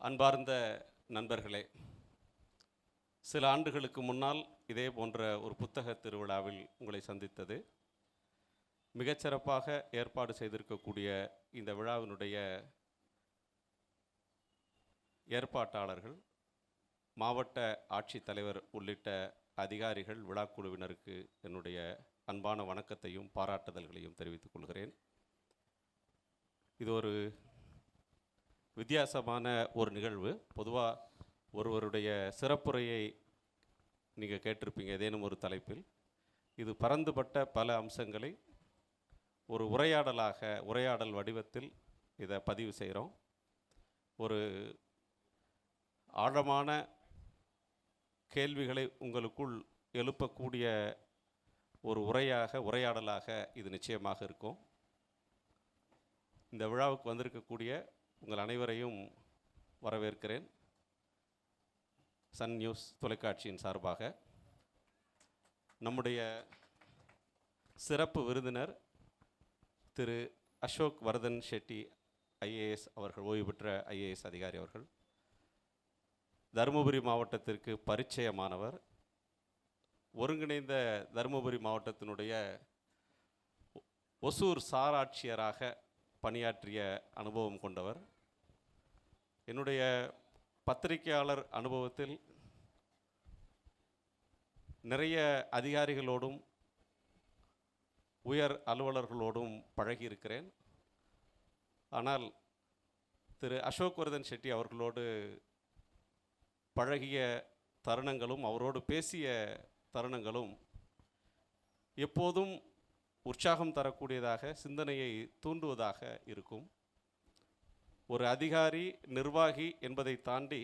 அன்பார்ந்த நண்பர்களே, சில ஆண்டுகளுக்கு முன்னால் இதே போன்ற ஒரு புத்தக திருவிழாவில் உங்களை சந்தித்தது. மிகச்சிறப்பாக ஏற்பாடு செய்திருக்கக்கூடிய இந்த விழாவினுடைய ஏற்பாட்டாளர்கள், மாவட்ட ஆட்சித்தலைவர் உள்ளிட்ட அதிகாரிகள், விழாக்குழுவினருக்கு என்னுடைய அன்பான வணக்கத்தையும் பாராட்டுதல்களையும் தெரிவித்துக் கொள்கிறேன். இது ஒரு வித்தியாசமான ஒரு நிகழ்வு. பொதுவாக ஒருவருடைய சிறப்புரையை நீங்கள் கேட்டிருப்பீங்க ஏதேனும் ஒரு தலைப்பில். இது பரந்துபட்ட பல அம்சங்களை ஒரு உரையாடல் வடிவத்தில் இதை பதிவு செய்கிறோம். ஒரு ஆழமான கேள்விகளை உங்களுக்குள் எழுப்பக்கூடிய ஒரு உரையாடலாக இது நிச்சயமாக இருக்கும். இந்த விழாவுக்கு வந்திருக்கக்கூடிய உங்கள் அனைவரையும் வரவேற்கிறேன். சன் நியூஸ் தொலைக்காட்சியின் சார்பாக நம்முடைய சிறப்பு விருந்தினர் திரு அசோக் வர்தன் ஷெட்டி ஐஏஎஸ் அவர்கள், ஓய்வு பெற்ற ஐஏஎஸ் அதிகாரி அவர்கள், தருமபுரி மாவட்டத்திற்கு பரிச்சயமானவர். ஒருங்கிணைந்த தருமபுரி மாவட்டத்தினுடைய ஒசூர் சாராட்சியராக பணியாற்றிய அனுபவம் கொண்டவர். என்னுடைய பத்திரிகையாளர் அனுபவத்தில் நிறைய அதிகாரிகளோடும் உயர் அலுவலர்களோடும் பழகியிருக்கிறேன். ஆனால் திரு அசோக் வர்தன் ஷெட்டி அவர்களோடு பழகிய தருணங்களும் அவரோடு பேசிய தருணங்களும் எப்போதும் உற்சாகம் தரக்கூடியதாக, சிந்தனையை தூண்டுவதாக இருக்கும். ஒரு அதிகாரி, நிர்வாகி என்பதை தாண்டி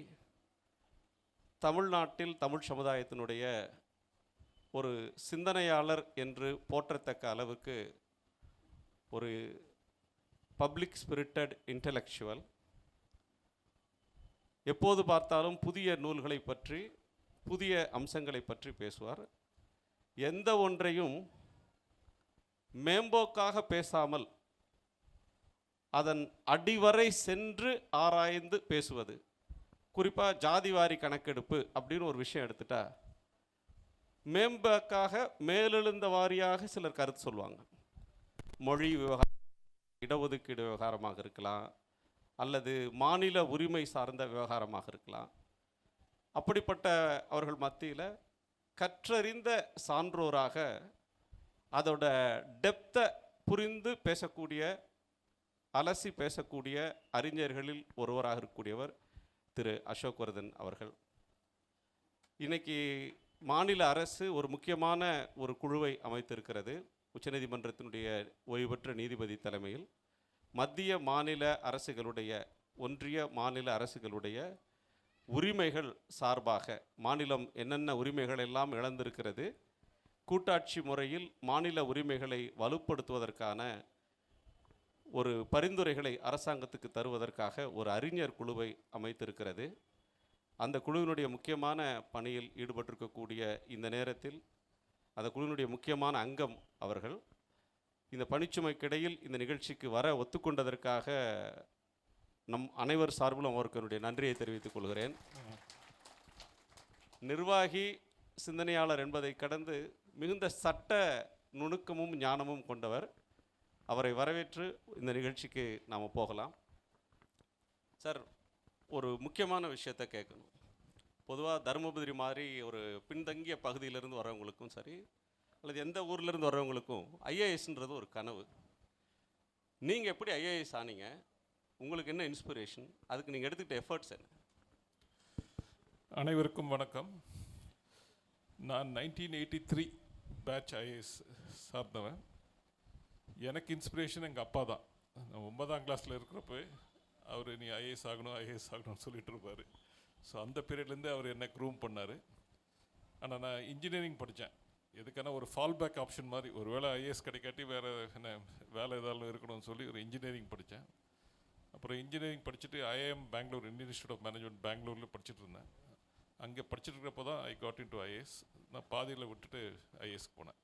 தமிழ்நாட்டில் தமிழ் சமுதாயத்தினுடைய ஒரு சிந்தனையாளர் என்று போற்றத்தக்க அளவுக்கு ஒரு பப்ளிக் ஸ்பிரிட்டட் இன்டலெக்சுவல். எப்போது பார்த்தாலும் புதிய நூல்களை பற்றி, புதிய அம்சங்களை பற்றி பேசுவார். எந்த ஒன்றையும் மேம்போக்காக பேசாமல் அதன் அடிவரை சென்று ஆராய்ந்து பேசுவது. குறிப்பாக ஜாதிவாரி கணக்கெடுப்பு அப்படின்னு ஒரு விஷயம் எடுத்துட்டா, மேம்போக்காக மேலெழுந்த வாரியாக சிலர் கருத்து சொல்லுவாங்க. மொழி விவகாரம், இடஒதுக்கீடு விவகாரமாக இருக்கலாம், அல்லது மாநில உரிமை சார்ந்த விவகாரமாக இருக்கலாம். அப்படிப்பட்ட அவர்கள் மத்தியில் கற்றறிந்த சான்றோராக அதோட டெப்த்தை புரிந்து பேசக்கூடிய, அலசி பேசக்கூடிய அறிஞர்களில் ஒருவராக இருக்கக்கூடியவர் திரு அசோக் வர்தன் அவர்கள். இன்னைக்கு மாநில அரசு ஒரு முக்கியமான ஒரு குழுவை அமைத்திருக்கிறது. உச்சநீதிமன்றத்தினுடைய ஓய்வு பெற்ற நீதிபதி தலைமையில் மத்திய மாநில அரசுகளுடைய, ஒன்றிய மாநில அரசுகளுடைய உரிமைகள் சார்பாக மாநிலம் என்னென்ன உரிமைகள் எல்லாம் இழந்திருக்கிறது, கூட்டாட்சி முறையில் மாநில உரிமைகளை வலுப்படுத்துவதற்கான ஒரு பரிந்துரைகளை அரசாங்கத்துக்கு தருவதற்காக ஒரு அறிஞர் குழுவை அமைத்திருக்கிறது. அந்த குழுவினுடைய முக்கியமான பணியில் ஈடுபட்டிருக்கக்கூடிய இந்த நேரத்தில் அந்த குழுவினுடைய முக்கியமான அங்கம் அவர்கள். இந்த பணிச்சுமைக்கிடையில் இந்த நிகழ்ச்சிக்கு வர ஒத்துக்கொண்டதற்காக நம் அனைவர் சார்பிலும் அவருக்கு என்னுடைய நன்றியை தெரிவித்துக் கொள்கிறேன். நிர்வாகி, சிந்தனையாளர் என்பதை கடந்து மிகுந்த சட்ட நுணுக்கமும் ஞானமும் கொண்டவர். அவரை வரவேற்று இந்த நிகழ்ச்சிக்கு நாம் போகலாம். சார், ஒரு முக்கியமான விஷயத்தை கேட்கணும். பொதுவாக தருமபுரி மாதிரி ஒரு பின்தங்கிய பகுதியிலேருந்து வரவங்களுக்கும் சரி, அல்லது எந்த ஊர்லேருந்து வரவங்களுக்கும் ஐஏஎஸ்ன்றது ஒரு கனவு. நீங்கள் எப்படி ஐஏஎஸ் ஆனீங்க? உங்களுக்கு என்ன இன்ஸ்பிரேஷன்? அதுக்கு நீங்கள் எடுத்துக்கிட்ட எஃபர்ட்ஸ் என்ன? அனைவருக்கும் வணக்கம். நான் 1983 பேட்ச் ஐஏஎஸ் சார்ந்தவன். எனக்கு இன்ஸ்பிரேஷன் எங்கள் அப்பா தான். நான் 9ஆம் கிளாஸில் இருக்கிறப்ப அவர் நீ ஐஏஎஸ் ஆகணும்னு சொல்லிட்டு இருப்பார். ஸோ அந்த பீரியட்லேருந்து அவர் என்னை க்ரூம் பண்ணார். ஆனால் நான் இன்ஜினியரிங் படித்தேன். எதுக்கான ஒரு ஃபால் பேக் ஆப்ஷன் மாதிரி, ஒரு வேளை ஐஏஎஸ் கிடைக்காட்டி வேறு என்ன வேலை ஏதாவது இருக்கணும்னு சொல்லி ஒரு இன்ஜினியரிங் படித்தேன். அப்புறம் இன்ஜினியரிங் படிச்சுட்டு IIM Bangalore, Indian institute of Management பெங்களூரில் படிச்சுட்டு இருந்தேன். அங்கே படிச்சுட்டு இருக்கிறப்போ தான் I got into IAS. நான் பாதியில் விட்டுட்டு ஐஏஎஸ்க்கு போனேன்.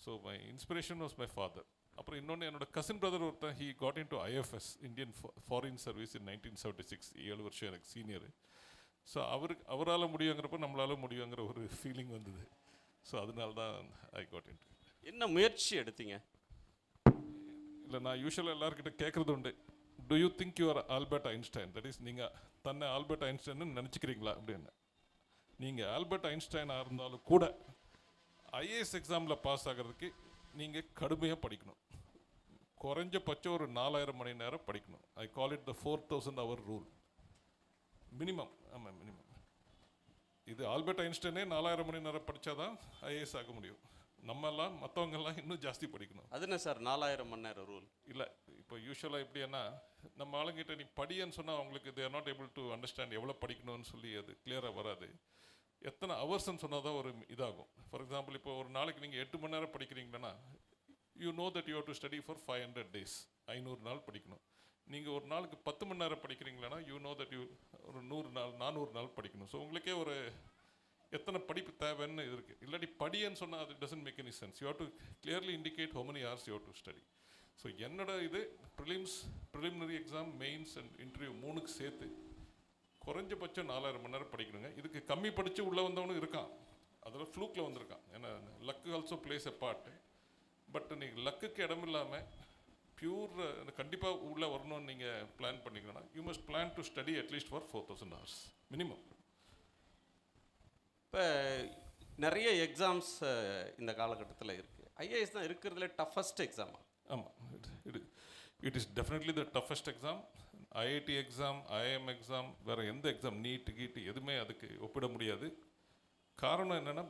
So my inspiration was my father. அப்புறம் இன்னொன்று என்னோட கசின் பிரதர் ஒருத்தன் he got into IFS Indian Foreign Service in 1976 7 வருஷம் எனக்கு சீனியர். ஸோ அவரால் முடியுங்கிறப்ப நம்மளால முடியுங்கிற ஒரு ஃபீலிங் வந்தது. ஸோ அதனால தான் ஐ காட் இன். என்ன முயற்சி எடுத்தீங்க? இல்லை, நான் யூஸ்வலாக எல்லாருக்கிட்ட கேட்குறது உண்டு, do you think you are Albert Einstein? That is, நீங்கள் தன்னை ஆல்பர்ட் ஐன்ஸ்டைன்னு நினச்சிக்கிறீங்களா அப்படின்னு. நீங்கள் ஆல்பர்ட் ஐன்ஸ்டைனாக இருந்தாலும் கூட ஐஏஎஸ் எக்ஸாமில் பாஸ் ஆகிறதுக்கு நீங்கள் கடுமையாக படிக்கணும். குறைஞ்சபட்சம் ஒரு 4000 மணி நேரம் படிக்கணும். I call it the 4000 hour rule minimum. ஆமாம், மினிமம். இது ஆல்பர்ட் ஐன்ஸ்டைனே 4000 மணி நேரம் படித்தா தான் ஐஏஎஸ் ஆக முடியும். நம்மெல்லாம் மற்றவங்கெல்லாம் இன்னும் ஜாஸ்தி படிக்கணும். அது என்ன சார் 4000 மணி நேரம் ரூல்? இல்லை, இப்போ யூஸ்வலாக எப்படின்னா, நம்ம ஆளுங்கிட்ட நீ படின்னு சொன்னால் அவங்களுக்கு they are not able to understand எவ்வளோ படிக்கணும்னு சொல்லி அது கிளியராக வராது. எத்தனை ஹவர்ஸ்ன்னு சொன்னால் தான் ஒரு இதாகும். ஃபார் எக்ஸாம்பிள், இப்போ ஒரு நாளைக்கு நீங்கள் 8 மணி நேரம் படிக்கிறீங்கன்னா you know that you have to study for 500 days, 500 நாள் படிக்கணும். நீங்கள் ஒரு நாளுக்கு 10 மணி நேரம் படிக்கிறீங்களா யூ நோ தட் யூ ஒரு 100 நாள் 400 நாள் படிக்கணும். ஸோ உங்களுக்கே ஒரு எத்தனை படிப்பு தேவைன்னு இது இருக்குது. இல்லாட்டி படின்னு சொன்னால் அது doesn't make any sense. You have to clearly indicate how many hours you have to study. So என்னோட இது preliminary exam, mains and interview 3க்கு சேர்த்து குறைஞ்சபட்சம் 4000 மணி நேரம் படிக்கணுங்க. இதுக்கு கம்மி படித்து உள்ளே வந்தவனும் இருக்கான், அதில் ஃப்ளூக்கில் வந்திருக்கான். ஏன்னா luck also plays a part. But நீங்கள் லக்குக்கு இடம் இல்லாமல் பியூர் கண்டிப்பாக உள்ளே வரணும்னு நீங்கள் பிளான் பண்ணிக்கணும்னா you must plan to study at least for 4000 hours minimum. இப்போ நிறைய எக்ஸாம்ஸ் இந்த காலகட்டத்தில் இருக்குது. ஐஏஎஸ் தான் இருக்கிறதுல டஃபஸ்ட் எக்ஸாமா? ஆமாம், it is definitely the toughest exam. IIT exam, IIM exam, வேறு எந்த எக்ஸாம், நீட்டு கீட்டு எதுவுமே அதுக்கு ஒப்பிட முடியாது. காரணம் என்னென்னா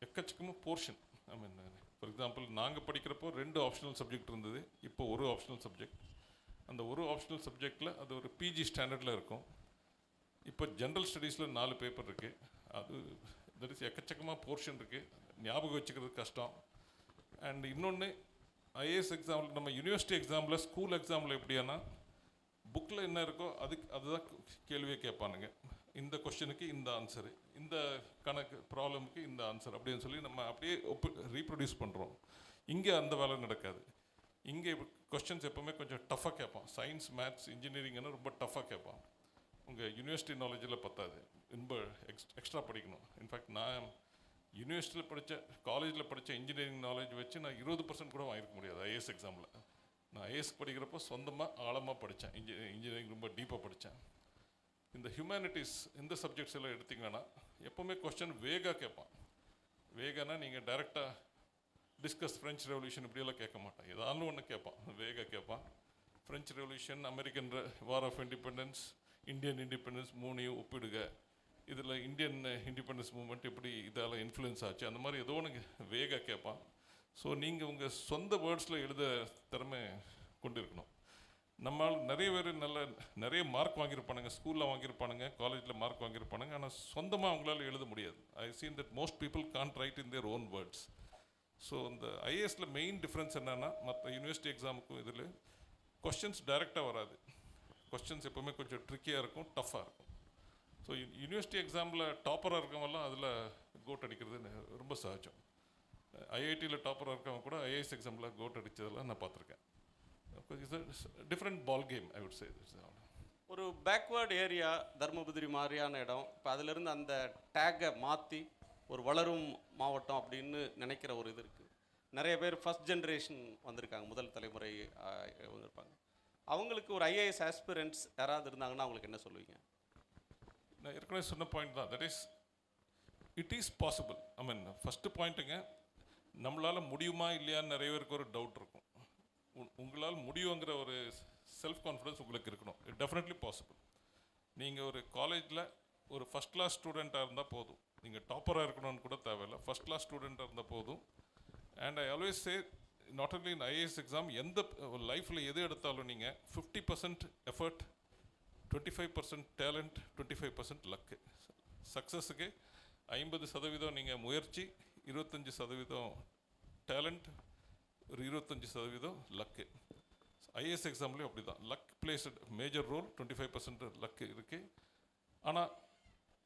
எக்கச்சக்கமாக portion. I mean, for example நாங்கள் படிக்கிறப்போ 2 ஆப்ஷனல் சப்ஜெக்ட் இருந்தது, இப்போ ஒரு ஆப்ஷனல் சப்ஜெக்ட். அந்த ஒரு ஆப்ஷனல் சப்ஜெக்டில் அது ஒரு பிஜி ஸ்டாண்டர்டில் இருக்கும். இப்போ ஜென்ரல் ஸ்டடீஸில் 4 பேப்பர் இருக்குது. அது தட் இஸ் எக்கச்சக்கமாக போர்ஷன் இருக்குது, ஞாபகம் வச்சுக்கிறது கஷ்டம். அண்ட் இன்னொன்று, ஐஏஎஸ் எக்ஸாமில் நம்ம யூனிவர்சிட்டி எக்ஸாமில், ஸ்கூல் எக்ஸாமில் எப்படின்னா புக்கில் என்ன இருக்கோ அதுதான் கேள்வியை கேட்பானுங்க. இந்த கொஸ்டினுக்கு இந்த ஆன்சரு, இந்த கணக்கு ப்ராப்ளமுக்கு இந்த ஆன்சர் அப்படின்னு சொல்லி நம்ம அப்படியே ரீப்ரொடியூஸ் பண்ணுறோம். இங்கே அந்த வேலை நடக்காது. இங்கே கொஸ்டின்ஸ் எப்போவுமே கொஞ்சம் டஃப்பாக கேட்பான். சயின்ஸ், மேத்ஸ், இன்ஜினியரிங்னு ரொம்ப டஃப்பாக கேட்பான். உங்கள் யூனிவர்சிட்டி நாலேஜில் பத்தாது, ரொம்ப எக்ஸ்ட்ரா படிக்கணும். இன்ஃபேக்ட் நான் யூனிவர்சிட்டியில் படித்த, காலேஜில் படித்த இன்ஜினியரிங் நாலேஜ் வச்சு நான் 20% கூட வாங்கிக்க முடியாது ஐஏஎஸ் எக்ஸாமில். நான் ஐஏஎஸ் படிக்கிறப்போ சொந்தமாக ஆழமாக படித்தேன். இன்ஜினியரிங் ரொம்ப டீப்பாக படித்தேன். இந்த ஹியூமனிட்டிஸ் இந்த சப்ஜெக்ட்ஸ் எல்லாம் எடுத்திங்கன்னா எப்போவுமே கொஸ்டின் வேகாக கேட்பான். வேகானா நீங்கள் டைரெக்டாக டிஸ்கஸ் ஃப்ரெஞ்ச் ரெவல்யூஷன் இப்படியெல்லாம் கேட்க மாட்டான், ஏதாவது ஒன்று கேட்பான், வேகாக கேட்பான். French Revolution, American War of Independence, Indian independence, 3 ஒப்பிடுக, இதில் இந்தியன் இண்டிபெண்டன்ஸ் மூவ்மெண்ட் எப்படி இதால் இன்ஃப்ளூயன்ஸ் ஆச்சு, அந்த மாதிரி ஏதோ ஒன்று வேகாக கேட்பான். ஸோ நீங்கள் உங்கள் சொந்த வேர்ட்ஸில் எழுத திறமை கொண்டு இருக்கணும். நம்மால் நிறைய பேர் நிறைய மார்க் வாங்கியிருப்பானுங்க, ஸ்கூலில் வாங்கியிருப்பானுங்க, காலேஜில் மார்க் வாங்கியிருப்பானுங்க, ஆனால் சொந்தமாக அவங்களால எழுத முடியாது. I seen that most people can't write in their own words. So இந்த ஐஏஎஸில் மெயின் டிஃப்ரென்ஸ் என்னென்னா மற்ற யூனிவர்சிட்டி எக்ஸாமுக்கும் இதில் கொஸ்டின்ஸ் டைரெக்டாக வராது. கொஸ்டின்ஸ் எப்போவுமே கொஞ்சம் ட்ரிக்கியாக இருக்கும், டஃப்பாக இருக்கும். ஸோ யூனிவர்சிட்டி எக்ஸாமில் டாப்பராக இருக்கவங்கலாம் அதில் கோட் அடிக்கிறது ரொம்ப சகஜம். ஐஐடியில் டாப்பராக இருக்கவங்க கூட ஐஏஎஸ் எக்ஸாமில் கோட் அடித்ததெல்லாம் நான் பார்த்துருக்கேன். Different ball game I would say. ஒரு பேக்வேர்டு ஏரியா தர்மபுரி மாதிரியான இடம், இப்போ அதிலிருந்து அந்த டேக்கை மாற்றி ஒரு வளரும் மாவட்டம் அப்படின்னு நினைக்கிற ஒரு இது இருக்குது. நிறைய பேர் ஃபஸ்ட் ஜென்ரேஷன் வந்திருக்காங்க, முதல் தலைமுறை வந்திருப்பாங்க. அவங்களுக்கு ஒரு ஐஏஎஸ் ஆஸ்பிரண்ட்ஸ் யாராவது இருந்தாங்கன்னா அவங்களுக்கு என்ன சொல்லுவீங்க? நான் ஏற்கனவே சொன்ன பாயிண்ட் தான், that is it is possible. I mean first பாயிண்ட்டுங்க, நம்மளால் முடியுமா இல்லையான்னு நிறைய பேருக்கு ஒரு டவுட் இருக்கும். உங்களால் முடியுங்கிற ஒரு செல்ஃப் கான்ஃபிடன்ஸ் உங்களுக்கு இருக்கணும். It definitely possible. நீங்கள் ஒரு காலேஜில் ஒரு ஃபஸ்ட் கிளாஸ் ஸ்டூடெண்ட்டாக இருந்தால் போதும், நீங்கள் டாப்பராக இருக்கணும்னு கூட தேவையில்லை, ஃபஸ்ட் கிளாஸ் ஸ்டூடெண்ட்டாக இருந்தால் போதும். And I always say, not only in IAS exam, எந்த லைஃப்பில் எது எடுத்தாலும் நீங்கள் 50% எஃபர்ட், 25% டேலண்ட், 25% லக்கு. சக்ஸஸுக்கு 50% நீங்கள் முயற்சி, 25% டேலண்ட், ஒரு 25% லக்கு. ஐஏஎஸ் எக்ஸாம்லேயும் அப்படி தான். Luck plays major role, 25% luck இருக்குது. ஆனால்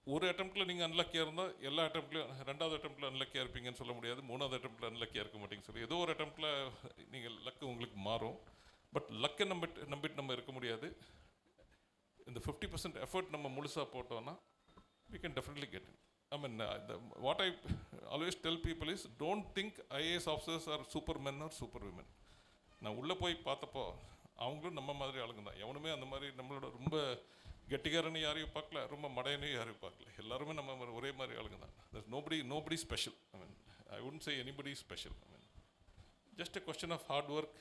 ஒரு அட்டம்ப்டில் நீங்கள் அன்லக்கியாக இருந்தால் எல்லா அட்டம்ப்ட்லையும் ரெண்டாவது அட்டம்ப்டில் அன்லக்கியாக இருப்பீங்கன்னு சொல்ல முடியாது, மூணாவது அட்டம்ப்டில் அன்லக்கியாக இருக்க மாட்டீங்கன்னு சொல்லி ஏதோ ஒரு அட்டம்ப்டில் நீங்கள் லக்கு உங்களுக்கு மாறும். பட் லக்கை நம்பிட்டு நம்ம இருக்க முடியாது. இந்த 50% எஃபர்ட் நம்ம முழுசாக போட்டோன்னா we can definitely get it. I mean, what I always tell people is, don't think IAS officers are supermen or superwomen. நான் உள்ளே போய் பார்த்தப்போ அவங்களும் நம்ம மாதிரி ஆளுங்க தான். எவனுமே அந்த மாதிரி நம்மளோட ரொம்ப கெட்டிக்காரன்னு யாரையும் பார்க்கல, ரொம்ப மடையனையும் யாரையும் பார்க்கல. எல்லாருமே நம்ம ஒரே மாதிரி ஆளுங்க தான். There's nobody special. I mean, I wouldn't say anybody special. I mean, just a question of hard work,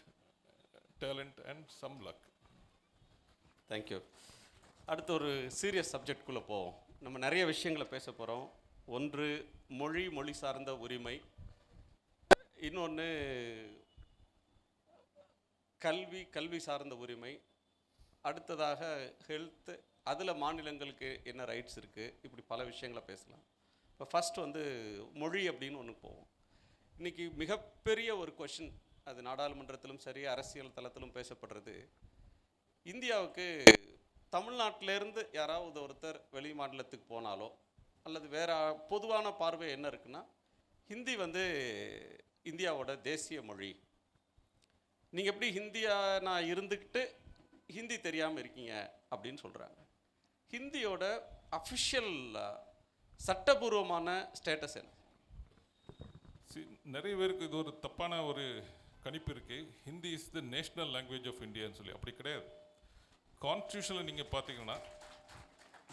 talent and some luck. Thank you. அடுத்த ஒரு சீரியஸ் சப்ஜெக்ட்குள்ளே போவோம். நம்ம நிறைய விஷயங்களை பேச போகிறோம். ஒன்று மொழி சார்ந்த உரிமை, இன்னொன்று கல்வி சார்ந்த உரிமை, அடுத்ததாக ஹெல்த், அதில் மாநிலங்களுக்கு என்ன ரைட்ஸ் இருக்குது, இப்படி பல விஷயங்களை பேசலாம். இப்போ ஃபஸ்ட் மொழி அப்படின்னு ஒன்று போவோம். இன்றைக்கி மிகப்பெரிய ஒரு கொஷின், அது நாடாளுமன்றத்திலும் சரி அரசியல் தளத்திலும் பேசப்படுறது, இந்தியாவுக்கு தமிழ்நாட்டிலேருந்து யாராவது ஒருத்தர் வெளி மாநிலத்துக்கு போனாலோ அல்லது வேறு பொதுவான பார்வை என்ன இருக்குன்னா, ஹிந்தி இந்தியாவோட தேசிய மொழி. நீங்கள் எப்படி நான் இருந்துக்கிட்டு ஹிந்தி தெரியாமல் இருக்கீங்க அப்படின்னு சொல்கிறாங்க. ஹிந்தியோட அஃபிஷியல் சட்டபூர்வமான ஸ்டேட்டஸ் என்ன? நிறைய பேருக்கு இது ஒரு தப்பான ஒரு கணிப்பு இருக்குது. Hindi is the national language of இந்தியான்னு சொல்லி. அப்படி கிடையாது. கான்ஸ்டியூஷனில் நீங்கள் பார்த்தீங்கன்னா,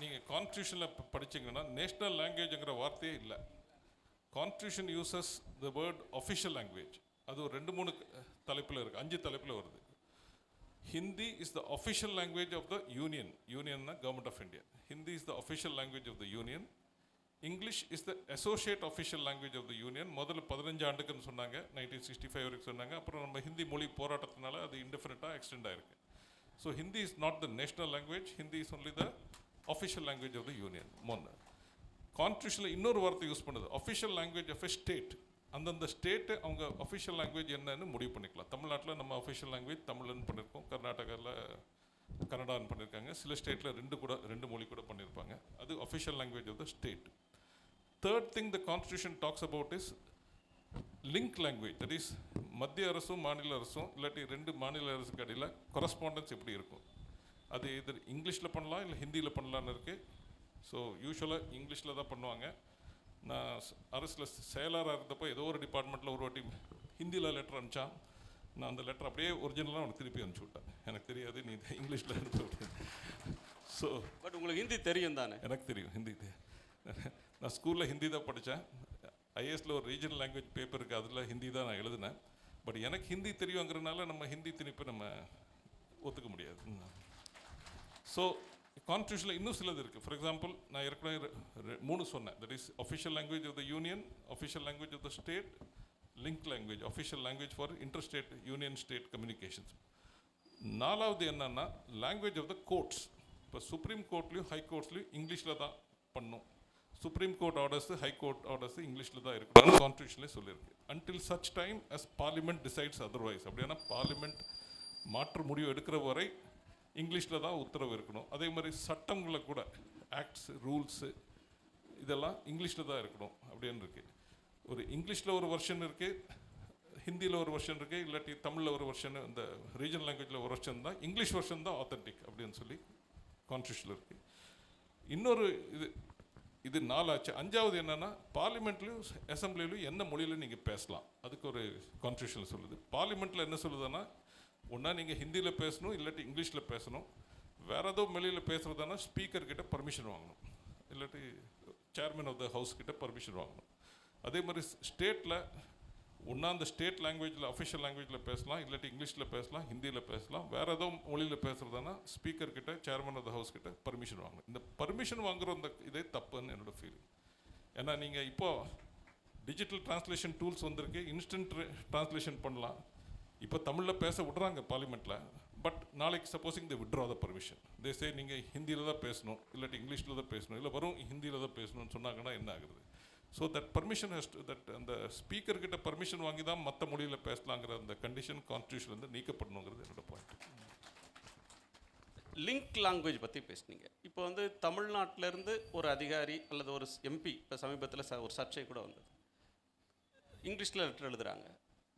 நீங்கள் கான்ஸ்டியூஷனில் படித்தீங்கன்னா நேஷ்னல் லாங்குவேஜுங்கிற வார்த்தையே இல்லை. Constitution uses the word official language. அது ஒரு 2-3 தலைப்பில் இருக்குது, 5 தலைப்பில் வருது. Hindi is the official language of the Union. Union na Government of India. Hindi is the official language of the Union. English is the associate official language of the Union. முதல்ல 15 ஆண்டுக்குன்னு சொன்னாங்க, 1965 வரைக்கும் சொன்னாங்க. அப்புறம் நம்ம ஹிந்தி மொழி போராட்டத்தினால அது இன்டெஃபினிட்டாக எக்ஸ்டெண்ட் ஆயிருக்கு. So Hindi is not the national language, Hindi is only the official language of the union. கான்ஸ்டியூஷனில் இன்னொரு வார்த்தை யூஸ் பண்ணுது, official language of a state. அந்தந்த ஸ்டேட்டு அவங்க அஃபிஷியல் லாங்குவேஜ் என்னன்னு முடிவு பண்ணிக்கலாம். தமிழ்நாட்டில் நம்ம அஃபிஷியல் லாங்குவேஜ் தமிழ்னு பண்ணியிருக்கோம், கர்நாடகாவில் கன்னடான்னு பண்ணியிருக்காங்க, சில ஸ்டேட்டில் 2 மொழி கூட பண்ணியிருப்பாங்க. அது official language of the state. Third thing the constitution talks about is link language. That is மத்திய அரசும் மாநில அரசும் இல்லாட்டி 2 மாநில அரசுக்கு இடையில் கொரஸ்பாண்டன்ஸ் எப்படி இருக்கும், அது இது இங்கிலீஷில் பண்ணலாம் இல்லை ஹிந்தியில் பண்ணலான்னு இருக்குது. ஸோ யூஸ்வலாக இங்கிலீஷில் தான் பண்ணுவாங்க. நான் அரசில் செயலராக இருந்தப்போ ஏதோ ஒரு டிபார்ட்மெண்ட்டில் ஒரு வாட்டி ஹிந்தியில் லெட்டர் அனுப்பிச்சான். நான் அந்த லெட்டர் அப்படியே ஒரிஜினலாக அவனுக்கு திருப்பி அனுப்பிச்சி விட்டேன். எனக்கு தெரியாது, நீ இங்கிலீஷில் அனுப்பி விட்டேன். ஸோ பட் உங்களுக்கு ஹிந்தி தெரியும் தானே? எனக்கு தெரியும் ஹிந்தி. நான் ஸ்கூலில் ஹிந்தி தான் படித்தேன். ஐஏஎஸில் ஒரு ரீஜனல் லாங்குவேஜ் பேப்பர் இருக்குது, அதில் ஹிந்தி தான் நான் எழுதினேன். பட் எனக்கு ஹிந்தி தெரியுங்கிறதுனால நம்ம ஹிந்தி திணிப்பை நம்ம ஒத்துக்க முடியாது. ஸோ கான்ஸ்டியூஷனில் இன்னும் சிலது இருக்குது. ஃபார் எக்ஸாம்பிள், நான் ஏற்கனவே 3 சொன்னேன். That is official language of the union, official language of the state, link language, official language for interstate union state communications. 4வது என்னன்னா லாங்குவேஜ் ஆஃப் த கோர்ட்ஸ். இப்போ சுப்ரீம் கோர்ட்லேயும் ஹை கோர்ட்ஸ்லையும் இங்கிலீஷில் தான் பண்ணும். Supreme court orders, high court orders இங்கிலீஷில் தான் இருக்கணும், கான்ஸ்டியூஷன்லேயே சொல்லியிருக்கு. Until such time as parliament decides otherwise. அப்படின்னா பார்லிமெண்ட் மாற்று முடிவு எடுக்கிற வரை இங்கிலீஷில் தான் உத்தரவு இருக்கணும். அதே மாதிரி சட்டங்களை கூட, ஆக்ட்ஸ், ரூல்ஸு, இதெல்லாம் இங்கிலீஷில் தான் இருக்கணும் அப்படின்னு இருக்குது. ஒரு இங்கிலீஷில் ஒரு வெர்ஷன் இருக்குது, ஹிந்தியில் ஒரு வெர்ஷன் இருக்குது, இல்லாட்டி தமிழில் ஒரு வெர்ஷன், இந்த ரீஜனல் லாங்குவேஜில் ஒரு வெர்ஷன் தான், இங்கிலீஷ் வெர்ஷன் தான் ஆத்தென்டிக் அப்படின்னு சொல்லி கான்ஸ்டியூஷனில் இருக்குது. இன்னொரு இது 4 ஆச்சு. 5வது என்னென்னா, பார்லிமெண்ட்லேயும் அசம்பிளிலையும் என்ன மொழியில் நீங்கள் பேசலாம், அதுக்கு ஒரு கான்ஸ்டியூஷனில் சொல்லுது. பார்லிமெண்ட்டில் என்ன சொல்லுதுன்னா, ஒன்றா நீங்கள் ஹிந்தியில் பேசணும், இல்லாட்டி இங்கிலீஷில் பேசணும். வேறு ஏதோ மொழியில் பேசுகிறதானா ஸ்பீக்கர்கிட்ட பர்மிஷன் வாங்கணும், இல்லாட்டி சேர்மன் ஆஃப் த ஹவுஸ் கிட்ட பர்மிஷன் வாங்கணும். அதே மாதிரி ஸ்டேட்டில் ஒன்றா அந்த ஸ்டேட் லாங்குவேஜில் அஃபிஷியல் லாங்குவேஜில் பேசலாம், இல்லாட்டி இங்கிலீஷில் பேசலாம், ஹிந்தியில் பேசலாம். வேறு ஏதோ மொழியில் பேசுகிறதானா ஸ்பீக்கர்கிட்ட, சேர்மன் ஆஃப் த ஹவுஸ் கிட்ட பர்மிஷன் வாங்கணும். இந்த பர்மிஷன் வாங்குகிற அந்த இதே தப்புன்னு என்னோடய ஃபீலிங். ஏன்னா நீங்கள் இப்போது டிஜிட்டல் டிரான்ஸ்லேஷன் டூல்ஸ் வந்திருக்கு, இன்ஸ்டன்ட் டிரான்ஸ்லேஷன் பண்ணலாம். இப்போ தமிழில் பேச விட்றாங்க பார்லிமெண்ட்டில். பட் நாளைக்கு supposing they withdraw the permission, they say நீங்கள் ஹிந்தியில் தான் பேசணும், இல்லாட்டி இங்கிலீஷில் தான் பேசணும், இல்லை வரும் ஹிந்தியில் தான் பேசணும்னு சொன்னாங்கன்னா என்ன ஆகுது? So that permission has to that அந்த ஸ்பீக்கர்கிட்ட பர்மிஷன் வாங்கி தான் மற்ற மொழியில் பேசலாங்கிற அந்த கண்டிஷன் கான்ஸ்டியூஷன்லேருந்து நீக்கப்படணுங்கிறது என்னோட பாயிண்ட். லிங்க் லாங்குவேஜ் பற்றி பேசுனீங்க. இப்போ வந்து தமிழ்நாட்டிலேருந்து ஒரு அதிகாரி அல்லது ஒரு எம்பி, இப்போ சமீபத்தில் ஒரு சர்ச்சை கூட வந்தது, இங்கிலீஷில் லெட்டர் எழுதுகிறாங்க,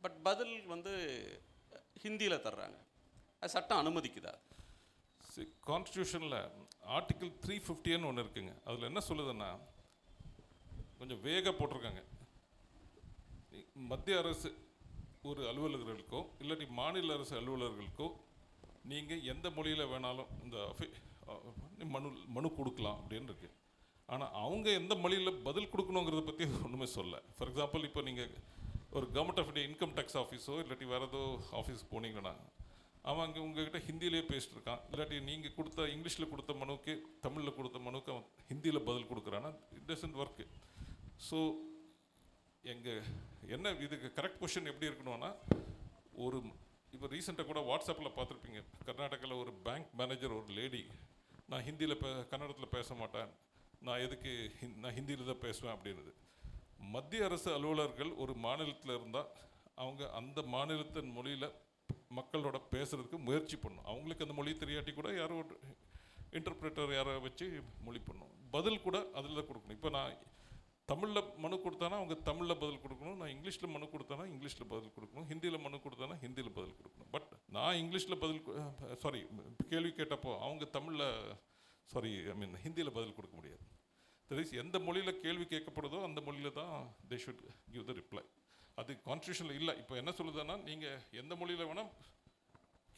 பட் பதில் வந்து ஹிந்தியில் தர்றாங்க. அது சட்டம் அனுமதிக்குதா? கான்ஸ்டியூஷனில் ஆர்டிகிள் 350 ஒன்று இருக்குங்க. அதில் என்ன சொல்லுதுன்னா, கொஞ்சம் வேக போட்டிருக்காங்க. மத்திய அரசு ஒரு அலுவலர்களுக்கோ இல்லாட்டி மாநில அரசு அலுவலர்களுக்கோ நீங்கள் எந்த மொழியில் வேணாலும் இந்த மனு கொடுக்கலாம் அப்படின்னு இருக்கு. ஆனால் அவங்க எந்த மொழியில் பதில் கொடுக்கணுங்கிறத பற்றி ஒன்றுமே சொல்ல. ஃபார் எக்ஸாம்பிள், இப்போ நீங்கள் ஒரு government of India income tax ஆஃபீஸோ இல்லாட்டி வேறு ஏதோ ஆஃபீஸ் போனீங்கன்னா அவன் அங்கே உங்ககிட்ட ஹிந்திலேயே பேசிட்டு இருக்கான். இல்லாட்டி நீங்கள் கொடுத்த இங்கிலீஷில் கொடுத்த மனுவுக்கு தமிழில் கொடுத்த மனுவுக்கு அவன் ஹிந்தியில் பதில் கொடுக்குறான்னா இட் டசன்ட் ஒர்க்கு. ஸோ என்ன இதுக்கு கரெக்ட் கொஷின் எப்படி இருக்கணும்னா, ஒரு இப்போ ரீசெண்டாக கூட வாட்ஸ்அப்பில் பார்த்துருப்பீங்க, கர்நாடகாவில் ஒரு பேங்க் மேனேஜர் ஒரு லேடி, நான் ஹிந்தியில் கன்னடத்தில் பேச மாட்டேன், நான் ஹிந்தியில் தான் பேசுவேன் அப்படின்றது. மத்திய அரசு அலுவலர்கள் ஒரு மாநிலத்தில் இருந்தால் அவங்க அந்த மாநிலத்தின் மொழியில் மக்களோட பேசுகிறதுக்கு முயற்சி பண்ணணும். அவங்களுக்கு அந்த மொழி தெரியாட்டி கூட யாரோ ஒரு இன்டர்பிரேட்டர் யாரை வச்சு மொழி பண்ணணும். பதில் கூட அதில் தான் கொடுக்கணும். இப்போ நான் தமிழில் மனு கொடுத்தானா அவங்க தமிழில் பதில் கொடுக்கணும், நான் இங்கிலீஷில் மனு கொடுத்தானா இங்கிலீஷில் பதில் கொடுக்கணும், ஹிந்தியில் மனு கொடுத்தானா ஹிந்தியில் பதில் கொடுக்கணும். பட் நான் இங்கிலீஷில் கேள்வி கேட்டப்போ அவங்க ஹிந்தியில் பதில் கொடுக்க முடியாது. தட் இஸ், எந்த மொழியில் கேள்வி கேட்கப்படுதோ அந்த மொழியில் தான் they should give the reply. அது கான்ஸ்டியூஷனில் இல்லை. இப்போ என்ன சொல்லுதுன்னா, நீங்கள் எந்த மொழியில் வேணால்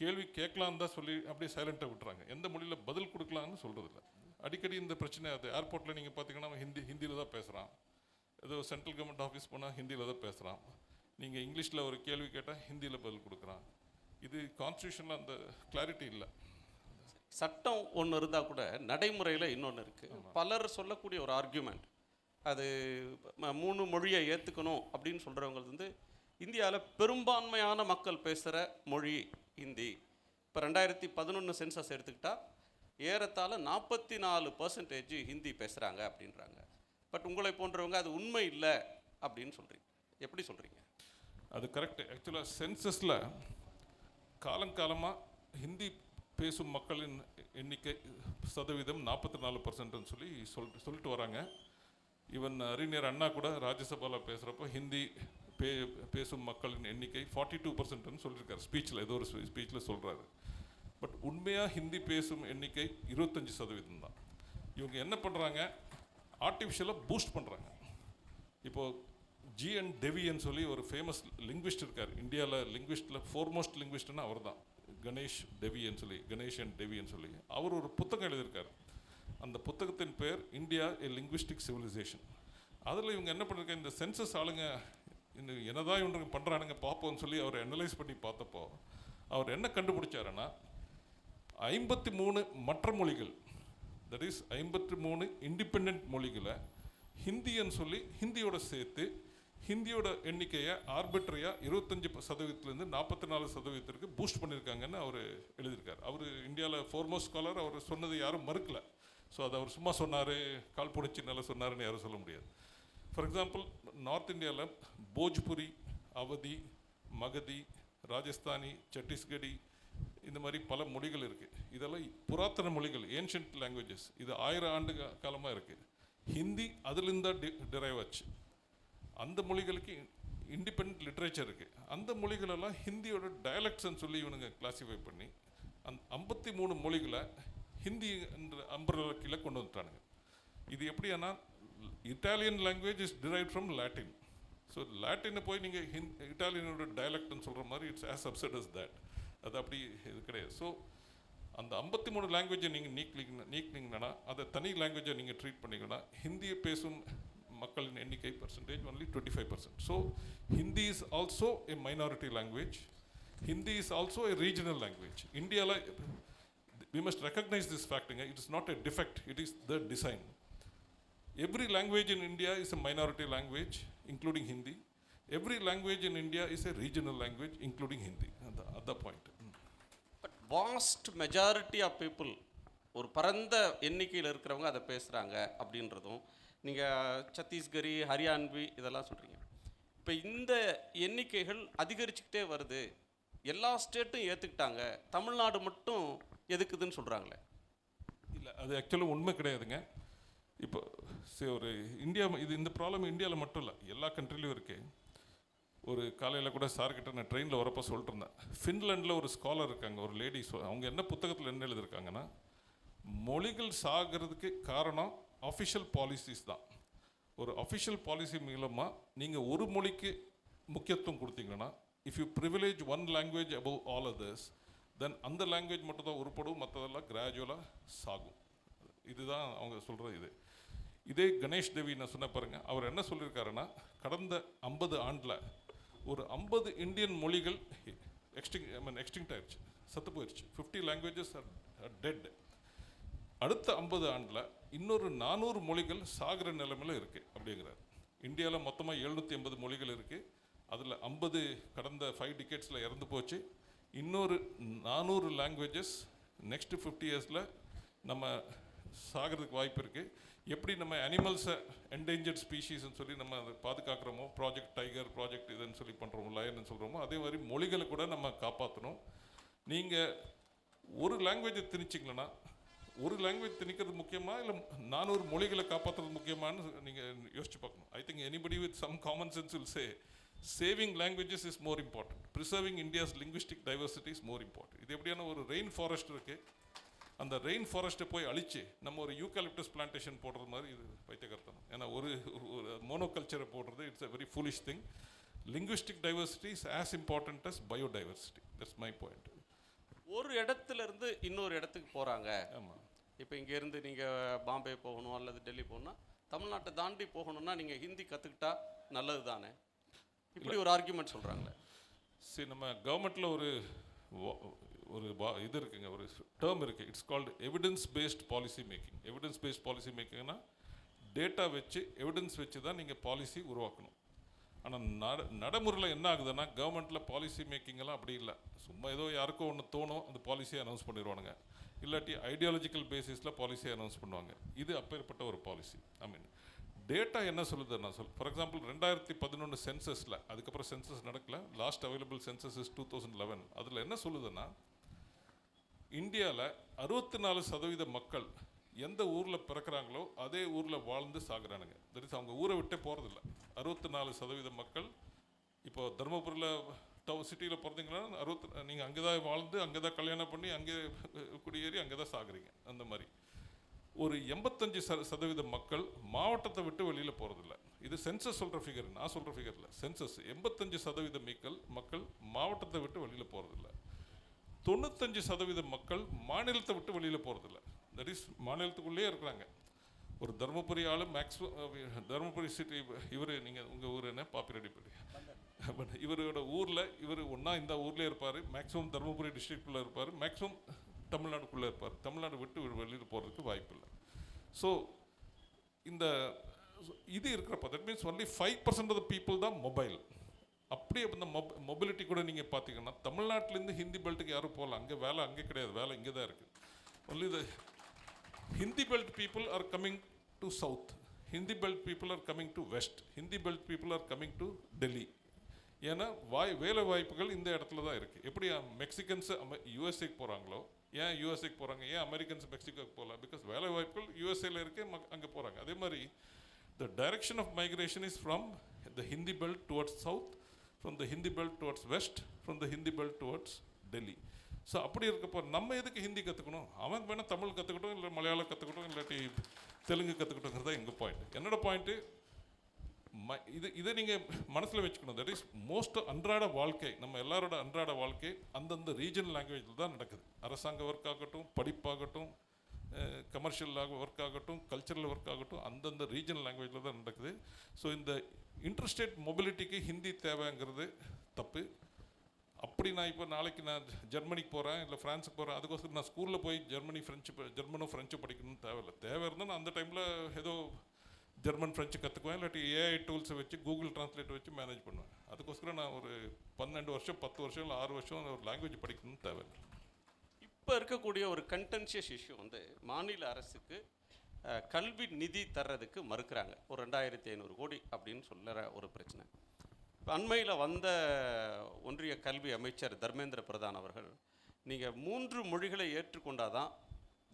கேள்வி கேட்கலான்னு தான் சொல்லி அப்படியே சைலண்ட்டாக விட்டுறாங்க. எந்த மொழியில் பதில் கொடுக்கலான்னு சொல்கிறதில்ல. அடிக்கடி இந்த பிரச்சனை அது ஏர்போர்ட்டில் நீங்கள் பார்த்தீங்கன்னா ஹிந்தியில் தான் பேசுகிறான். ஏதோ சென்ட்ரல் கவர்மெண்ட் ஆஃபீஸ் போனால் ஹிந்தியில் தான் பேசுகிறான். நீங்கள் இங்கிலீஷில் ஒரு கேள்வி கேட்டால் ஹிந்தியில் பதில் கொடுக்குறான். இது கான்ஸ்டியூஷனில் அந்த கிளாரிட்டி இல்லை. சட்டம் ஒன்று இருந்தால் கூட நடைமுறையில் இன்னொன்று இருக்குது. பலர் சொல்லக்கூடிய ஒரு ஆர்கியூமெண்ட், அது 3 மொழியை ஏற்றுக்கணும் அப்படின்னு சொல்கிறவங்க வந்து, இந்தியாவில் பெரும்பான்மையான மக்கள் பேசுகிற மொழி ஹிந்தி. இப்போ 2011 சென்சஸ் எடுத்துக்கிட்டால் ஏறத்தாழ 44% ஹிந்தி பேசுகிறாங்க அப்படின்றாங்க. பட் உங்களை போன்றவங்க அது உண்மை இல்லை அப்படின்னு சொல்கிறீங்க. எப்படி சொல்கிறீங்க? அது கரெக்டு. ஆக்சுவலாக சென்சஸில் காலங்காலமாக ஹிந்தி பேசும் மக்களின் எண்ணிக்கை சதவீதம் 44% சொல்லி சொல்லிட்டு வராங்க. ஈவன் அறிஞர் அண்ணா கூட ராஜ்யசபாவில் பேசுகிறப்போ ஹிந்தி பேசும் மக்களின் எண்ணிக்கை 42% சொல்லியிருக்காரு. ஸ்பீச்சில் ஏதோ ஒரு ஸ்பீச்சில் சொல்கிறாரு. பட் உண்மையாக ஹிந்தி பேசும் எண்ணிக்கை 25% தான். இவங்க என்ன பண்ணுறாங்க, ஆர்டிஃபிஷியலாக பூஸ்ட் பண்ணுறாங்க. இப்போது G.N. டெவின்னு சொல்லி ஒரு ஃபேமஸ் லிங்குவிஸ்ட் இருக்கார் இந்தியாவில். லிங்குவிஸ்டில் ஃபோர்மோஸ்ட் லிங்குவிஸ்ட்னா அவர் தான், கணேஷ் அண்ட் டெவின்னு சொல்லி அவர் ஒரு புத்தகம் எழுதியிருக்கார். அந்த புத்தகத்தின் பேர் இந்தியா ஏ லிங்குவிஸ்டிக் சிவிலைசேஷன். அதில் இவங்க என்ன பண்ணிருக்காங்க, இந்த சென்சஸ் ஆளுங்க இன்னும் என்னதான் இவங்க பண்ணுறானுங்க பார்ப்போம்னு சொல்லி அவர் அனலைஸ் பண்ணி பார்த்தப்போ அவர் என்ன கண்டுபிடிச்சாருன்னா, 53 மற்ற மொழிகள், தட் இஸ் 53 இண்டிபெண்ட் மொழிகளை ஹிந்தின்னு சொல்லி ஹிந்தியோட சேர்த்து ஹிந்தியோட எண்ணிக்கையை ஆர்பிட்ரியாக 25% 44% பூஸ்ட் பண்ணியிருக்காங்கன்னு அவர் எழுதியிருக்கார். அவர் இந்தியாவில் ஃபோர்மோஸ்ட் ஸ்காலர். அவர் சொன்னது யாரும் மறுக்கலை. ஸோ அதை அவர் சும்மா சொன்னார், கால் பிடிச்சி நல்லா சொன்னார்னு யாரும் சொல்ல முடியாது. ஃபார் எக்ஸாம்பிள், நார்த் இந்தியாவில் போஜ்புரி, அவதி, மகதி, ராஜஸ்தானி, சத்தீஸ்கடி, இந்த மாதிரி பல மொழிகள் இருக்குது. இதெல்லாம் புராத்தன மொழிகள், ஏன்ஷியன்ட் லாங்குவேஜஸ். இது 1000 ஆண்டு காலமாக இருக்குது. ஹிந்தி அதுலேருந்து தான் டிரைவ் ஆச்சு. அந்த மொழிகளுக்கு இண்டிபெண்ட் லிட்ரேச்சர் இருக்குது. அந்த மொழிகளெல்லாம் ஹிந்தியோட டயலக்ட்ஸ்ன்னு சொல்லி இவனுங்க கிளாஸிஃபை பண்ணி அந்த 53 மொழிகளை ஹிந்தி என்ற அம்பரலா கீழே கொண்டு வந்துட்டானுங்க. இது எப்படின்னா, Italian language is derived from Latin. So லாட்டினை போய் நீங்கள் இட்டாலியனோட டயலக்ட்னு சொல்கிற மாதிரி it's as absurd as that. அது அப்படி இது கிடையாது. ஸோ அந்த 53 லாங்குவேஜை நீங்கள் நீக்கினீங்கன்னா அதை தனி லாங்குவேஜை நீங்கள் ட்ரீட் பண்ணிங்கன்னா ஹிந்தியை பேசும் மக்களின் எண்ணிக்கை percentage only 25%. So Hindi is also a minority language. Hindi is also a regional language. India, we must recognize this fact. It is not a defect, it is the design. Every language in India is a minority language, including Hindi. Every language in India is a regional language, including Hindi. At the point. But vast majority of people, ஒரு பரந்த எண்ணிக்கையில் இருக்கிறவங்க அதை பேசுகிறாங்க அப்படின்றதும், நீங்கள் சத்தீஸ்கரி, ஹரியான்வி இதெல்லாம் சொல்கிறீங்க. இப்போ இந்த எண்ணிக்கைகள் அதிகரிச்சுக்கிட்டே வருது எல்லா ஸ்டேட்டும் ஏற்றுக்கிட்டாங்க, தமிழ்நாடு மட்டும் எதுக்குதுன்னு சொல்கிறாங்களே? இல்லை, அது ஆக்சுவலாக உண்மை கிடையாதுங்க. இப்போ ஒரு இந்தியா, இந்த ப்ராப்ளம் இந்தியாவில் மட்டும் இல்லை, எல்லா கண்ட்ரிலையும் இருக்குது. ஒரு காலையில் கூட சார்கிட்ட நான் ட்ரெயினில் வரப்போ சொல்லிட்டு இருந்தேன். ஃபின்லாண்டில் ஒரு ஸ்காலர் இருக்காங்க, ஒரு லேடி. அவங்க என்ன புத்தகத்தில் என்ன எழுதியிருக்காங்கன்னா, மொழிகள் சாகிறதுக்கு காரணம் அஃபிஷியல் பாலிசிஸ் தான். ஒரு அஃபிஷியல் பாலிசி மூலமாக நீங்கள் ஒரு மொழிக்கு முக்கியத்துவம் கொடுத்தீங்கன்னா, if you privilege one language above all others, then அந்த லாங்குவேஜ் மட்டும் தான் உருப்படும், மற்றதெல்லாம் கிராஜுவலாக சாகும். இதுதான் அவங்க சொல்கிற இதே கணேஷ் தேவி நான் சொன்ன பாருங்க, அவர் என்ன சொல்லியிருக்காருன்னா, கடந்த 50 ஆண்டில் ஒரு 50 இந்தியன் மொழிகள் எக்ஸ்டிங்க்ட் ஆயிடுச்சு, சத்து போயிடுச்சு. 50 லாங்குவேஜஸ் ஆர் டெட். அடுத்த 50 ஆண்டில் இன்னொரு 400 மொழிகள் சாகிற நிலைமையில் இருக்குது அப்படிங்கிறார். இந்தியாவில் மொத்தமாக 780 மொழிகள் இருக்குது. அதில் 50 கடந்த 5 டிகேட்ஸில் இறந்து போச்சு. இன்னொரு 400 லாங்குவேஜஸ் நெக்ஸ்ட் 50 இயர்ஸில் நம்ம சாகிறதுக்கு வாய்ப்பு இருக்குது. எப்படி நம்ம அனிமல்ஸை என்டேஞ்சர்ட் ஸ்பீஷீஸ்ன்னு சொல்லி நம்ம அதை பாதுகாக்கிறோமோ, ப்ராஜெக்ட் டைகர், ப்ராஜெக்ட் இதுன்னு சொல்லி பண்ணுறோமோ, லயன்னு சொல்கிறோமோ, அதே மாதிரி மொழிகளை கூட நம்ம காப்பாற்றணும். நீங்கள் ஒரு லாங்குவேஜை திணிச்சிங்களன்னா, ஒரு லாங்குவேஜ் திணிக்கிறது முக்கியமாக இல்லை 400 மொழிகளை காப்பாற்றுறது முக்கியமானு நீங்கள் யோசிச்சு பார்க்கணும். I think anybody with some common sense will say saving languages is more important, preserving India's linguistic diversity is more important. இது எப்படியான ஒரு ரெயின் ஃபாரஸ்ட் இருக்குது, அந்த ரெயின் ஃபாரஸ்ட்டை போய் அழிச்சு நம்ம ஒரு யூகாலிப்டஸ் பிளான்டேஷன் போடுறது மாதிரி இது பைத்தியகர்த்தனம். ஏன்னா ஒரு மோனோகல்ச்சரை போடுறது it's a very foolish thing. Linguistic diversity is as important as biodiversity. That's my point. ஒரு இடத்துல இருந்து இன்னொரு இடத்துக்கு போகிறாங்க. ஆமாம். இப்போ இங்கேருந்து நீங்கள் பாம்பே போகணும் அல்லது டெல்லி போகணும்னா, தமிழ்நாட்டை தாண்டி போகணும்னா நீங்கள் ஹிந்தி கற்றுக்கிட்டா நல்லது தானே? இப்படி ஒரு ஆர்கியூமெண்ட் சொல்கிறாங்களே. சரி, நம்ம கவர்மெண்ட்டில் ஒரு இது இருக்குங்க, ஒரு டேர்ம் இருக்குது. It's called evidence based policy making. Evidence based policy மேக்கிங்னா டேட்டா வச்சு, எவிடன்ஸ் வச்சு தான் நீங்கள் பாலிசி உருவாக்கணும். ஆனால் நடைமுறையில் என்ன ஆகுதுன்னா, கவர்மெண்ட்டில் பாலிசி மேக்கிங்கெல்லாம் அப்படி இல்லை. சும்மா ஏதோ யாருக்கோ ஒன்று தோணும், அந்த பாலிசியை அனௌன்ஸ் பண்ணிடுவானுங்க. இல்லாட்டி ஐடியாலஜிக்கல் பேசிஸில் பாலிசியை அனௌன்ஸ் பண்ணுவாங்க. இது அப்பேற்பட்ட ஒரு பாலிசி. ஐ மீன் டேட்டா என்ன சொல்லுது நான் ஃபார் எக்ஸாம்பிள் 2011 சென்சஸில், அதுக்கப்புறம் சென்சஸ் நடக்கல, லாஸ்ட் அவைலபிள் சென்சஸ் இஸ் 2011. அதில் என்ன சொல்லுதுன்னா, இந்தியாவில் 64% மக்கள் எந்த ஊரில் பிறக்கிறாங்களோ அதே ஊரில் வாழ்ந்து சாகுறானுங்க. தட் இஸ், அவங்க ஊரை விட்டே போகிறதில்ல. 64% மக்கள் இப்போ தருமபுரியில் சிட்டியில் பிறந்தீங்கன்னா நீங்கள் அங்கே தான் வாழ்ந்து, அங்கே தான் கல்யாணம் பண்ணி, அங்கே குடியேறி அங்கே தான் சாகுறீங்க. அந்த மாதிரி ஒரு 85% மக்கள் மாவட்டத்தை விட்டு வெளியில் போகிறதில்ல. இது சென்சஸ் சொல்கிற ஃபிகர், நான் சொல்கிற ஃபிகர் இல்லை. சென்சஸ் 85% மக்கள் மாவட்டத்தை விட்டு வெளியில் போகிறதில்ல. 95% மக்கள் மாநிலத்தை விட்டு வெளியில் போகிறதில்ல. தட் இஸ், மாநிலத்துக்குள்ளேயே இருக்கிறாங்க. ஒரு தருமபுரி ஆள் மேக்ஸிமம் தருமபுரி சிட்டி, இவர் நீங்கள் உங்கள் ஊர் என்ன பாப்பிரெட்டிப்பட்டி, பட் இவரோட ஊரில் இவர் ஒன்றா இந்த ஊர்லேயே இருப்பார், மேக்ஸிமம் தருமபுரி டிஸ்ட்ரிக்டில் இருப்பார், மேக்ஸிமம் தமிழ்நாடுக்குள்ளே இருப்பார். தமிழ்நாடு விட்டு வெளியில் போகிறதுக்கு வாய்ப்பு இல்லை. ஸோ இந்த இது இருக்கிறப்ப that means only 5% of the people தான் மொபைல். அப்படியே இந்த மொபிலிட்டி கூட நீங்கள் பார்த்தீங்கன்னா, தமிழ்நாட்டிலேருந்து ஹிந்தி பெல்ட்டுக்கு யாரும் போகலாம், அங்கே வேலை அங்கே கிடையாது, வேலை இங்கே தான் இருக்குது. Only the Hindi belt people are coming to south, Hindi belt people are coming to west, Hindi belt people are coming to Delhi. ஏன்னா வேலை வாய்ப்புகள் இந்த இடத்துல தான் இருக்குது. எப்படி மெக்சிகன்ஸ் யூஎஸ்ஏக்கு போகிறாங்களோ, ஏன் யூஎஸ்ஏக்கு போகிறாங்க, ஏன் அமெரிக்கன்ஸ் மெக்சிகோக்கு போகலாம்? பிகாஸ் வேலை வாய்ப்புகள் யூஎஸ்ஏல இருக்கே, அங்கே போகிறாங்க. அதே மாதிரி the direction of migration is from the Hindi belt towards south, from the Hindi belt towards west, from the Hindi belt towards Delhi. So அப்படி இருக்கப்போ நம்ம எதுக்கு ஹிந்தி கற்றுக்கணும்? அவன் வேணால் தமிழ் கற்றுக்கட்டும், இல்லை மலையாளம் கற்றுக்கட்டும், இல்லாட்டி தெலுங்கு கற்றுக்கட்டுங்கிறது தான் எங்கள் பாயிண்ட். என்னோட பாயிண்ட்டு இதை நீங்கள் மனசில் வச்சுக்கணும். தட் இஸ் மோஸ்ட் அன்றாட வாழ்க்கை, நம்ம எல்லாரோட அன்றாட வாழ்க்கை அந்தந்த ரீஜனல் லாங்குவேஜில் தான் நடக்குது. அரசாங்க ஒர்க் ஆகட்டும், படிப்பாகட்டும், கமர்ஷியல் ஒர்க் ஆகட்டும், கல்ச்சரல் ஒர்க் ஆகட்டும், அந்தந்த ரீஜனல் லாங்குவேஜில் தான் நடக்குது. ஸோ இந்த இன்டர்ஸ்டேட் மொபிலிட்டிக்கு ஹிந்தி தேவைங்கிறது தப்பு. அப்படி நான் இப்போ நாளைக்கு நான் ஜெர்மனிக்கு போகிறேன், இல்லை ஃப்ரான்ஸுக்கு போகிறேன், அதுக்கோசரம் நான் ஸ்கூலில் போய் ஜெர்மனோ ஃப்ரெஞ்சு படிக்கணும்னு தேவையில்லை. தேவை இருந்தால் நான் அந்த டைமில் ஏதோ ஜெர்மன் ஃப்ரெஞ்சு கற்றுக்குவேன், இல்லாட்டி ஏஐ டூல்ஸை வச்சு கூகுள் டிரான்ஸ்லேட் வச்சு மேனேஜ் பண்ணுவேன். அதுக்கோசரம் நான் ஒரு 12 வருஷம் 10 வருஷம் இல்லை 6 வருஷம் ஒரு லாங்குவேஜ் படிக்கணும்னு தேவையில்லை. இப்போ இருக்கக்கூடிய ஒரு கண்டென்ஷியஸ் இஷ்யூ வந்து, மாநில அரசுக்கு கல்வி நிதி தர்றதுக்கு மறுக்கிறாங்க. ஒரு 2500 கோடி அப்படின்னு சொல்லுற ஒரு பிரச்சனை. அண்மையில் வந்த ஒன்றிய கல்வி அமைச்சர் தர்மேந்திர பிரதான் அவர்கள், நீங்கள் 3 மொழிகளை ஏற்றுக்கொண்டாதான்,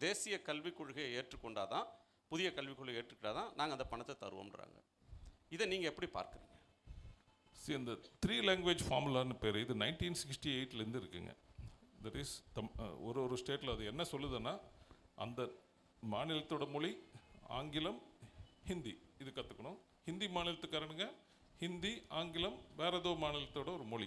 தேசிய கல்விக் கொள்கையை ஏற்றுக்கொண்டாதான், புதிய கல்விக் கொள்கையை ஏற்றுக்கிட்டாதான் நாங்கள் அந்த பணத்தை தருவோம்ன்றாங்க. இதை நீங்கள் எப்படி பார்க்குறீங்க? சரி, இந்த 3 லாங்குவேஜ் ஃபார்முலான்னு பேர் இது 1968லேருந்து இருக்குங்க. தட் இஸ் ஒரு ஸ்டேட்டில் அது என்ன சொல்லுதுன்னா, அந்த மாநிலத்தோட மொழி ஆங்கிலம், ஹிந்தி இது கற்றுக்கணும். ஹிந்தி மாநிலத்துக்காரனுங்க ஹிந்தி, ஆங்கிலம், வேறு ஏதோ மாநிலத்தோட ஒரு மொழி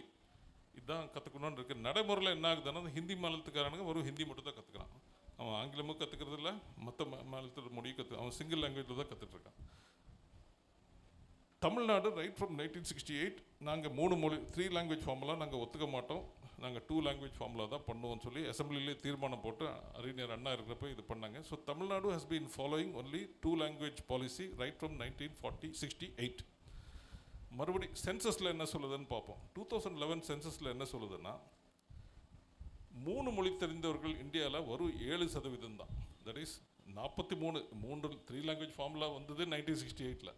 இதுதான் கற்றுக்கணுன்னு இருக்குது. நடைமுறையில் என்ன ஆகுதுன்னா, அந்த ஹிந்தி மாநிலத்துக்காரனுங்க ஒரு ஹிந்தி மட்டும் தான் கற்றுக்கிறான். அவன் ஆங்கிலமும் கற்றுக்கிறது இல்லை, மற்ற மாநிலத்தோட மொழியும் அவன் சிங்கிள் லாங்குவேஜில் தான் கற்றுட்ருக்கான். தமிழ்நாடு ரைட் ஃப்ரம் 1968 நாங்கள் 3 மொழி 3 லாங்குவேஜ் ஃபார்முலா நாங்கள் ஒத்துக்க மாட்டோம், நாங்கள் 2 லாங்குவேஜ் ஃபார்முலா தான் பண்ணுவோம்னு சொல்லி அசம்பிளிலே தீர்மானம் போட்டு அறிஞர் அண்ணா இருக்கிறப்ப இது பண்ணாங்க. So Tamil Nadu has been following only 2 language policy right from 1968. மறுபடி சென்சஸில் என்ன சொல்லுதுன்னு பார்ப்போம். 2011 சென்சஸில் என்ன சொல்லுதுன்னா, 3 மொழி தெரிந்தவர்கள் இந்தியாவில் வரும் 7% தான். தட் இஸ் 43 3 லாங்குவேஜ் ஃபார்முலா வந்தது 1968.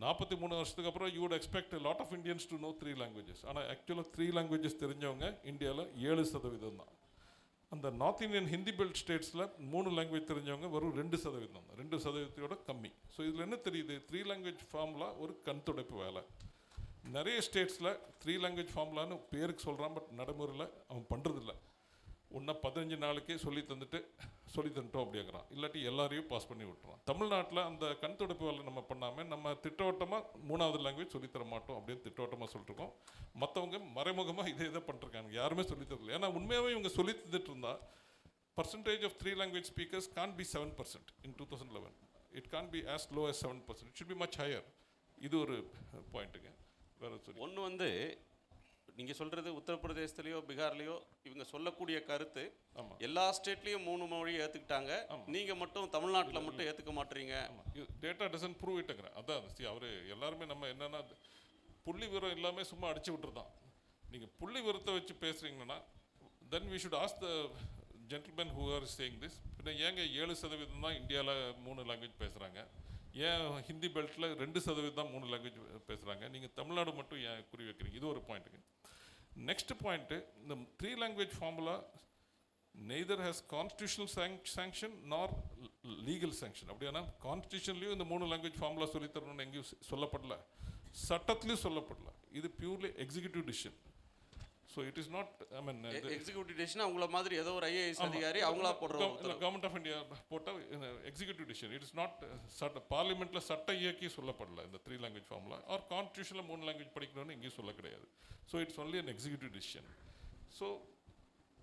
43 வருஷத்துக்கு அப்புறம் you would expect lot of Indians to know 3 languages. ஆனால் ஆக்சுவலாக 3 லாங்குவேஜஸ் தெரிஞ்சவங்க இந்தியாவில் 7% தான். அந்த நார்த் இந்தியன் ஹிந்தி பெல்ட் ஸ்டேட்ஸில் 3 லாங்குவேஜ் தெரிஞ்சவங்க வெறும் 2% தான், 2%ஓட கம்மி. ஸோ இதில் என்ன தெரியுது, 3 லாங்குவேஜ் ஃபார்முலா ஒரு கண் துடைப்பு வேலை. நிறைய ஸ்டேட்ஸில் 3 லாங்குவேஜ் ஃபார்முலான்னு பேருக்கு சொல்கிறான், பட் நடைமுறையில் அவன் பண்ணுறதில்ல. ஒன்றா 15 நாளுக்கே சொல்லி தந்துட்டோம் அப்படிங்கிறான், இல்லாட்டி எல்லாரையும் பாஸ் பண்ணி விட்டுறான். தமிழ்நாட்டில் அந்த கண் துடைப்பு வேலை நம்ம பண்ணாமல் நம்ம திட்டவட்டமாக 3வது லாங்குவேஜ் சொல்லித்தர மாட்டோம் அப்படின்னு திட்டவட்டமாக சொல்லிட்டுருக்கோம். மற்றவங்க மறைமுகமாக இதை பண்ணிருக்காங்க, யாருமே சொல்லித்தரல. ஏன்னா உண்மையாகவே இவங்க சொல்லி தந்துட்டு இருந்தா percentage of 3 language speakers can't be 7% in 2011. It can't be as low as 7%. It should be much higher. இது ஒரு பாயிண்ட்டுங்க. வேறு சொல்லி ஒன்று வந்து நீங்கள் சொல்கிறது உத்தரப்பிரதேசத்துலேயோ பீகார்லேயோ இவங்க சொல்லக்கூடிய கருத்து, எல்லா ஸ்டேட்லேயும் 3 மொழி ஏற்றுக்கிட்டாங்க, நீங்கள் மட்டும் தமிழ்நாட்டில் மட்டும் ஏற்றுக்க மாட்டீங்க. டேட்டா டசன்ட் ப்ரூவ் இட்டுங்கிறேன். அதான் அவர் எல்லாருமே நம்ம என்னென்னா புள்ளி விவரம் எல்லாமே சும்மா அடிச்சு விட்டுருதான். நீங்கள் புள்ளி விவரத்தை வச்சு பேசுகிறீங்கன்னா then we should ask the gentleman who are saying this. பின்ன ஏங்க 7% தான் இந்தியாவில் 3 லாங்குவேஜ் பேசுகிறாங்க, ஏன் ஹிந்தி பெல்ட்டில் 2% தான் 3 லாங்குவேஜ் பேசுகிறாங்க, நீங்கள் தமிழ்நாடு மட்டும் ஏன் குறி வைக்கிறீங்க? இது ஒரு பாயிண்ட்டுங்க. நெக்ஸ்ட் பாயிண்ட்டு, இந்த 3 language formula neither has constitutional sanction நார் லீகல் சாங்ஷன். அப்படின்னா கான்ஸ்டியூஷன்லேயும் இந்த 3 லாங்குவேஜ் ஃபார்முலா சொல்லித்தரணும்னு எங்கேயும் சொல்லப்படல, சட்டத்துலேயும் சொல்லப்படல. இது purely executive decision. So it is not, I mean executive decision அவங்கள மாதிரி ஏதோ ஒரு ஐஏஎஸ் அதிகாரி அவங்களா போடுறோம். கவர்மெண்ட் ஆஃப் இந்தியா போட்டால் executive decision. It is not பார்லிமெண்ட்டில் சட்ட இயக்கி சொல்லப்படல இந்த 3 லாங்குவேஜ் ஃபார்முலா. ஆர் கான்ஸ்டியூஷனில் 3 லாங்குவேஜ் படிக்கணும்னு எங்கேயும் சொல்ல கிடையாது. So it's only an executive decision. So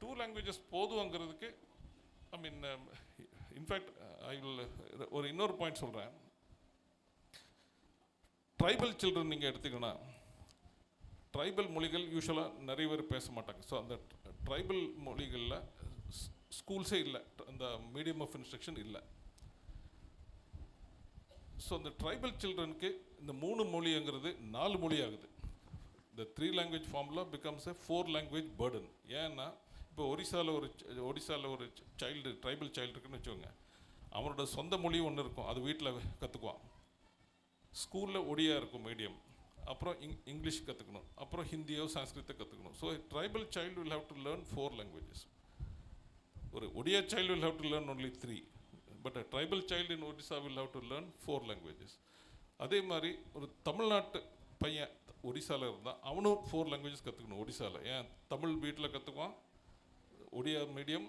2 languages போதுங்கிறதுக்கு, I mean in fact I will ஒரு இன்னொரு பாயிண்ட் சொல்கிறேன். ட்ரைபல் சில்ட்ரன் நீங்கள் எடுத்துக்கன்னா, ட்ரைபல் மொழிகள் யூஸ்வலாக நிறைய பேர் பேச மாட்டாங்க. ஸோ அந்த ட்ரைபல் மொழிகளில் ஸ்கூல்ஸே இல்லை, அந்த மீடியம் ஆஃப் இன்ஸ்ட்ரக்ஷன் இல்லை. ஸோ அந்த ட்ரைபல் சில்ட்ரனுக்கு இந்த 3 மொழிங்கிறது 4 மொழி ஆகுது. இந்த 3 language formula becomes a 4 language burden. ஏன்னா இப்போ ஒடிசாவில் ஒரு சைல்டு, ட்ரைபல் சைல்டு இருக்குன்னு வச்சுக்கோங்க, அவனோட சொந்த மொழி ஒன்று இருக்கும், அது வீட்டில் கற்றுக்குவான். ஸ்கூலில் ஒடியா இருக்கும் மீடியம், அப்புறம் இங்கிலீஷ் கற்றுக்கணும், அப்புறம் ஹிந்தியோ சான்ஸ்கிரித்தை கற்றுக்கணும். So tribal child will have to learn 4 languages. ஒரு Odia child will have to learn only 3, but a tribal child in Odisha will have to learn 4 languages. அதே மாதிரி ஒரு தமிழ்நாட்டு பையன் ஒடிசாவில் இருந்தால் அவனும் 4 லாங்குவேஜஸ் கற்றுக்கணும் ஒடிசாவில். ஏன் தமிழ் வீட்டில் கற்றுக்குவான், Odia medium,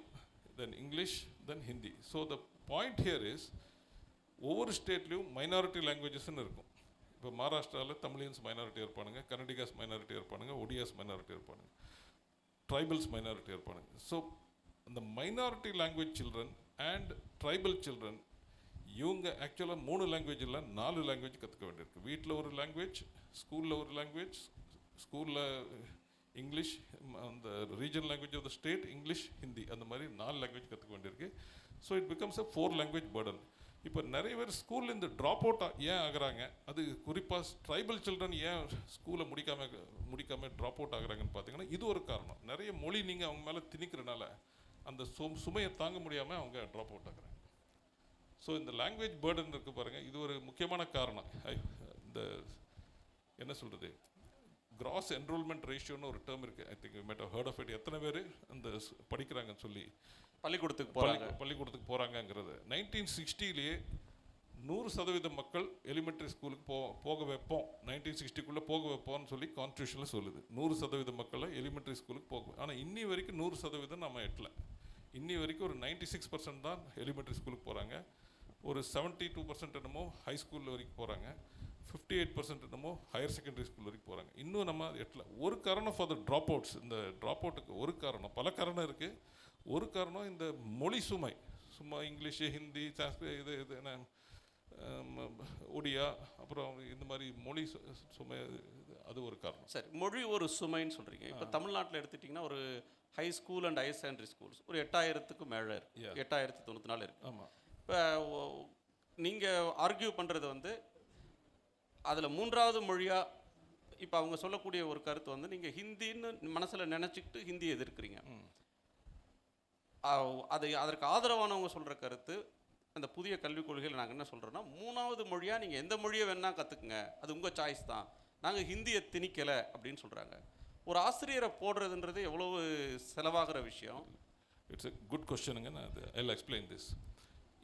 then English, then Hindi. So the point here is, ஒவ்வொரு ஸ்டேட்லேயும் மைனாரிட்டி லாங்குவேஜஸ்ன்னு இருக்கும். இப்போ மகாராஷ்டிராவில் தமிழியன்ஸ் மைனாரிட்டி இருப்பானுங்க, கன்னடிகாஸ் மைனாரிட்டி இருப்பானுங்க, ஒடியாஸ் மைனாரிட்டி இருப்பானுங்க, ட்ரைபல்ஸ் மைனாரிட்டி இருப்பானுங்க. ஸோ அந்த minority language children and tribal children இவங்க ஆக்சுவலாக 3 லாங்குவேஜ் இல்லை 4 லாங்குவேஜ் கற்றுக்க வேண்டியிருக்கு. வீட்டில் ஒரு லாங்குவேஜ், ஸ்கூலில் ஒரு லாங்குவேஜ், ஸ்கூலில் இங்கிலீஷ், அந்த regional language of the state English, Hindi, அந்த மாதிரி 4 லாங்குவேஜ் கற்றுக்க வேண்டியிருக்கு. So it becomes a 4 language burden. இப்போ நிறைய பேர் ஸ்கூலில் இந்த ட்ராப் அவுட் ஏன் ஆகுறாங்க, அது குறிப்பாக ட்ரைபல் சில்ட்ரன் ஏன் ஸ்கூலை முடிக்காமல் ட்ராப் அவுட் ஆகுறாங்கன்னு பார்த்தீங்கன்னா இது ஒரு காரணம். நிறைய மொழி நீங்கள் அவங்க மேலே திணிக்கிறனால அந்த சுமையை தாங்க முடியாமல் அவங்க ட்ராப் அவுட் ஆகுறாங்க. ஸோ இந்த லாங்குவேஜ் பேர்டன் இருக்குது பாருங்கள், இது ஒரு முக்கியமான காரணம். இந்த என்ன சொல்கிறது, கிராஸ் என்ரோல்மெண்ட் ரேஷியோன்னு ஒரு டேர்ம் இருக்குது. I think you might have heard of it. எத்தனை பேர் அந்த படிக்கிறாங்கன்னு சொல்லி பள்ளிக்கூடத்துக்கு போகிறாங்கங்கிறது 1960லேயே 100% மக்கள் எலிமெண்ட்ரி ஸ்கூலுக்கு போக வைப்போம், 1960க்குள்ளே போக வைப்போம்னு சொல்லி கான்ஸ்டியூஷனில் சொல்லுது. 100% மக்களை எலிமெண்ட்ரி ஸ்கூலுக்கு போகும். ஆனால் இன்னி வரைக்கும் 100% நம்ம எட்டல. இன்னி வரைக்கும் ஒரு 96% தான் எலிமெண்ட்ரி ஸ்கூலுக்கு போகிறாங்க. ஒரு 72% என்னமோ ஹை ஸ்கூல் வரைக்கும் போகிறாங்க. 58% என்னமோ ஹையர் செகண்டரி ஸ்கூல் வரைக்கும் போகிறாங்க. இன்னும் நம்ம எட்டல. ஒரு காரணம் ஃபார் த ட்ராப் அவுட்ஸ். இந்த ட்ராப் அவுட்டுக்கு ஒரு காரணம், பல காரணம் இருக்குது. ஒரு காரணம் இந்த மொழி சுமை. சும்மா இங்கிலீஷு, ஹிந்தி, இது என்ன ஒடியா, அப்புறம் இந்த மாதிரி மொழி சுமை, அது ஒரு காரணம். சரி, மொழி ஒரு சுமைன்னு சொல்கிறீங்க. இப்போ தமிழ்நாட்டில் எடுத்துட்டிங்கன்னா ஒரு high school and higher secondary schools ஒரு 8000க்கும் மேலே இருக்குது. 8094 இருக்குது. ஆமாம். இப்போ நீங்கள் ஆர்கியூ பண்ணுறது வந்து அதில் 3வது மொழியாக இப்போ அவங்க சொல்லக்கூடிய ஒரு கருத்து வந்து நீங்கள் ஹிந்தின்னு மனசில் நினச்சிக்கிட்டு ஹிந்தியை எதிர்க்கிறீங்க. அதற்கு ஆதரவானவங்க சொல்கிற கருத்து, அந்த புதிய கல்விக் கொள்கையில் நாங்கள் என்ன சொல்கிறோன்னா 3வது மொழியாக நீங்கள் எந்த மொழியை வேணால் கற்றுக்குங்க, அது உங்கள் சாய்ஸ் தான், நாங்கள் ஹிந்தியை திணிக்கலை அப்படின்னு சொல்கிறாங்க. ஒரு ஆசிரியரை போடுறதுன்றது எவ்வளவு செலவாகிற விஷயம்? இட்ஸ் எ குட் கொஸ்டினுங்க. நான் ஐ வில் எக்ஸ்பிளைன் திஸ்.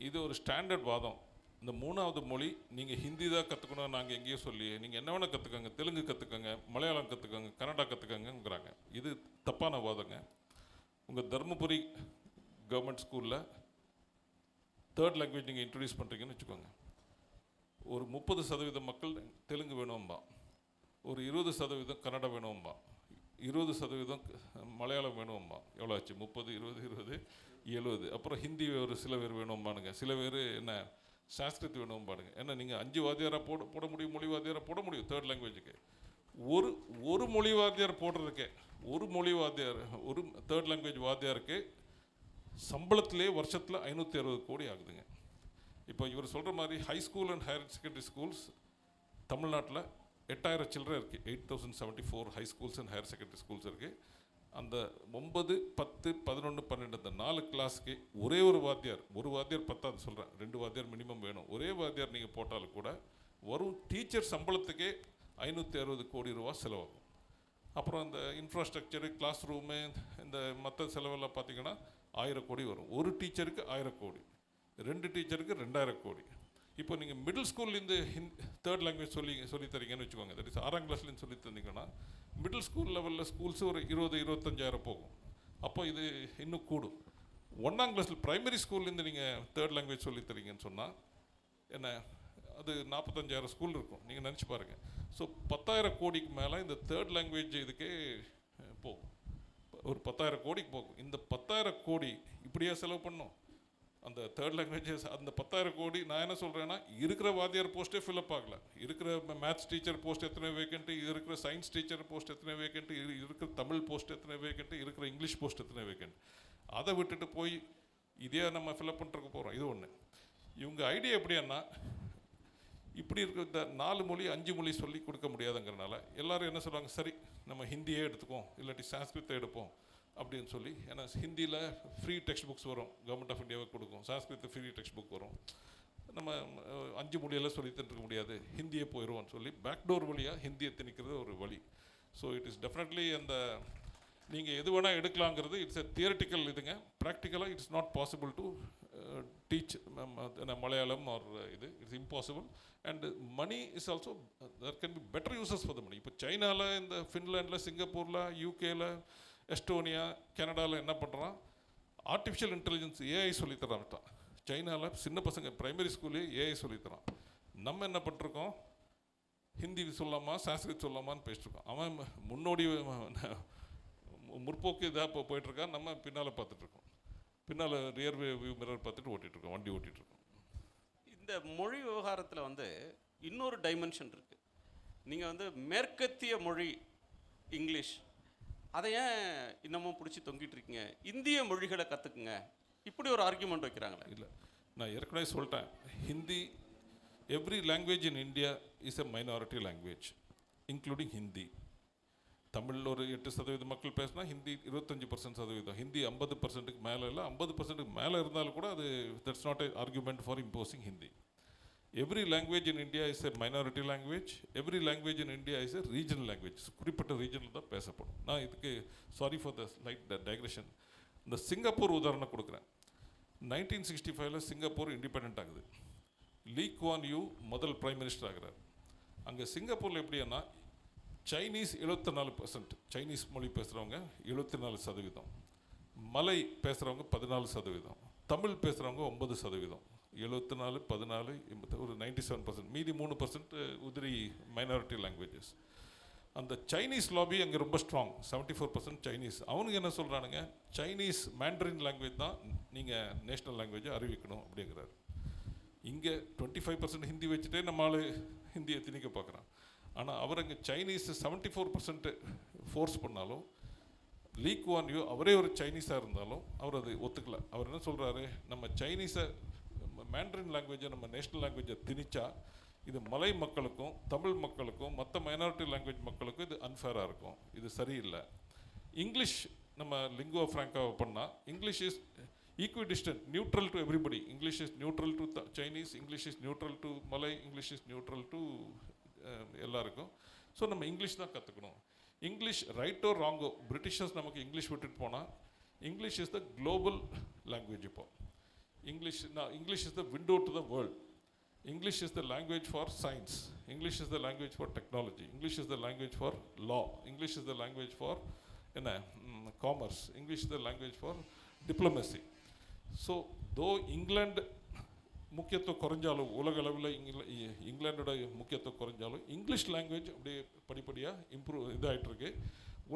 இது ஒரு ஸ்டாண்டர்ட் வாதம். இந்த 3வது மொழி நீங்கள் ஹிந்தி தான் கற்றுக்கணும் நாங்கள் எங்கேயோ சொல்லி, நீங்கள் என்ன வேணால் கற்றுக்கங்க, தெலுங்கு கற்றுக்கங்க, மலையாளம் கற்றுக்கங்க, கன்னடா கற்றுக்கங்கிறாங்க. இது தப்பான வாதங்க. உங்கள் தருமபுரி கவர்மெண்ட் ஸ்கூலில் 3rd லாங்குவேஜ் நீங்கள் இன்ட்ரடியூஸ் பண்ணுறீங்கன்னு வச்சுக்கோங்க. ஒரு 30% மக்கள் தெலுங்கு வேணும்பா, ஒரு 20% கன்னடா வேணும்பா, 20% மலையாளம் வேணும்பா. எவ்வளோ ஆச்சு? 30, 20, 20, 70. அப்புறம் ஹிந்தி ஒரு சில பேர் வேணும்பானுங்க, சில பேர் என்ன சான்ஸ்கிரித் வேணும்பானுங்க. ஏன்னா நீங்கள் 5 வாத்தியாராக போட முடியும், மொழி வாத்தியாராக போட முடியும் 3rd லாங்குவேஜுக்கு. ஒரு மொழி வாத்தியார் போடுறதுக்கே, ஒரு 3rd லாங்குவேஜ் வாத்தியாருக்கு சம்பளத்திலே வருஷத்தில் 560 கோடி ஆகுதுங்க. இப்போ இவர் சொல்கிற மாதிரி high school and higher secondary schools தமிழ்நாட்டில் 8000 சில்லரை இருக்குது. 8074 high schools and higher secondary schools இருக்குது. அந்த 9, 10, 11, 12 இந்த 4 கிளாஸுக்கு ஒரே ஒரு வாத்தியார் 10 சொல்கிறேன், 2 வாத்தியார் மினிமம் வேணும். ஒரே வாத்தியார் நீங்கள் போட்டாலும் கூட வரும் டீச்சர் சம்பளத்துக்கே 560 கோடி ரூபா செலவாகும். அப்புறம் இந்த இன்ஃப்ராஸ்ட்ரக்சரு, கிளாஸ் ரூமு, இந்த மற்ற செலவெல்லாம் பார்த்தீங்கன்னா 1000 கோடி வரும். ஒரு டீச்சருக்கு 1000 கோடி, 2 டீச்சருக்கு 2000 கோடி. இப்போ நீங்கள் மிடில் ஸ்கூல்லேருந்து 3rd லாங்குவேஜ் சொல்லி தரீங்கன்னு வச்சுக்கோங்க. தட் இஸ் 6ஆம் கிளாஸ்லேருந்து சொல்லி தந்தீங்கன்னா மிடில் ஸ்கூல் லெவலில் ஸ்கூல்ஸ் ஒரு 20-25,000 போகும். அப்போ இது இன்னும் கூடும். 1ஆம் கிளாஸில் ப்ரைமரி ஸ்கூல்லேருந்து நீங்கள் 3rd லாங்குவேஜ் சொல்லி தரீங்கன்னு சொன்னால் என்ன, அது 45,000 ஸ்கூல் இருக்கும். நீங்கள் நினச்சி பாருங்கள். ஸோ 10,000 கோடிக்கு மேலே இந்த 3rd லாங்குவேஜ் இதுக்கே போகும். ஒரு 10,000 கோடிக்கு போகும். இந்த 10,000 கோடி இப்படியா செலவு பண்ணோம்? அந்த 3rd லாங்குவேஜஸ் அந்த 10,000 கோடி, நான் என்ன சொல்கிறேன்னா, இருக்கிற வாத்தியார் போஸ்ட்டே ஃபில்அப் ஆகலை. இருக்கிற மேத்ஸ் டீச்சர் போஸ்ட் எத்தனை வேக்கண்ட்டு, இருக்கிற சயின்ஸ் டீச்சர் போஸ்ட் எத்தனை வேக்கண்ட்டு, இருக்கிற தமிழ் போஸ்ட் எத்தனை வேக்கண்ட்டு, இருக்கிற இங்கிலீஷ் போஸ்ட் எத்தனை வேக்கண்ட், அதை விட்டுட்டு போய் இதே நம்ம ஃபில்அப் பண்ணுறதுக்கு போகிறோம். இது ஒன்று. இவங்க ஐடியா எப்படின்னா, இப்படி இருக்கிற இந்த 4 மொழி 5 மொழி சொல்லி கொடுக்க முடியாதுங்கிறனால எல்லோரும் என்ன சொல்கிறாங்க, சரி நம்ம ஹிந்தியே எடுத்துக்குவோம், இல்லாட்டி சான்ஸ்கிரித்தை எடுப்போம் அப்படின்னு சொல்லி. ஏன்னா ஹிந்தியில் ஃப்ரீ டெக்ஸ்ட் புக்ஸ் வரும், கவர்மெண்ட் ஆஃப் இந்தியாவை கொடுக்கும். சான்ஸ்கிரித்து ஃப்ரீ டெக்ஸ்ட் புக் வரும். நம்ம 5 மொழியெல்லாம் சொல்லி தந்துருக்க முடியாது, ஹிந்தியே போயிடுவோம்னு சொல்லி பேக்டோர் வழியாக ஹிந்தியை திணிக்கிறது ஒரு வழி. ஸோ இட் இஸ் டெஃபினெட்லி அந்த நீங்கள் எது வேணால் எடுக்கலாங்கிறது இட்ஸ் எ தியரிட்டிக்கல் இதுங்க. ப்ராக்டிக்கலாக it's not possible to teach Malayalam or இது. It's impossible. And money is also there can be better uses for the money. இப்போ சைனாவில், இந்த ஃபின்லாண்டில், சிங்கப்பூரில், யூகேயில், எஸ்டோனியா, கனடாவில் என்ன பண்ணுறான், ஆர்டிஃபிஷியல் இன்டெலிஜென்ஸ் ஏஐ சொல்லித்தரான்ட்டான். சைனாவில் சின்ன பசங்க ப்ரைமரி ஸ்கூல்லே ஏஐ சொல்லித்தரான். நம்ம என்ன பண்ணிருக்கோம், ஹிந்தி சொல்லாமா சான்ஸ்கிரிட் சொல்லாமான்னு பேசிட்டுருக்கோம். அவன் முன்னோடி முற்போக்கு இதாக இப்போ போயிட்டுருக்கான், நம்ம பின்னால் பார்த்துட்ருக்கோம். பின்னால் ரியர் வியூ மிரர் பார்த்துட்டு ஓட்டிகிட்ருக்கோம், வண்டி ஓட்டிகிட்ருக்கோம். இந்த மொழி விவகாரத்தில் வந்து இன்னொரு டைமென்ஷன் இருக்குது. நீங்கள் வந்து மேற்கத்திய மொழி இங்கிலீஷ், அதை ஏன் இன்னமும் பிடிச்சி தொங்கிட்டு இருக்கீங்க? இந்திய மொழிகளை கற்றுக்குங்க, இப்படி ஒரு ஆர்கியூமெண்ட் வைக்கிறாங்களே. இல்லை, நான் ஏற்கனவே சொல்லிட்டேன், Hindi every language in India is a minority language including Hindi. தமிழில் ஒரு 8% மக்கள் பேசினா ஹிந்தி 25%. ஹிந்தி 50%க்கு மேலே இல்லை, 50%க்கு மேலே இருந்தாலும் கூட அது that's not a argument for imposing Hindi. Every language in India is a minority language, every language in India is a regional language. குறிப்பிட்ட ரீஜனில் தான் பேசப்படும். நான் இதுக்கு sorry for the slight digression. இந்த சிங்கப்பூர் உதாரணம் கொடுக்குறேன். 1965 சிங்கப்பூர் இண்டிபெண்ட் ஆகுது. லீ குவான் யூ முதல் பிரைம் மினிஸ்டர் ஆகிறார். அங்கே சிங்கப்பூரில் எப்படின்னா சைனீஸ் 74%, சைனீஸ் மொழி பேசுகிறவங்க 74%, மலை பேசுகிறவங்க 14%, தமிழ் பேசுகிறவங்க 9%, 74, 14, ஒரு 97%, மீதி 3% உதிரி மைனாரிட்டி லாங்குவேஜஸ். அந்த சைனீஸ் லாபி அங்கே ரொம்ப ஸ்ட்ராங், 74% சைனீஸ். அவனுக்கு என்ன சொல்கிறானுங்க, சைனீஸ் மேண்ட்ரின் லாங்குவேஜ் தான் நீங்கள் நேஷ்னல் லாங்குவேஜை அறிவிக்கணும் அப்படிங்கிறார். இங்கே 25% ஹிந்தி வச்சுட்டே நம்ம ஆள் ஹிந்தியை திணிக்க பார்க்குறான். ஆனால் அவர் அங்கே சைனீஸ் 74% ஃபோர்ஸ் பண்ணாலும் லீ குவான் யூ அவரே ஒரு சைனீஸாக இருந்தாலும் அவர் அது ஒத்துக்கல. அவர் என்ன சொல்கிறாரு, நம்ம சைனீஸை மேண்ட்ரின் லாங்குவேஜை நம்ம நேஷ்னல் லாங்குவேஜை திணிச்சா இது மலை மக்களுக்கும் தமிழ் மக்களுக்கும் மற்ற மைனாரிட்டி லாங்குவேஜ் மக்களுக்கும் இது அன்ஃபேராக இருக்கும், இது சரியில்லை. இங்கிலீஷ் நம்ம லிங்குவா ஃப்ராங்காவை பண்ணால் English is equidistant, neutral to everybody. English is neutral to Chinese, English is neutral to Malay, English is neutral to எல்லாருக்கும். ஸோ நம்ம இங்கிலீஷ் தான் கற்றுக்கணும். இங்கிலீஷ் ரைட்டோ ராங்கோ, பிரிட்டிஷர்ஸ் நமக்கு இங்கிலீஷ் விட்டுட்டு போனால் English is the global language. இப்போ English is the window to the world. English is the language for science. English is the language for technology. English is the language for law. English is the language for commerce. English is the language for diplomacy. So, though England முக்கியத்துவம் குறைஞ்சாலும், உலக அளவில் இங்கிலாண்டோட முக்கியத்துவம் குறைஞ்சாலும் English language அப்படியே படிப்படியாக இதாகிட்டு இருக்கு.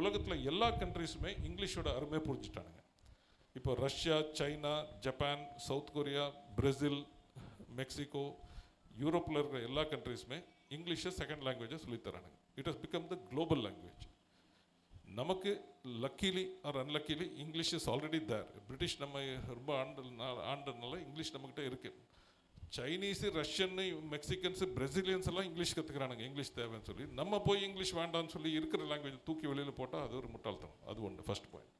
உலகத்தில் எல்லா கண்ட்ரிஸுமே இங்கிலீஷோட அருமையாக புரிஞ்சுட்டானுங்க. இப்போ Russia, China, Japan, South Korea, Brazil, Mexico, யூரோப்பில் இருக்கிற எல்லா கண்ட்ரிஸுமே இங்கிலீஷை செகண்ட் லாங்குவேஜை சொல்லித்தரானுங்க. It has become the global language. நமக்கு luckily or unluckily English is already there. British நம்ம ரொம்ப ஆண்டதுனால இங்கிலீஷ் நம்மக்கிட்ட இருக்குது. சைனீஸு, ரஷ்யன்னு, மெக்சிகன்ஸு, பிரேசிலியன்ஸ் எல்லாம் இங்கிலீஷ் கற்றுக்கிறானுங்க, இங்கிலீஷ் தேவைன்னு சொல்லி. நம்ம போய் இங்கிலீஷ் வேண்டாம்னு சொல்லி இருக்கிற லாங்குவேஜ் தூக்கி வெளியில் போட்டால் அது ஒரு முட்டாள்தனம். அது ஒன்று, first point.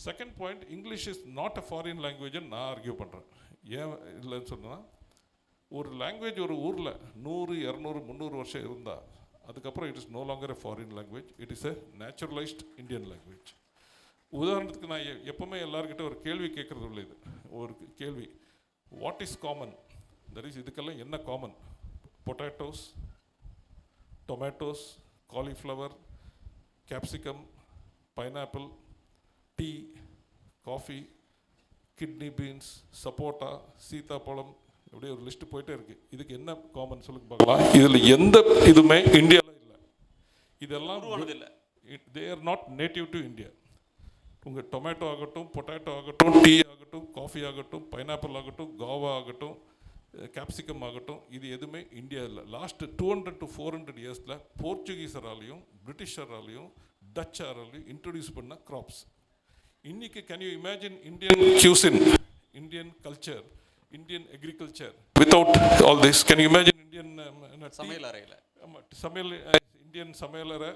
Second point, English is not a foreign லாங்குவேஜ்னு நான் ஆர்கியூ பண்ணுறேன். ஏன் இல்லைன்னு சொன்னால், ஒரு லாங்குவேஜ் ஒரு ஊரில் 100, 200, 300 வருஷம் இருந்தால் அதுக்கப்புறம் it is no longer a foreign language, it is a naturalised Indian language. உதாரணத்துக்கு நான் எப்போவுமே எல்லாருக்கிட்ட ஒரு கேள்வி கேட்குறது இல்லை. இது ஒரு கேள்வி, what is common? That is, இதுக்கெல்லாம் என்ன common? Potatoes, tomatoes, cauliflower, capsicum, pineapple, tea, coffee, kidney beans, சப்போட்டா, சீத்தாப்பழம், அப்படியே ஒரு லிஸ்ட்டு போயிட்டே இருக்குது. இதுக்கு என்ன காமன் சொல்லுங்க பார்க்கலாம். இதில் எந்த இதுவுமே இந்தியாவில் இல்லை. இதெல்லாம் they are not native to India. உங்கள் டொமேட்டோ ஆகட்டும், பொட்டேட்டோ ஆகட்டும், டீ ஆகட்டும், காஃபி ஆகட்டும், பைனாப்பிள் ஆகட்டும், காவா ஆகட்டும், கேப்சிகம் ஆகட்டும், இது எதுவுமே இந்தியா இல்லை. லாஸ்ட் 200 to 400 இயர்ஸில் போர்ச்சுகீஸராலையும் பிரிட்டிஷராலையும் டச்சாராலையும் இன்ட்ரடியூஸ் பண்ண கிராப்ஸ். இன்னைக்கு can you imagine Indian cuisine, Indian culture, Indian agriculture without all this? Can you imagine Indian சமையல் அறையில்? ஆமாம், சமையல் இந்தியன் சமையலறை.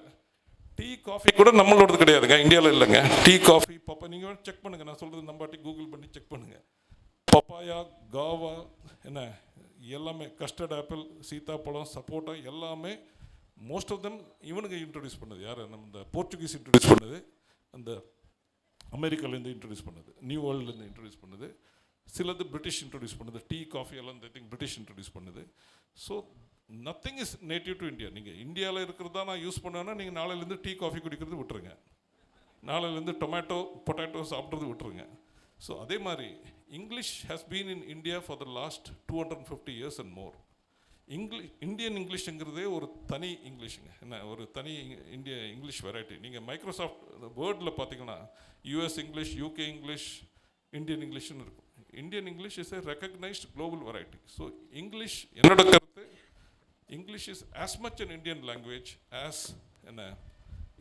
டீ காஃபி கூட நம்மளோடது கிடையாதுங்க, இந்தியாவில் இல்லைங்க. டீ காஃபி, பப்பா, நீங்கள் செக் பண்ணுங்கள், நான் சொல்கிறது நம்பாட்டி கூகுள் பண்ணி செக் பண்ணுங்கள். பப்பாயா, காவா, எல்லாமே, கஸ்டர்ட் ஆப்பிள், சீத்தாப்பழம், சப்போட்டா, எல்லாமே மோஸ்ட் ஆஃப் தெம் இவனுங்க இன்ட்ரடியூஸ் பண்ணது. யார்? நம்ம இந்த போர்ச்சுகீஸ் இன்ட்ரடியூஸ் பண்ணது, அந்த அமெரிக்காலேருந்து இன்ட்ரடியூஸ் பண்ணது, நியூ வேர்ல்டுலேருந்து இன்ட்ரடியூஸ் பண்ணது, சிலது பிரிட்டிஷ் இன்ட்ரடியூஸ் பண்ணது. டீ காஃபி எல்லாம் பிரிட்டிஷ் இன்ட்ரடியூஸ் பண்ணது. So nothing is native to India. நீங்கள் இந்தியாவில் இருக்கிறதா நான் யூஸ் பண்ணுவேன்னா நீங்கள் நாளையிலேருந்து டீ காஃபி குடிக்கிறது விட்டுருங்க, நாளையிலேருந்து டொமேட்டோ பொட்டேட்டோ சாப்பிட்றது விட்டுருங்க. ஸோ அதே மாதிரி English has been in India for the last 250 years and more. Indian இங்கிலீஷுங்கிறதே ஒரு தனி இங்கிலீஷுங்க, ஒரு தனி இங்கிலீஷ் வெரைட்டி. நீங்கள் மைக்ரோசாஃப்ட் வேர்டில் பார்த்தீங்கன்னா US English, UK English, Indian இங்கிலீஷ்னு இருக்கும். Indian English is a recognised global variety. So English, என்னோட கருத்து, English is as much an Indian language as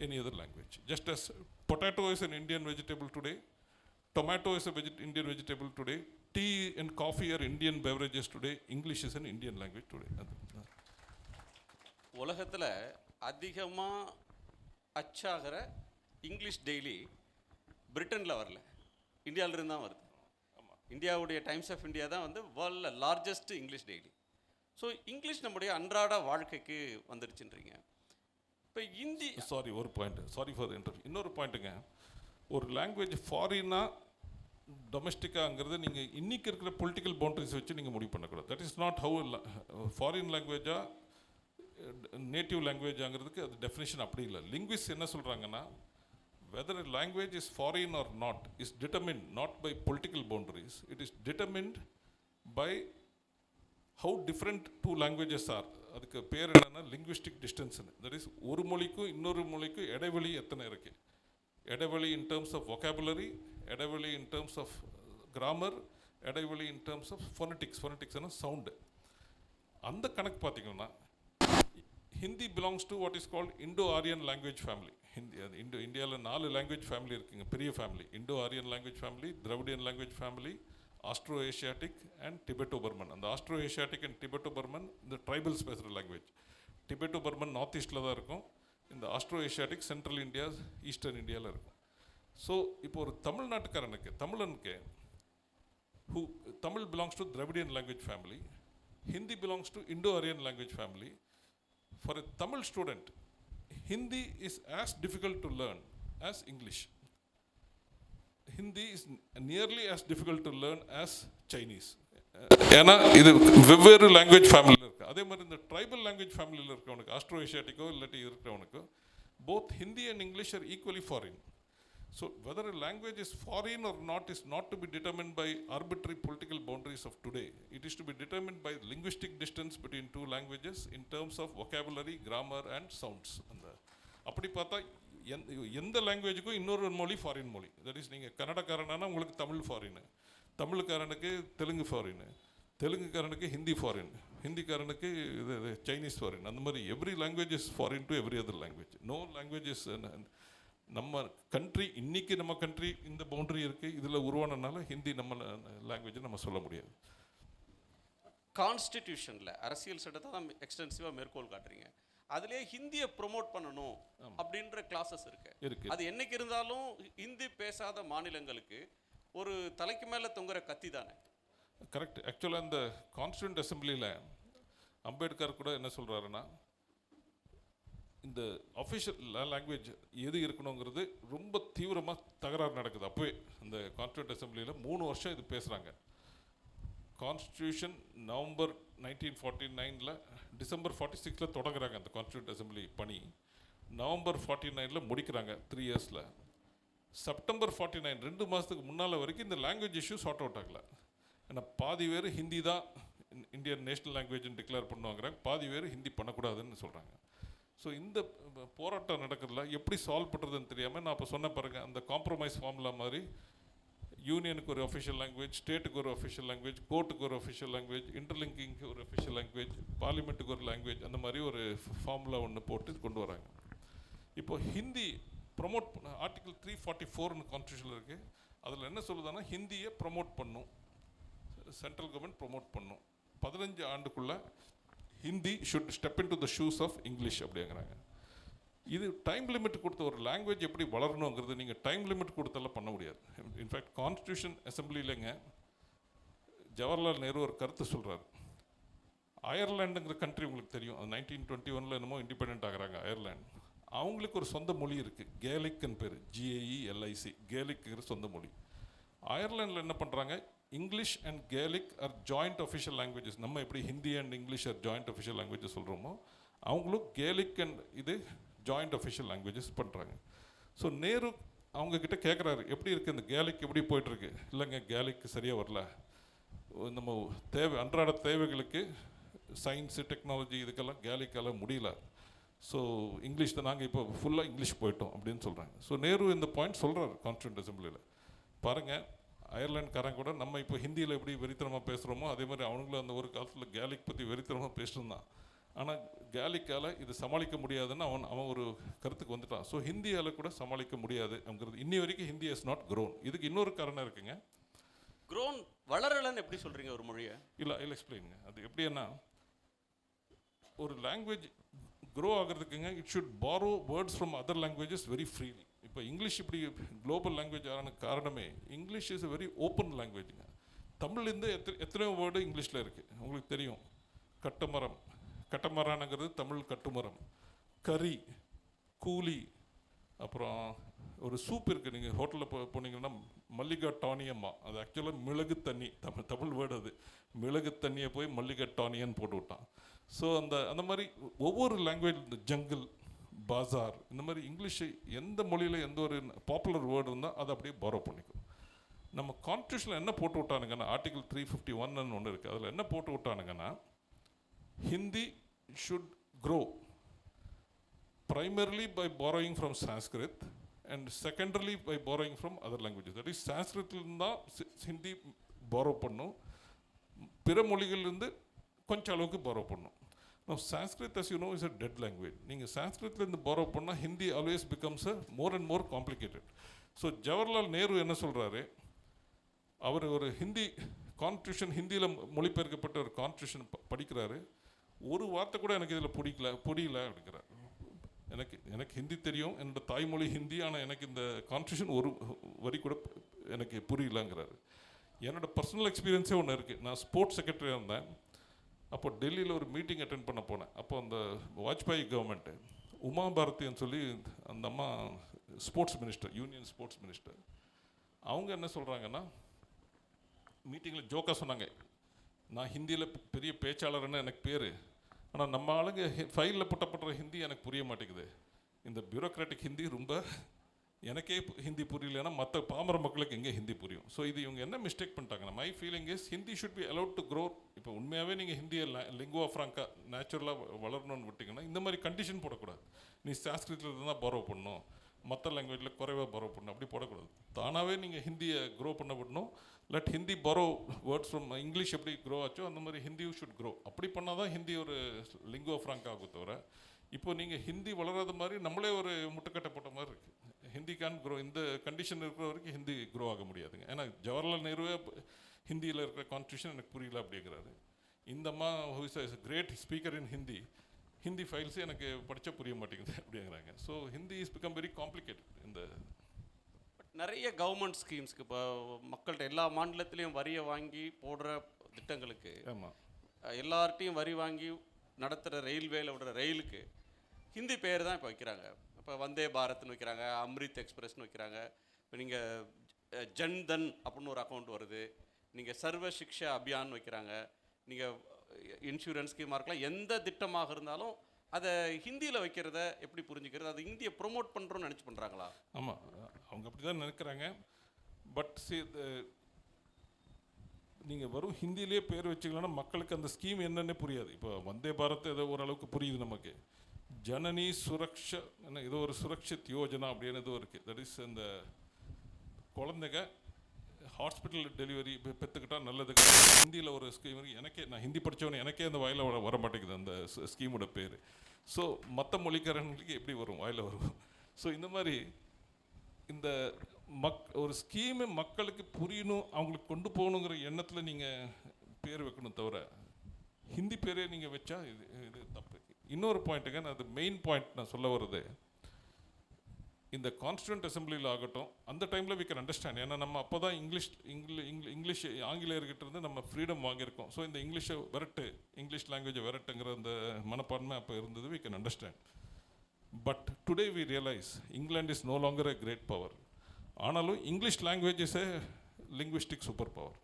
any other language. Just as potato is an Indian vegetable today, tomato is a Indian vegetable today, tea and coffee are Indian beverages today, English is an Indian language today. உலகத்தில் அதிகமாக அச்சாகிற English daily பிரிட்டனில் வரல, இந்தியாவிலிருந்து தான் வருது. இந்தியாவுடைய times of India தான் வந்து வேர்ல்டில் largest English daily. So English நம்முடைய அன்றாட வாழ்க்கைக்கு வந்துருச்சுன்றீங்க. இப்போ ஹிந்தி சாரி ஒரு பாயிண்ட், சாரி ஃபார் இன்டர்வியூ. இன்னொரு பாயிண்ட்டுங்க, ஒரு லாங்குவேஜ் ஃபாரினா டொமஸ்டிக்காங்கிறது நீங்கள் இன்றைக்கி இருக்கிற பொலிட்டிக்கல் பவுண்டரிஸ் வச்சு நீங்கள் முடிவு பண்ணக்கூடாது. That is not how foreign லாங்குவேஜா நேட்டிவ் லாங்குவேஜாங்கிறதுக்கு அது டெஃபினேஷன் அப்படி இல்லை. லிங்குவிஸ்ட் என்ன சொல்கிறாங்கன்னா, whether a language is foreign or not is determined not by political boundaries, it is determined by how different two languages are. அதுக்கு பேர் என்னன்னா linguistic distance. that is ஒரு மொழிக்கும் இன்னொரு மொழிக்கும் இடைவெளி எத்தனை இருக்குது, இடைவெளி in terms of vocabulary, இடைவெளி in terms of grammar, இடைவெளி in terms of phonetics sound. அந்த கணக்கு பார்த்தீங்கன்னா Hindi belongs to what is called Indo Aryan language family. Hindi அது இந்தியாவில் 4 லாங்குவேஜ் ஃபேமிலி இருக்குங்க, பெரிய family. Indo Aryan language family, Dravidian language family, Austro Asiatic and Tibeto Burman. அந்த ஆஸ்ட்ரோ-ஏஷியாட்டிக் அண்ட் டிபெட்டோ-பர்மன் இந்த ட்ரைபல்ஸ் பேசுகிற லாங்குவேஜ். டிபெட்டோ-பர்மன் நார்த் ஈஸ்ட்டில் தான் இருக்கும், இந்த ஆஸ்ட்ரோ-ஏஷியாட்டிக் சென்ட்ரல் இந்தியா ஈஸ்டர்ன் இந்தியாவில் இருக்கும். ஸோ இப்போ ஒரு தமிழ்நாட்டுக்காரனுக்கு, தமிழனுக்கு Tamil belongs to Dravidian language family, Hindi belongs to Indo-Aryan language family. For a Tamil student, Hindi is as difficult to learn as English. Hindi is nearly as difficult to learn as Chinese. ஏன்னா இது வெவ்வேறு language ஃபேமிலியில் இருக்குது. அதே மாதிரி இந்த tribal language ஃபேமிலியில் இருக்கிறவனுக்கு, ஆஸ்ட்ரோ-ஏஷியாட்டிக்கோ இல்லாட்டி இருக்கிறவனுக்கு, both Hindi and English R equally foreign. So whether a language is foreign or not is not to be determined by arbitrary political boundaries of today. It is to be determined by linguistic distance between two languages in terms of vocabulary, grammar and sounds. அந்த அப்படி பார்த்தா எந்த லாங்குவேஜுக்கும் இன்னொரு மொழி foreign மொழி. That is நீங்கள் கன்னடக்காரனானா உங்களுக்கு தமிழ் ஃபாரின்னு, தமிழுக்காரனுக்கு தெலுங்கு ஃபாரின்னு, தெலுங்குக்காரனுக்கு ஹிந்தி ஃபாரின், ஹிந்திக்காரனுக்கு இது சைனீஸ் ஃபாரின். அந்த மாதிரி every language is foreign to every other language. No language is நம்ம கண்ட்ரி, இன்றைக்கி நம்ம கண்ட்ரி இந்த பவுண்டரி இருக்குது, இதில் உருவானனால ஹிந்தி நம்ம லாங்குவேஜை நம்ம சொல்ல முடியாது. கான்ஸ்டிடியூஷனில் அரசியல் சட்டத்தை தான் எக்ஸ்டென்சிவாக மேற்கோள் காட்டுறீங்க. அதுலேயே ஹிந்தியை ப்ரொமோட் பண்ணணும் அப்படின்ற கிளாஸஸ் இருக்கு. அது என்னைக்கு இருந்தாலும் ஹிந்தி பேசாத மாநிலங்களுக்கு ஒரு தலைக்கு மேலே தொங்குற கத்தி தானே. கரெக்ட். ஆக்சுவலாக இந்த கான்ஸ்டியூண்ட் அசம்பிளியில் அம்பேத்கர் கூட என்ன சொல்கிறாருன்னா, இந்த அஃபிஷியல் லாங்குவேஜ் எது இருக்கணுங்கிறது ரொம்ப தீவிரமாக தகராறு நடக்குது. அப்போவே இந்த கான்ஸ்டியூண்ட் அசம்பிளியில் 3 வருஷம் இது பேசுகிறாங்க. கான்ஸ்டியூஷன் நவம்பர் 1949 டிசம்பர் 46 தொடங்குறாங்க அந்த கான்ஸ்டியூண்ட் அசம்பிளி பணி. நவம்பர் 49 முடிக்கிறாங்க 3 இயர்ஸில். செப்டம்பர் 49 2 மாதத்துக்கு முன்னால் வரைக்கும் இந்த லாங்குவேஜ் இஷ்யூ சார்ட் அவுட் ஆகலை. ஏன்னா பாதி பேர் ஹிந்தி தான் இந்தியன் நேஷ்னல் லாங்குவேஜ்னு டிக்ளேர் பண்ணுவாங்கிறாங்க, பாதி பேர் ஹிந்தி பண்ணக்கூடாதுன்னு சொல்கிறாங்க. ஸோ இந்த போராட்டம் நடக்கிறதுல எப்படி சால்வ் பண்ணுறதுன்னு தெரியாமல் நான் இப்போ சொன்ன பாருங்க, அந்த காம்ப்ரமைஸ் ஃபார்முலா மாதிரி யூனியனுக்கு ஒரு அஃபிஷியல் லாங்குவேஜ், ஸ்டேட்டுக்கு ஒரு அஃபிஷியல் லாங்குவேஜ், கோர்ட்டுக்கு ஒரு அஃபிஷியல் லாங்குவேஜ், இன்டர்லிங்கிங்க்கு ஒரு அஃபிஷியல் லாங்குவேஜ், பார்லிமெண்ட்டுக்கு ஒரு லாங்குவேஜ், அந்த மாதிரி ஒரு ஃபார்முலா ஒன்று போட்டு கொண்டு வராங்க. இப்போ ஹிந்தி ப்ரொமோட் பண்ண ஆர்டிகல் 344 கான்ஸ்டியூஷனில் இருக்குது. அதில் என்ன சொல்லுதுன்னா, ஹிந்தியை ப்ரொமோட் பண்ணும், சென்ட்ரல் கவர்மெண்ட் ப்ரொமோட் பண்ணும். 15 ஆண்டுக்குள்ளே Hindi should step in to the shoes of English அப்படிங்கிறாங்க. இது டைம் லிமிட் கொடுத்த ஒரு லாங்குவேஜ் எப்படி வளரணுங்கிறது நீங்கள் டைம் லிமிட் கொடுத்தெல்லாம் பண்ண முடியாது. இன்ஃபேக்ட் கான்ஸ்டியூஷன் அசம்பிளிலேங்க ஜவஹர்லால் நேரு ஒரு கருத்து சொல்கிறார். அயர்லாண்டுங்கிற கண்ட்ரி உங்களுக்கு தெரியும், 1921 என்னமோ இண்டிபெண்ட் ஆகிறாங்க அயர்லாண்டு. அவங்களுக்கு ஒரு சொந்த மொழி இருக்குது, கேலிக்னு பேர், GAELIC, கேலிக்குங்கிற சொந்த மொழி. அயர்லாண்டில் என்ன பண்ணுறாங்க, English and Gaelic are joint official languages. நம்ம எப்படி Hindi and English are joint official languages சொல்கிறோமோ, அவங்களும் கேலிக் அண்ட் இது ஜாயிண்ட் அஃபிஷியல் லாங்குவேஜஸ் பண்ணுறாங்க. ஸோ நேரு அவங்கக்கிட்ட கேட்குறாரு, எப்படி இருக்குது இந்த கேலிக், எப்படி போயிட்டுருக்கு? இல்லைங்க, கேலிக் சரியாக வரல, நம்ம அன்றாட தேவைகளுக்கு சயின்ஸு டெக்னாலஜி இதுக்கெல்லாம் கேலிக்கால முடியல, ஸோ இங்கிலீஷ் தான், நாங்கள் இப்போ ஃபுல்லாக இங்கிலீஷ் போயிட்டோம் அப்படின்னு சொல்கிறாங்க. ஸோ நேரு இந்த பாயிண்ட் சொல்கிறார் கான்ஸ்டியூண்ட் அசம்பிளியில். பாருங்கள், அயர்லாண்டுக்காரன் கூட நம்ம இப்போ ஹிந்தியில் எப்படி வெறித்தனமாக பேசுகிறோமோ அதே மாதிரி அவனுங்களும் அந்த ஒரு காலத்தில் கேலிக் பற்றி வெறித்தனமாக பேசிட்டுருந்தான். ஆனால் கேலிக்கால் இது சமாளிக்க முடியாதுன்னு அவன் ஒரு கருத்துக்கு வந்துட்டான். ஸோ ஹிந்தியால் கூட சமாளிக்க முடியாது அப்படிங்கிறது இன்னி வரைக்கும் ஹிந்தி ஹஸ் நாட் க்ரோன். இதுக்கு இன்னொரு காரணம் இருக்குங்க. க்ரோன் வளரலன்னு எப்படி சொல்கிறீங்க ஒரு மொழியை? இல்லை எக்ஸ்பிளைனுங்க. அது எப்படின்னா, ஒரு லாங்குவேஜ் க்ரோ ஆகிறதுக்குங்க it should borrow words from other languages very freely. இப்போ இங்கிலீஷ் இப்படி குளோபல் லாங்குவேஜ் ஆன காரணமே, English is a very open லாங்குவேஜுங்க. தமிழ்லேருந்து எத்தனையோ வேர்டு இங்கிலீஷில் இருக்குது உங்களுக்கு தெரியும். கட்டுமரம், கட்டமரானுங்கிறது தமிழ் கட்டுமரம், கறி, கூலி, அப்புறம் ஒரு சூப் இருக்குது. நீங்கள் ஹோட்டலில் போனீங்கன்னா மல்லிகா டானியம்மா, அது ஆக்சுவலாக மிளகு தண்ணி, தமிழ் வேர்டு அது. மிளகு தண்ணியை போய் மல்லிகா டானியன் போட்டு விட்டான். ஸோ அந்த மாதிரி ஒவ்வொரு லாங்குவேஜ், இந்த ஜங்கிள், பாசார், இந்த மாதிரி இங்கிலீஷு எந்த மொழியில் எந்த ஒரு பாப்புலர் வேர்டு இருந்தால் அதை அப்படியே பாரோ பண்ணிக்கும். நம்ம கான்ஸ்டியூஷனில் என்ன போட்டு விட்டானுங்கன்னா, ஆர்டிகல் 351 ஒன்று இருக்குது, அதில் என்ன போட்டு விட்டானுங்கன்னா, Hindi should grow primarily by borrowing from Sanskrit and secondarily by borrowing from other languages. That is, சான்ஸ்கிரிட்லேருந்து தான் ஹிந்தி borrow பண்ணும், பிற மொழிகளிலிருந்து கொஞ்சம் அளவுக்கு borrow பண்ணும். Now Sanskrit, as you know, is a dead language. நீங்கள் சான்ஸ்கிரிட்லேருந்து borrow பண்ணால் Hindi always becomes a more and more complicated. So Jawaharlal Nehru என்ன சொல்கிறாரு, அவர் ஒரு ஹிந்தி கான்ஸ்டியூஷன், ஹிந்தியில் மொழிபெயர்க்கப்பட்ட ஒரு கான்ஸ்டியூஷன் படிக்கிறாரு. ஒரு வார்த்தை கூட எனக்கு இதில் புரியல அப்படிங்கிறார். எனக்கு ஹிந்தி தெரியும், என்னோடய தாய்மொழி ஹிந்தி, ஆனால் எனக்கு இந்த கான்ஸ்டியூஷன் ஒரு வரி கூட எனக்கு புரியலங்கிறாரு. என்னோடய பர்சனல் எக்ஸ்பீரியன்ஸே ஒன்று இருக்குது. நான் ஸ்போர்ட்ஸ் செக்ரட்டரியாக இருந்தேன். அப்போ டெல்லியில் ஒரு மீட்டிங் அட்டென்ட் பண்ண போனேன். அப்போ அந்த வாஜ்பாய் கவர்மெண்ட்டு, உமா பாரதின்னு சொல்லி அந்த அம்மா sports minister, union sports minister, அவங்க என்ன சொல்கிறாங்கன்னா, மீட்டிங்கில் ஜோக்காக சொன்னாங்க, நான் ஹிந்தியில் பெரிய பேச்சாளர்னு எனக்கு பேர், ஆனால் நம்ம ஆளுங்க ஃபைலில் புட்டப்படுற ஹிந்தி எனக்கு புரிய மாட்டேங்குது. இந்த பியூரோக்ராட்டிக் ஹிந்தி ரொம்ப எனக்கே ஹிந்தி புரியலன்னா மற்ற பாமர மக்களுக்கு எங்கே ஹிந்தி புரியும்? ஸோ இது இவங்க என்ன மிஸ்டேக் பண்ணிட்டாங்கன்னா, my feeling is Hindi should be allowed to grow. இப்போ உண்மையாகவே நீங்கள் ஹிந்தியை லிங்குவா ஃப்ராங்கா நேச்சுரலாக வளரணும்னு விட்டிங்கன்னா இந்த மாதிரி கண்டிஷன் போடக்கூடாது. நீ சான்ஸ்கிரிட்டில் தான் பாரோ பண்ணணும், மற்ற லாங்குவேஜில் குறைவாக பாரோ பண்ணணும், அப்படி போடக்கூடாது. தானாகவே நீங்கள் ஹிந்தியை க்ரோ பண்ண விடணும். Let Hindi borrow words from English எப்படி க்ரோ ஆச்சோ அந்த மாதிரி ஹிந்தியும் ஷுட் க்ரோ. அப்படி பண்ணால் தான் ஹிந்தி ஒரு லிங்குவா ஃப்ராங்கா ஆகும். தவிர இப்போ நீங்கள் ஹிந்தி வளராத மாதிரி நம்மளே ஒரு முட்டுக்கட்டை போட்ட மாதிரி இருக்குது. ஹிந்தி கேன் க்ரோ, இந்த கண்டிஷன் இருக்கிற வரைக்கும் ஹிந்தி க்ரோ ஆக முடியாதுங்க. ஏன்னா ஜவஹர்லால் நேருவே ஹிந்தியில் இருக்கிற கான்ஸ்டியூஷன் எனக்கு புரியல அப்படிங்கிறாரு. இந்தம்மா who is great speaker in Hindi, Hindi files எனக்கு படித்தா புரிய மாட்டேங்குது அப்படிங்கிறாங்க. So Hindi is become very complicated. இந்த நிறைய கவர்மெண்ட் ஸ்கீம்ஸ்க்கு இப்போ மக்கள்கிட்ட எல்லா மாநிலத்திலையும் வரியை வாங்கி போடுற திட்டங்களுக்கு, ஆமாம், எல்லார்ட்டையும் வரி வாங்கி நடத்துகிற ரயில்வேல விடுற ரயிலுக்கு ஹிந்தி பேர் தான் இப்போ வைக்கிறாங்க. இப்போ வந்தே பாரத்னு வைக்கிறாங்க, அம்ரித் எக்ஸ்பிரஸ்னு வைக்கிறாங்க. இப்போ நீங்கள் ஜன்தன் அப்படின்னு ஒரு அக்கௌண்ட் வருது, நீங்கள் சர்வ சிக்ஷா அபியான் வைக்கிறாங்க, நீங்கள் இன்சூரன்ஸ் ஸ்கீமாக இருக்கலாம், எந்த திட்டமாக இருந்தாலும் அதை ஹிந்தியில் வைக்கிறத எப்படி புரிஞ்சுக்கிறது? அது இந்தியை ப்ரொமோட் பண்ணுறோன்னு நினச்சி பண்ணுறாங்களா? ஆமாம், அவங்க அப்படி தான் நினைக்கிறாங்க. பட் நீங்கள் வெறும் ஹிந்திலேயே பேர் வச்சுக்கலன்னா மக்களுக்கு அந்த ஸ்கீம் என்னன்னே புரியாது. இப்போ வந்தே பாரத் ஏதோ ஓரளவுக்கு புரியுது நமக்கு. ஜனனி சுரக்ஷா என்ன ஏதோ ஒரு சுரக்ஷித் யோஜனா அப்படின்னு ஏதோ இருக்குது. தட் இஸ் இந்த குழந்தைங்க ஹாஸ்பிட்டல் டெலிவரி பெற்றுக்கிட்டால் நல்லது. ஹிந்தியில் ஒரு ஸ்கீம் எனக்கே, நான் ஹிந்தி படித்தவனே எனக்கே அந்த வாயில் வர மாட்டேங்குது அந்த ஸ்கீமோட பேர். ஸோ மற்ற மொழிக்காரங்களுக்கு எப்படி வரும், வாயில் வரும். ஸோ இந்த மாதிரி இந்த ஒரு ஸ்கீமு மக்களுக்கு புரியணும், அவங்களுக்கு கொண்டு போகணுங்கிற எண்ணத்தில் நீங்கள் பேர் வைக்கணும். தவிர ஹிந்தி பேரே நீங்கள் வச்சா இது தப்பு. இன்னொரு பாயிண்ட்டுங்க, நான் அது மெயின் பாயிண்ட் நான் சொல்ல வருது, இந்த கான்ஸ்டியூண்ட் அசம்பிளியில் ஆகட்டும், அந்த டைமில் வி கேன் அண்டர்ஸ்டாண்ட். ஏன்னா நம்ம அப்போ தான் இங்கிலீஷ் ஆங்கிலேயர்கிட்ட இருந்து நம்ம ஃப்ரீடம் வாங்கியிருக்கோம். ஸோ இந்த இங்கிலீஷை விரட்டு, இங்கிலீஷ் லாங்குவேஜை விரட்டுங்கிற அந்த மனப்பான்மை அப்போ இருந்தது. We can understand. But today we realise England is no longer a great power. ஆனாலும் English language is a linguistic super power.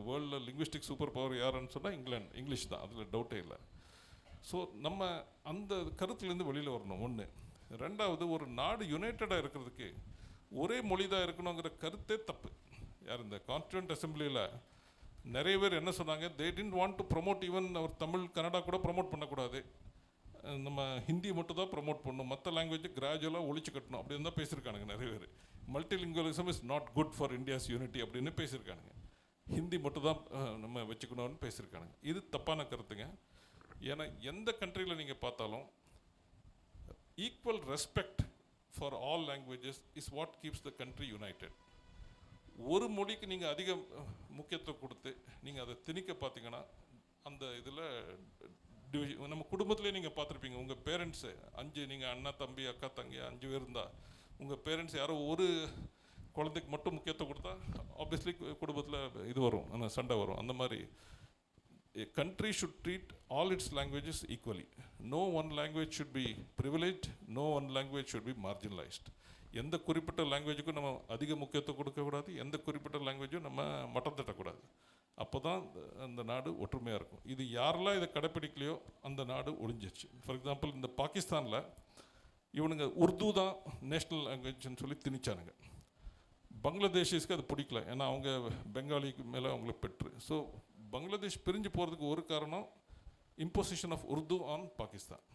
வேர்ல்டில் லிங்குவிஸ்டிக் சூப்பர் பவர் யாருன்னு சொன்னால் இங்கிலீஷ் தான், அதில் டவுட்டே இல்லை. ஸோ நம்ம அந்த கருத்துலேருந்து வெளியில் வரணும். ஒன்று. ரெண்டாவது, ஒரு நாடு யுனைட்டடாக இருக்கிறதுக்கு ஒரே மொழி தான் இருக்கணுங்கிற கருத்தே தப்பு. யார் இந்த கான்ஸ்டியூண்ட் அசம்பிளியில் நிறைய பேர் என்ன சொன்னாங்க, they didn't want to promote even our Tamil Kannada கூட ப்ரொமோட் பண்ணக்கூடாது, நம்ம ஹிந்தி மட்டும் தான் ப்ரொமோட் பண்ணணும், மற்ற லாங்குவேஜை கிராஜுவலாக ஒழிச்சு கட்டணும் அப்படின்னு தான் பேசியிருக்கானுங்க நிறைய பேர். Multilingualism is not good for India's unity அப்படின்னு பேசியிருக்கானுங்க. ஹிந்தி மட்டும் தான் நம்ம வச்சுக்கணும்னு பேசியிருக்கானுங்க. இது தப்பான கருத்துங்க. ஏன்னா எந்த கண்ட்ரியில் நீங்கள் பார்த்தாலும் equal respect for all languages is what keeps the country United. ஒரு மொழிக்கு நீங்கள் அதிக முக்கியத்துவம் கொடுத்து நீங்கள் அதை திணிக்க பார்த்தீங்கன்னா அந்த இதில் நம்ம குடும்பத்திலே நீங்கள் பார்த்துருப்பீங்க, உங்கள் பேரண்ட்ஸு 5, நீங்கள் அண்ணா தம்பி அக்கா தங்கி 5 பேர் இருந்தால் உங்கள் பேரண்ட்ஸ் யாரோ ஒரு குழந்தைக்கு மட்டும் முக்கியத்துவம் கொடுத்தா ஆப்வியஸ்லி குடும்பத்தில் இது வரும், சண்டை வரும். அந்த மாதிரி a country should treat all its languages equally. No one language should be privileged, no one language should be marginalized. எந்த குறிப்பிட்ட லாங்குவேஜுக்கும் நம்ம அதிக முக்கியத்துவம் கொடுக்கக்கூடாது, எந்த குறிப்பிட்ட லாங்குவேஜும் நம்ம மட்டம் தட்டக்கூடாது. அப்போ தான் அந்த நாடு ஒற்றுமையாக இருக்கும். இது யாரெல்லாம் இதை கடைப்பிடிக்கலையோ அந்த நாடு ஒழிஞ்சிச்சு. ஃபார் எக்ஸாம்பிள், இந்த பாகிஸ்தானில் இவனுங்க உருது தான் நேஷ்னல் லாங்குவேஜ்னு சொல்லி திணிச்சானுங்க. பங்களாதேஷிஸ்க்கு அது பிடிக்கல, ஏன்னா அவங்க பெங்காலிக்கு மேலே அவங்களுக்கு பெற்று. ஸோ பங்களாதேஷ் பிரிஞ்சு போகிறதுக்கு ஒரு காரணம் imposition of Urdu on Pakistan.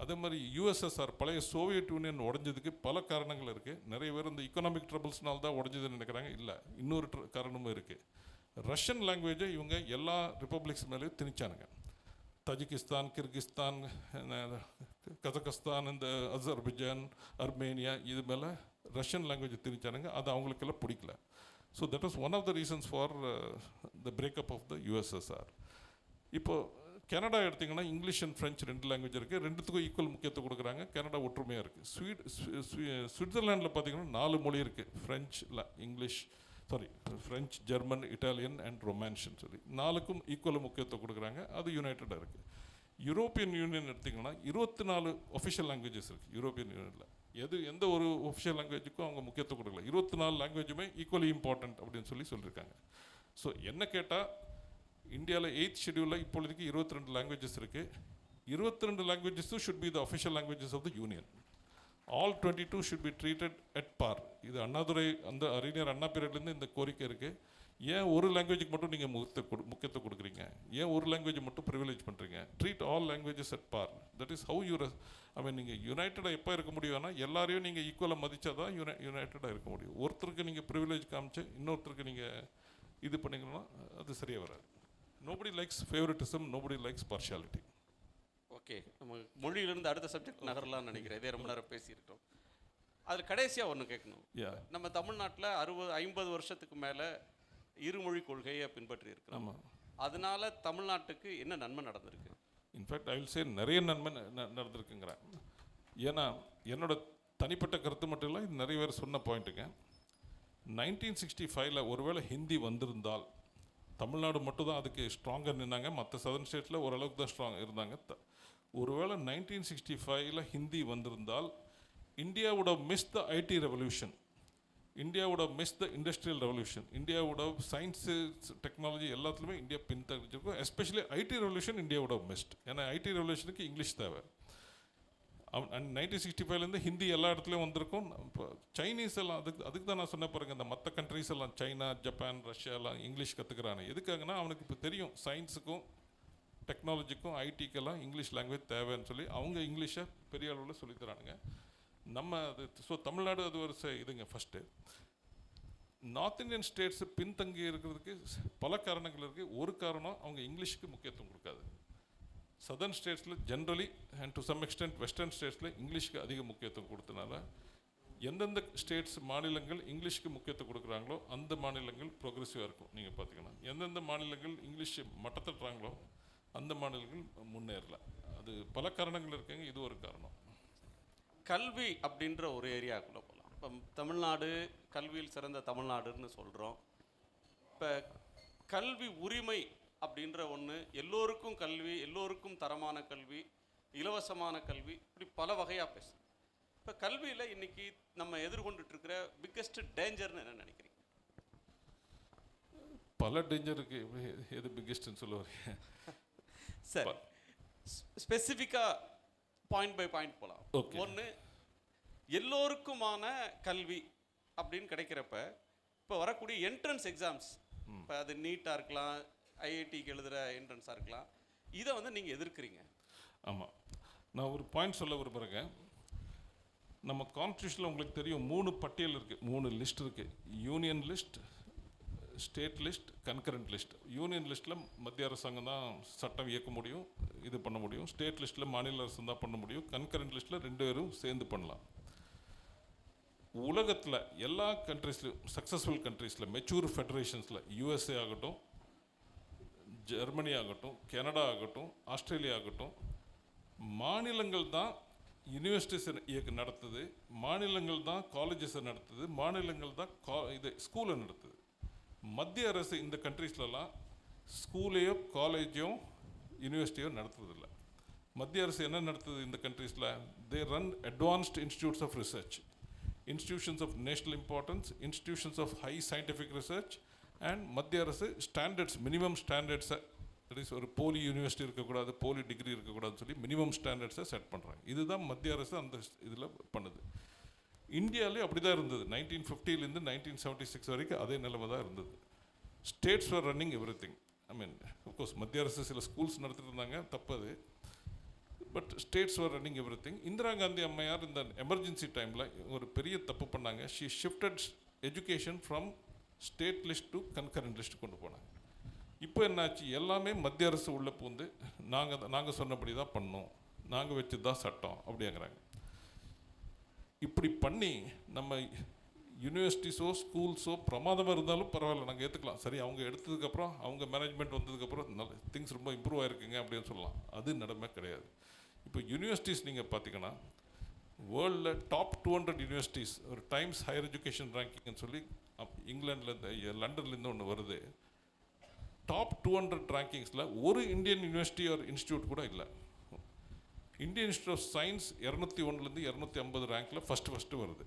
அதே மாதிரி யூஎஸ்எஸ்ஆர் பழைய சோவியட் யூனியன் உடஞ்சதுக்கு பல காரணங்கள் இருக்குது. நிறைய பேர் இந்த இக்கனாமிக் ட்ரபிள்ஸ்னால தான் உடஞ்சதுன்னு நினைக்கிறாங்க. இல்லை, இன்னொரு காரணமும் இருக்குது. ரஷ்யன் லாங்குவேஜை இவங்க எல்லா ரிப்பப்ளிக்ஸ் மேலேயும் திணிச்சானுங்க. தஜிகிஸ்தான், கிர்கிஸ்தான், கசகஸ்தான், இந்த அசர்பைஜான், அர்மேனியா, இது மேலே ரஷ்யன் லாங்குவேஜை திணிச்சானுங்க. அது அவங்களுக்கெல்லாம் பிடிக்கல. So that was one of the reasons for the breakup of the USSR. இப்போது கனடா எடுத்திங்கன்னா இங்கிலீஷ் அண்ட் ஃப்ரெஞ்ச் 2 லாங்குவேஜ் இருக்குது. ரெண்டுத்துக்கும் ஈக்குவல் முக்கியத்துவம் கொடுக்குறாங்க. கனடா ஒற்றுமையாக இருக்குது. சுவிட்சர்லாண்டில் பார்த்திங்கன்னா 4 மொழி இருக்குது. ஃப்ரெஞ்ச், ஜெர்மன், இட்டாலியன் அண்ட் ரொமான்ஷன் சொல்லி 4க்கும் ஈக்குவல் முக்கியத்துவம் கொடுக்குறாங்க. அது யுனைட்டடாக இருக்குது. யூரோப்பியன் யூனியன் எடுத்திங்கன்னா 24 ஒஃபிஷியல் லாங்குவேஜஸ் இருக்குது யூரோப்பியன் யூனியனில். எந்த ஒரு ஒஃபிஷியல் லாங்குவேஜுக்கும் அவங்க முக்கியத்துவம் கொடுக்கல. 24 லாங்குவேஜுமே ஈக்குவலி இம்பார்ட்டன்ட் அப்படின்னு சொல்லியிருக்காங்க. ஸோ என்ன கேட்டால், இந்தியாவில் 8th ஷெடியூலில் இப்பொழுதுக்கு 22 லாங்குவேஜஸ் இருக்குது. 22 லாங்குவேஜஸும் should be the official languages of the union. All 22 should be treated at par. இது அண்ணாதுரை அந்த அறிஞர் அண்ணா பீரியட்லேருந்து இந்த கோரிக்கை இருக்குது. ஏன் ஒரு லாங்குவேஜுக்கு மட்டும் நீங்கள் முக்கியத்துவம் கொடுக்குறீங்க? ஏன் ஒரு லாங்குவேஜை மட்டும் ப்ரிவிலேஜ் பண்ணுறீங்க? Treat all languages at par. That is how you நீங்கள் யுனைட்டடாக எப்போ இருக்க முடியும்னா, எல்லாரையும் நீங்கள் ஈக்குவலாக மதித்தா தான் யுனைட்டடாக இருக்க முடியும். ஒருத்தருக்கு நீங்கள் ப்ரிவிலேஜ் காமிச்சு இன்னொருத்தருக்கு நீங்கள் இது பண்ணிங்கன்னா அது சரியாக வராது. Nobody likes favouritism, nobody likes partiality. Okay, நம்ம மொழியிலிருந்து அடுத்த சப்ஜெக்ட் நகரலாம்னு நினைக்கிறேன். இதே ரொம்ப நேரம் பேசியிருக்கோம். அதில் கடைசியாக ஒன்று கேட்கணும். நம்ம தமிழ்நாட்டில் 50 வருஷத்துக்கு மேலே இருமொழி கொள்கையை பின்பற்றி இருக்கிறோம். ஆமாம். அதனால தமிழ்நாட்டுக்கு என்ன நன்மை நடந்திருக்கு? இன்ஃபேக்ட் ஐ வில் சே நிறைய நன்மை நடந்திருக்குங்கிறேன். ஏன்னா என்னோட தனிப்பட்ட கருத்து மட்டும் இல்லை, இது நிறைய பேர் சொன்ன பாயிண்ட்டுங்க. 1965 ஒருவேளை ஹிந்தி வந்திருந்தால் தமிழ்நாடு மட்டும் தான் அதுக்கு ஸ்ட்ராங்காக நின்னாங்க. மற்ற சதர்ன் ஸ்டேட்டில் ஓரளவுக்கு தான் ஸ்ட்ராங் இருந்தாங்க. ஒருவேளை 1965 ஹிந்தி வந்திருந்தால் India would have missed the IT revolution. India would have missed the industrial revolution. India would have science, technology எல்லாத்துலேயுமே இந்தியா பின்தங்கியிருக்கும். Especially IT revolution India would have missed. ஏன்னா IT revolutionக்கு இங்கிலீஷ் தேவை. 1965 ஹிந்தி எல்லா இடத்துலையும் வந்திருக்கும். இப்போ சைனீஸ் எல்லாம் அதுக்கு தான் நான் சொன்ன பாருங்க, இந்த மற்ற கண்ட்ரீஸ் எல்லாம் சைனா, ஜப்பான், ரஷ்யா எல்லாம் இங்கிலீஷ் கற்றுக்கிறானே. எதுக்காகனா அவனுக்கு இப்போ தெரியும் சயின்ஸுக்கும் டெக்னாலஜிக்கும் ஐடிக்கெல்லாம் இங்கிலீஷ் லாங்குவேஜ் தேவைன்னு சொல்லி அவங்க இங்கிலீஷை பெரிய அளவில் சொல்லித்தரானுங்க. நம்ம அது ஸோ தமிழ்நாடு அது ஒரு இதுங்க. ஃபஸ்ட்டு நார்த் இந்தியன் ஸ்டேட்ஸு பின்தங்கி இருக்கிறதுக்கு பல காரணங்கள் இருக்குது. ஒரு காரணம் அவங்க இங்கிலீஷுக்கு முக்கியத்துவம் கொடுக்காது. சதர்ன் ஸ்டேட்ஸில் generally and to some extent western ஸ்டேட்ஸில் இங்கிலீஷ்க்கு அதிக முக்கியத்துவம் கொடுத்தனால எந்தெந்த ஸ்டேட்ஸ் மாநிலங்கள் இங்கிலீஷ்க்கு முக்கியத்துவம் கொடுக்குறாங்களோ அந்த மாநிலங்கள் ப்ரோக்ரெசிவாக இருக்கும். நீங்கள் பார்த்தீங்கன்னா எந்தெந்த மாநிலங்கள் இங்கிலீஷ் மட்டத்தட்டுறாங்களோ அந்த மாநிலங்கள் முன்னேறல. அது பல காரணங்கள் இருக்குங்க, இது ஒரு காரணம். கல்வி அப்படின்ற ஒரு ஏரியாவுக்குள்ளே போகலாம். இப்போ தமிழ்நாடு கல்வியில் சிறந்த தமிழ்நாடுன்னு சொல்கிறோம். இப்போ கல்வி உரிமை அப்படின்ற ஒன்று, எல்லோருக்கும் கல்வி, எல்லோருக்கும் தரமான கல்வி, இலவசமான கல்வி, இப்படி பல வகையாக பேசுகிறோம். இப்போ கல்வியில் இன்னைக்கு நம்ம எதிர்கொண்டுட்டு இருக்கிற பிக்கெஸ்ட் டேஞ்சர்னு என்ன நினைக்கிறீங்க? பல டேஞ்சர் இருக்கு. எது பிக்கெஸ்ட்னு சொல்லுவாங்க சார்? ஸ்பெசிஃபிக்காக பாயிண்ட் பை பாயிண்ட் போகலாம். ஒன்று, எல்லோருக்குமான கல்வி அப்படின்னு கிடைக்கிறப்ப இப்போ வரக்கூடிய என்ட்ரன்ஸ் எக்ஸாம்ஸ், இப்போ அது நீட்டாக இருக்கலாம், ஐஐடிக்கு எழுதுகிற என்ட்ரன்ஸாக இருக்கலாம், இதை வந்து நீங்கள் எதிர்க்கிறீங்க. ஆமாம், நான் ஒரு பாயிண்ட் சொல்ல விரும்புகிறேங்க. நம்ம கான்ஸ்டியூஷனில் உங்களுக்கு தெரியும் 3 பட்டியல் இருக்குது, 3 லிஸ்ட் இருக்குது. Union list, state list, concurrent list. Union லிஸ்ட்டில் மத்திய அரசாங்கம் தான் சட்டம் இயக்க முடியும், இது பண்ண முடியும். ஸ்டேட் லிஸ்ட்டில் மாநில அரசு தான் பண்ண முடியும். கன்கரண்ட் லிஸ்ட்டில் 2 பேரும் சேர்ந்து பண்ணலாம். உலகத்தில் எல்லா கண்ட்ரீஸ்லையும், சக்ஸஸ்ஃபுல் கண்ட்ரீஸில், மெச்சூர் ஃபெடரேஷன்ஸில், யூஎஸ்ஏ ஆகட்டும், ஜெர்மனி ஆகட்டும், கனடா ஆகட்டும், ஆஸ்திரேலியா ஆகட்டும், மாநிலங்கள் தான் யூனிவர்சிட்டிஸை நடத்துது, மாநிலங்கள் தான் காலேஜஸை நடத்துது, மாநிலங்கள் தான் இது ஸ்கூலை நடத்துது. மத்திய அரசு இந்த கண்ட்ரீஸ்லலாம் ஸ்கூலையோ காலேஜோ யூனிவர்சிட்டியோ நடத்துறதில்ல. மத்திய அரசு என்ன நடத்துது இந்த கண்ட்ரீஸில்? They run advanced institutes of research, institutions of national importance, institutions of high scientific research. And மத்திய அரசு ஸ்டாண்டர்ட்ஸ், மினிமம் ஸ்டாண்டர்ட்ஸை, தட் இஸ் ஒரு போலி யூனிவர்சிட்டி இருக்கக்கூடாது, போலி டிகிரி இருக்கக்கூடாதுன்னு சொல்லி மினிமம் ஸ்டாண்டர்ட்ஸை செட் பண்ணுறாங்க. இதுதான் மத்திய அரசு அந்த இதில் பண்ணுது. இந்தியாவிலே அப்படி தான் இருந்தது. 1950லேருந்து 1976 வரைக்கும் அதே நிலைமை தான் இருந்தது. States are running everything. I mean of course மத்திய அரசு சில ஸ்கூல்ஸ் நடத்திட்டு இருந்தாங்க, தப்பது. But states are running everything. Indira Gandhi அம்மையார் இந்த எமர்ஜென்சி டைமில் ஒரு பெரிய தப்பு பண்ணாங்க. She shifted education from state list to concurrent list கொண்டு போனாங்க. இப்போ என்னாச்சு? எல்லாமே மத்திய அரசு உள்ளே பூந்து நாங்கள் சொன்னபடி தான் பண்ணோம், நாங்கள் வச்சு தான் சட்டம் அப்படிங்கிறாங்க. இப்படி பண்ணி நம்ம யூனிவர்சிட்டிஸோ ஸ்கூல்ஸோ பிரமாதமாக இருந்தாலும் பரவாயில்ல, நாங்கள் ஏற்றுக்கலாம். சரி, அவங்க எடுத்ததுக்கப்புறம், அவங்க மேனேஜ்மெண்ட் வந்ததுக்கப்புறம் நல்ல திங்ஸ் ரொம்ப இம்ப்ரூவ் ஆகிருக்குங்க அப்படின்னு சொல்லலாம். அது நடமை கிடையாது. இப்போ யூனிவர்சிட்டிஸ் நீங்கள் பார்த்தீங்கன்னா வேர்ல்டில் டாப் 200 யூனிவர்சிட்டிஸ், ஒரு டைம்ஸ் ஹையர் எஜுகேஷன் ரேங்கிங்னு சொல்லி இங்கிலாண்டில் லண்டன்லேருந்து ஒன்று வருது. டாப் 200 ரேங்கிங்ஸில் ஒரு இந்தியன் யூனிவர்சிட்டி ஒரு இன்ஸ்டியூட் கூட இல்லை. இந்தியன் இன்ஸ்டியூட் ஆஃப் சயின்ஸ் 201லேருந்து 250 ரேங்கில் ஃபஸ்ட்டு வருது.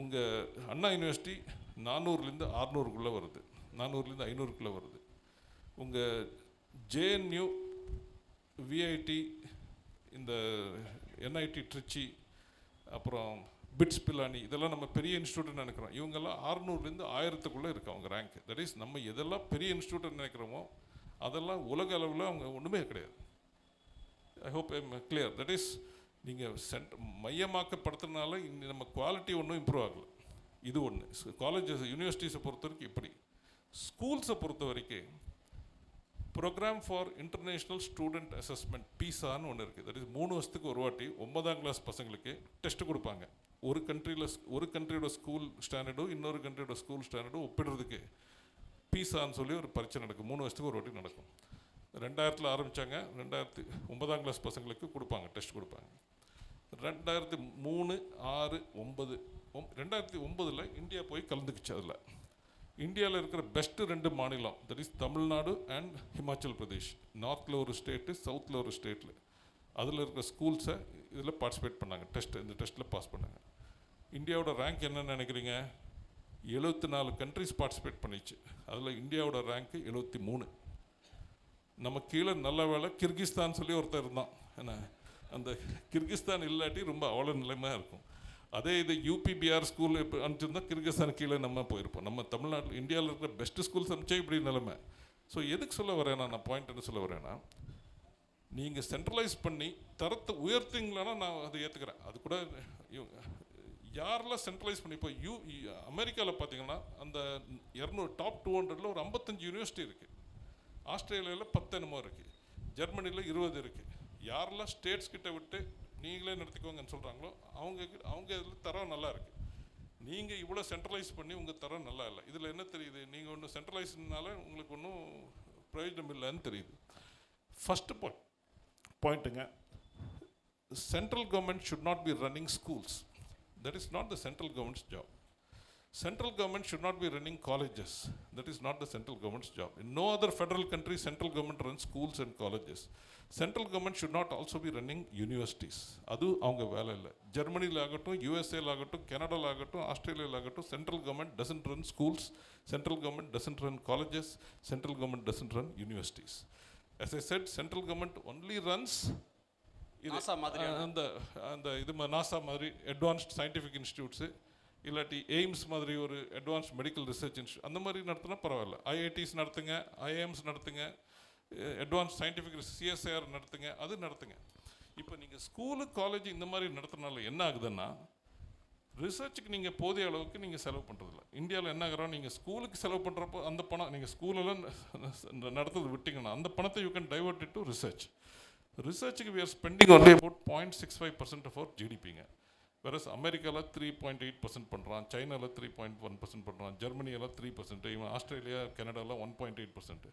உங்கள் அண்ணா யூனிவர்சிட்டி 400லேருந்து 600க்குள்ளே வருது, 400லேருந்து 500க்குள்ளே வருது. உங்கள் ஜேஎன்யூ, விஐடி, இந்த என்ஐடி ட்ரிச்சி, அப்புறம் பிட்ஸ் பிலானி, இதெல்லாம் நம்ம பெரிய இன்ஸ்டியூட்னு நினைக்கிறோம். இவங்கெல்லாம் 600லேருந்து 1000க்குள்ளே இருக்கு அவங்க ரேங்க். தட் இஸ் நம்ம எதெல்லாம் பெரிய இன்ஸ்டியூட்னு நினைக்கிறோமோ அதெல்லாம் உலக அளவில் அவங்க ஒன்றுமே கிடையாது. ஐ hope I am clear. That is நீங்கள் மையமாக்கப்படுத்துறதுனால நம்ம குவாலிட்டி ஒன்றும் இம்ப்ரூவ் ஆகலை. இது ஒன்று. காலேஜஸ் யூனிவர்சிட்டிஸை பொறுத்த வரைக்கும் இப்படி. ஸ்கூல்ஸை பொறுத்த வரைக்கும் programme for international student assessment, பீஸான்னு ஒன்று இருக்குது. தட் இஸ் 3 வருஷத்துக்கு ஒரு வாட்டி 9ஆம் கிளாஸ் பசங்களுக்கு டெஸ்ட்டு கொடுப்பாங்க. ஒரு கண்ட்ரியோட ஸ்கூல் ஸ்டாண்டர்டும் இன்னொரு கண்ட்ரியோட ஸ்கூல் ஸ்டாண்டர்டும் ஒப்பிடுறதுக்கு பீஸான்னு சொல்லி ஒரு பரீட்சை நடக்கும். 3 வருஷத்துக்கு ஒரு வாட்டி நடக்கும். 2000 ஆரம்பித்தாங்க. 9ஆம் கிளாஸ் பசங்களுக்கு கொடுப்பாங்க, டெஸ்ட் கொடுப்பாங்க. 2003, 6, 9, 2009 இந்தியா போய் கலந்துக்குச்சு. அதில் இந்தியாவில் இருக்கிற பெஸ்ட்டு 2 மாநிலம், that is Tamil Nadu and Himachal Pradesh. நார்த்தில் ஒரு ஸ்டேட்டு, சவுத்தில் ஒரு ஸ்டேட்டில், அதில் இருக்கிற ஸ்கூல்ஸை இதில் பார்ட்டிசிபேட் பண்ணாங்க. இந்த டெஸ்ட்டில் பாஸ் பண்ணாங்க. இந்தியாவோட ரேங்க் என்னன்னு நினைக்கிறீங்க? 74 கண்ட்ரிஸ் பார்ட்டிசிபேட் பண்ணிச்சு. அதில் இந்தியாவோட ரேங்க்கு 73. நம்ம கீழே நல்ல வேலை கிர்கிஸ்தான் சொல்லி ஒருத்தர் இருந்தான். என்ன, அந்த கிர்கிஸ்தான் இல்லாட்டி ரொம்ப அவ்வளோ நிலைமையாக இருக்கும். அதே இது யூபி பிஆர் ஸ்கூல் இப்போ அனுப்பிச்சிருந்தால் கிர்கிஸ்தான் கீழே நம்ம போயிருப்போம். நம்ம தமிழ்நாட்டில் இந்தியாவில் இருக்கிற பெஸ்ட்டு ஸ்கூல்ஸ் அனுப்பிச்சா இப்படி நிலைமை. ஸோ எதுக்கு சொல்ல வரேன்னா, நான் பாயிண்ட் என்ன சொல்ல வரேன்னா, நீங்கள் சென்ட்ரலைஸ் பண்ணி தரத்தை உயர்த்திங்களான்னா நான் அதை ஏற்றுக்கிறேன். அது கூட யாரெல்லாம் சென்ட்ரலைஸ் பண்ணி, இப்போ அமெரிக்காவில் பார்த்தீங்கன்னா அந்த 200 டாப் 200ல் ஒரு 55 யூனிவர்சிட்டி இருக்குது. ஆஸ்திரேலியாவில் 10 என்னமோ இருக்குது. ஜெர்மனியில் 20 இருக்குது. யாரெல்லாம் ஸ்டேட்ஸ் கிட்ட விட்டு நீங்களே நடத்திக்கோங்கன்னு சொல்கிறாங்களோ அவங்க இதில் தரம் நல்லா இருக்குது. நீங்கள் இவ்வளோ சென்ட்ரலைஸ் பண்ணி உங்கள் தரம் நல்லா இல்லை. இதில் என்ன தெரியுது? நீங்கள் ஒன்று சென்ட்ரலைஸ்னால உங்களுக்கு ஒன்றும் பிரயோஜனம் இல்லைன்னு தெரியுது. ஃபஸ்ட்டு பாயிண்ட்டுங்க, central government should not be running schools. That is not the central government's job. Central government should not be running colleges. That is not the central government's job. In no other federal country, central government runs schools and colleges. Central government should not also be running universities. அது அவங்க வேலை இல்லை. ஜெர்மனியில் ஆகட்டும், யூஎஸ்ஏல ஆகட்டும், கனடாவில் ஆகட்டும், ஆஸ்திரேலியாவில் ஆகட்டும், central government doesn't run schools, central government doesn't run colleges, central government doesn't run universities. As I said, central government only runs NASA மாதிரி அந்த இது நாசா மாதிரி அட்வான்ஸ்ட் சயின்டிஃபிக் இன்ஸ்டியூட்ஸு, இல்லாட்டி எய்ம்ஸ் மாதிரி ஒரு அட்வான்ஸ் மெடிக்கல் ரிசர்ச் இன்ஸ்டியூட், அந்த மாதிரி நடத்தினா பரவாயில்ல. ஐஐடிஸ் நடத்துங்க, ஐஏஎம்ஸ் நடத்துங்க, அட்வான்ஸ் சயின்டிஃபிக் சிஎஸ்ஐஆர் நடத்துங்க, அது நடத்துங்க. இப்போ நீங்கள் ஸ்கூலு காலேஜ் இந்த மாதிரி நடத்துனால என்ன ஆகுதுன்னா, ரிசர்ச்சுக்கு நீங்கள் போதிய அளவுக்கு நீங்கள் செலவு பண்ணுறதில்ல. இந்தியாவில் என்ன ஆகிறோம், நீங்கள் ஸ்கூலுக்கு செலவு பண்ணுறப்போ அந்த பணம் நீங்கள் ஸ்கூலெல்லாம் நடத்துறது விட்டிங்கன்னா அந்த பணத்தை you can divert it to research. ரிசர்ச்சுக்கு we are spending only about 0.65% of our ஜிடிபிங்க. வேறஸ் அமெரிக்காவில் 3.8% பண்ணுறான், சைனாவில் 3.1% பண்ணுறான், ஜெர்மனியெல்லாம் 3%, இவன் ஆஸ்திரேலியா கனடாவில் 1.8%.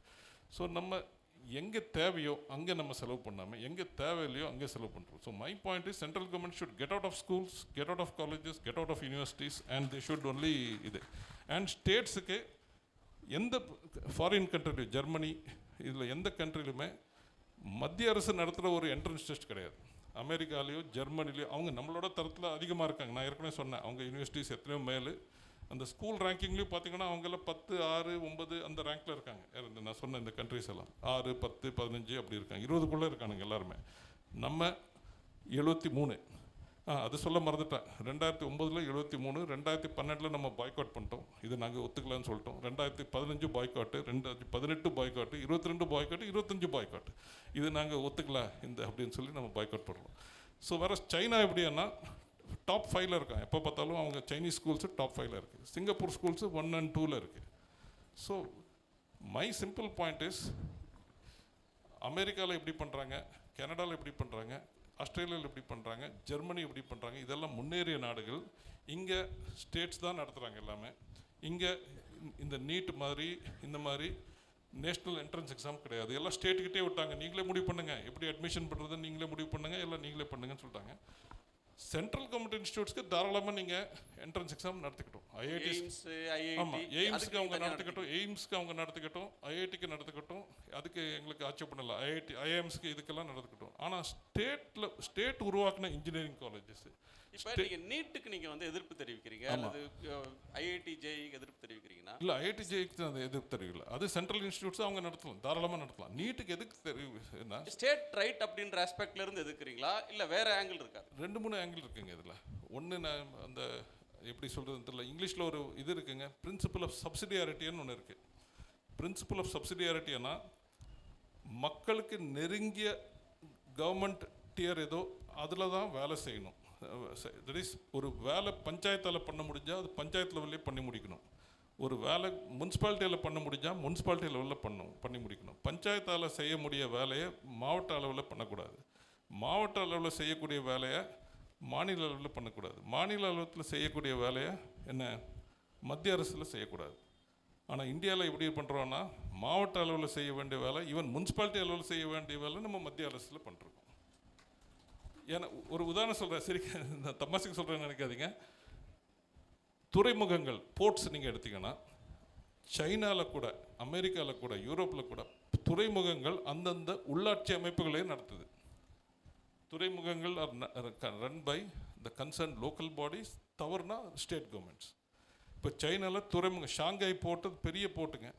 ஸோ நம்ம எங்கே தேவையோ அங்கே நம்ம செலவு பண்ணாமல் எங்கே தேவையில்லையோ அங்கே செலவு பண்ணுறோம். So my point is central government should get out of schools, get out of colleges, get out of universities, and they should only இது. அண்ட் ஸ்டேட்ஸுக்கு எந்த ஃபாரின் கண்ட்ரிலையும், ஜெர்மனி இதில் எந்த கண்ட்ரிலுமே மத்திய அரசு நடத்துகிற ஒரு என்ட்ரன்ஸ் டெஸ்ட் கிடையாது. அமெரிக்காலேயோ ஜெர்மனிலையோ அவங்க நம்மளோட தரத்தில் அதிகமாக இருக்காங்க. நான் ஏற்கனவே சொன்னேன், அவங்க யூனிவர்சிட்டிஸ் எத்தனையோ மேலே. அந்த ஸ்கூல் ரேங்கிங்லேயும் பார்த்தீங்கன்னா அவங்கெல்லாம் 10, 6, 9 அந்த ரேங்க்கில் இருக்காங்க. நான் சொன்ன இந்த கண்ட்ரிஸ் எல்லாம் 6, 10, 15 அப்படி இருக்காங்க. 20க்குள்ளே இருக்கானுங்க எல்லாருமே. நம்ம 73. அது சொல்ல மறந்துட்டேன். 2009 73, 2012 நம்ம பாய்காட் பண்ணிட்டோம். இது நாங்கள் ஒத்துக்கலான்னு சொல்லிட்டோம். 2015 பாய்காட்டு, 2018 பாய்காட்டு, 22 பாய்காட்டு, 25 பாய்காட்டு. இது நாங்கள் ஒத்துக்கல இந்த அப்படின்னு சொல்லி நம்ம பாய்காட் பண்ணுறோம். ஸோ வேறு சைனா எப்படின்னா டாப் 5ல் இருக்காங்க. எப்போ பார்த்தாலும் அவங்க சைனீஸ் ஸ்கூல்ஸு டாப் 5ல் இருக்குது. சிங்கப்பூர் ஸ்கூல்ஸு 1 and 2ல் இருக்குது. So my simple point is, அமெரிக்காவில் எப்படி பண்ணுறாங்க, கனடாவில் எப்படி பண்ணுறாங்க, ஆஸ்திரேலியாவில் எப்படி பண்ணுறாங்க, ஜெர்மனி எப்படி பண்ணுறாங்க, இதெல்லாம் முன்னேறிய நாடுகள். இங்கே ஸ்டேட்ஸ் தான் நடத்துகிறாங்க எல்லாமே. இங்கே இந்த நீட் மாதிரி இந்த மாதிரி நேஷ்னல் என்ட்ரன்ஸ் எக்ஸாம் கிடையாது. எல்லாம் ஸ்டேட்டுக்கிட்டே விட்டாங்க. நீங்களே முடிவு பண்ணுங்கள், எப்படி அட்மிஷன் பண்ணுறது நீங்களே முடிவு பண்ணுங்கள், எல்லாம் நீங்களே பண்ணுங்கன்னு சொல்லிட்டாங்க. சென்ட்ரல் கவர்மெண்ட் இன்ஸ்டியூட்ஸ்க்கு தாராளமாக நீங்கள் என்ட்ரன்ஸ் எக்ஸாம் நடத்திக்கிட்டோம். ஆமாம், எய்ம்ஸ்க்கு அவங்க நடத்திக்கிட்டோம், எய்ம்ஸ்க்கு அவங்க நடத்திக்கிட்டோம், ஐஐடிக்கு நடத்திக்கிட்டோம். அதுக்கு எங்களுக்கு ஆட்சேபம் இல்லை. ஐஎம்ஸ்க்கு இதுக்கெல்லாம் நடத்திக்கிட்டோம். ஆனால் ஸ்டேட் உருவாக்கின இன்ஜினியரிங் காலேஜஸ், இப்போ நீங்கள் நீட்டுக்கு நீங்கள் வந்து எதிர்ப்பு தெரிவிக்கிறீங்க, அல்லது ஐஐடி ஜேஇக்கு எதிர்ப்பு தெரிவிக்கிறீங்கன்னா? இல்லை, ஐஐடி ஜேஇக்கு அந்த எதிர்ப்பு தெரிவிக்கல. அது சென்ட்ரல் இன்ஸ்டியூட்ஸ் அவங்க நடத்தலாம், தாராளமாக நடத்தலாம். நீட்டுக்கு எதுக்கு தெரிவினா ஸ்டேட் ரைட் அப்படின்ற ஆஸ்பெக்ட்ல இருந்து எதுக்குறீங்களா, இல்லை வேற ஆங்கிள் இருக்கா? 2-3 ஆங்கிள் இருக்குங்க இதில். ஒன்று, நான் அந்த எப்படி சொல்கிறதுன்னு தெரியல, இங்கிலீஷில் ஒரு இது இருக்குங்க, பிரின்சிபல் ஆஃப் சப்சிடியாரிட்டின்னு ஒன்று இருக்குது. பிரின்சிபல் ஆஃப் சப்சிடியாரிட்டினா மக்களுக்கு நெருங்கிய கவர்மெண்ட் டியர் ஏதோ அதில் தான் வேலை செய்யணும். தட் இஸ், ஒரு வேலை பஞ்சாயத்தில் பண்ண முடிஞ்சால் அது பஞ்சாயத்து லெவல்லே பண்ணி முடிக்கணும். ஒரு வேலை முனிசிபாலிட்டியில் பண்ண முடிஞ்சால் முனிசிபாலிட்டி லெவலில் பண்ணி முடிக்கணும். பஞ்சாயத்தால் செய்ய முடிய வேலையை மாவட்ட அளவில் பண்ணக்கூடாது. மாவட்ட அளவில் செய்யக்கூடிய வேலையை மாநில அளவில் பண்ணக்கூடாது. மாநில அளவில் செய்யக்கூடிய வேலையை மத்திய அரசில் செய்யக்கூடாது. ஆனால் இந்தியாவில் எப்படி பண்ணுறோன்னா, மாவட்ட அளவில் செய்ய வேண்டிய வேலை, ஈவன் முனிசிபாலிட்டி அளவில் செய்ய வேண்டிய வேலை நம்ம மத்திய அரசில் பண்ணுறோம். ஏன்னா ஒரு உதாரணம் சொல்கிறேன், சரி, இந்த தமாசுக்கு சொல்கிறேன்னு நினைக்காதீங்க. துறைமுகங்கள், போர்ட்ஸ் நீங்கள் எடுத்தீங்கன்னா, சைனாவில் கூட, அமெரிக்காவில் கூட, யூரோப்பில் கூட துறைமுகங்கள் அந்தந்த உள்ளாட்சி அமைப்புகளே நடத்துது. துறைமுகங்கள் run by the concern local bodies, தவறுனா ஸ்டேட் கவர்மெண்ட்ஸ். இப்போ சைனாவில் துறைமுகம், ஷாங்காய் போர்ட்டு பெரிய போர்ட்டுங்க.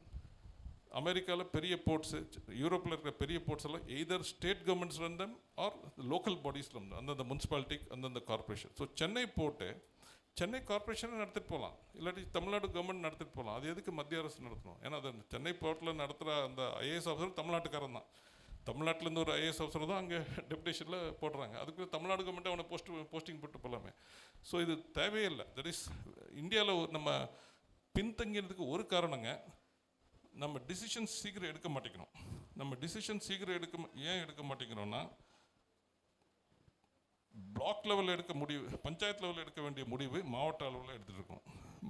அமெரிக்காவில் பெரிய போர்ட்ஸு, யூரோப்பில் இருக்கிற பெரிய போர்ட்ஸ் எல்லாம் either state governments run them or local bodies run, அந்தந்த முனிசிபாலிட்டி, அந்தந்த corporation. So Chennai port Chennai கார்பரேஷனை நடத்திட்டு போகலாம், இல்லாட்டி தமிழ்நாடு கவர்மெண்ட் நடத்திட்டு போகலாம். அது எதுக்கு மத்திய அரசு நடத்தணும்? ஏன்னா அது சென்னை போர்ட்டில் நடத்துகிற அந்த ஐஏஎஸ் ஆஃபீஸர் தமிழ்நாட்டுக்காரன் தான். தமிழ்நாட்டிலேருந்து ஒரு ஐஏஎஸ் ஆஃபீஸர் தான் அங்கே டெப்டேஷனில் போடுறாங்க. அதுக்கு தமிழ்நாடு கவர்மெண்ட்டை அவனை போஸ்டிங் போட்டு போகலாமே. ஸோ இது தேவையே இல்லை. தட் இஸ், இந்தியாவில் நம்ம பின்தங்கிறதுக்கு ஒரு காரணங்க, நம்ம டிசிஷன் சீக்கிரம் எடுக்க மாட்டேங்கிறோம். நம்ம டிசிஷன் சீக்கிரம் ஏன் எடுக்க மாட்டேங்கிறோன்னா, பிளாக் லெவலில் எடுக்க முடிவு, பஞ்சாயத்து லெவலில் எடுக்க வேண்டிய முடிவு மாவட்ட அளவில் எடுத்துகிட்டு இருக்கோம்.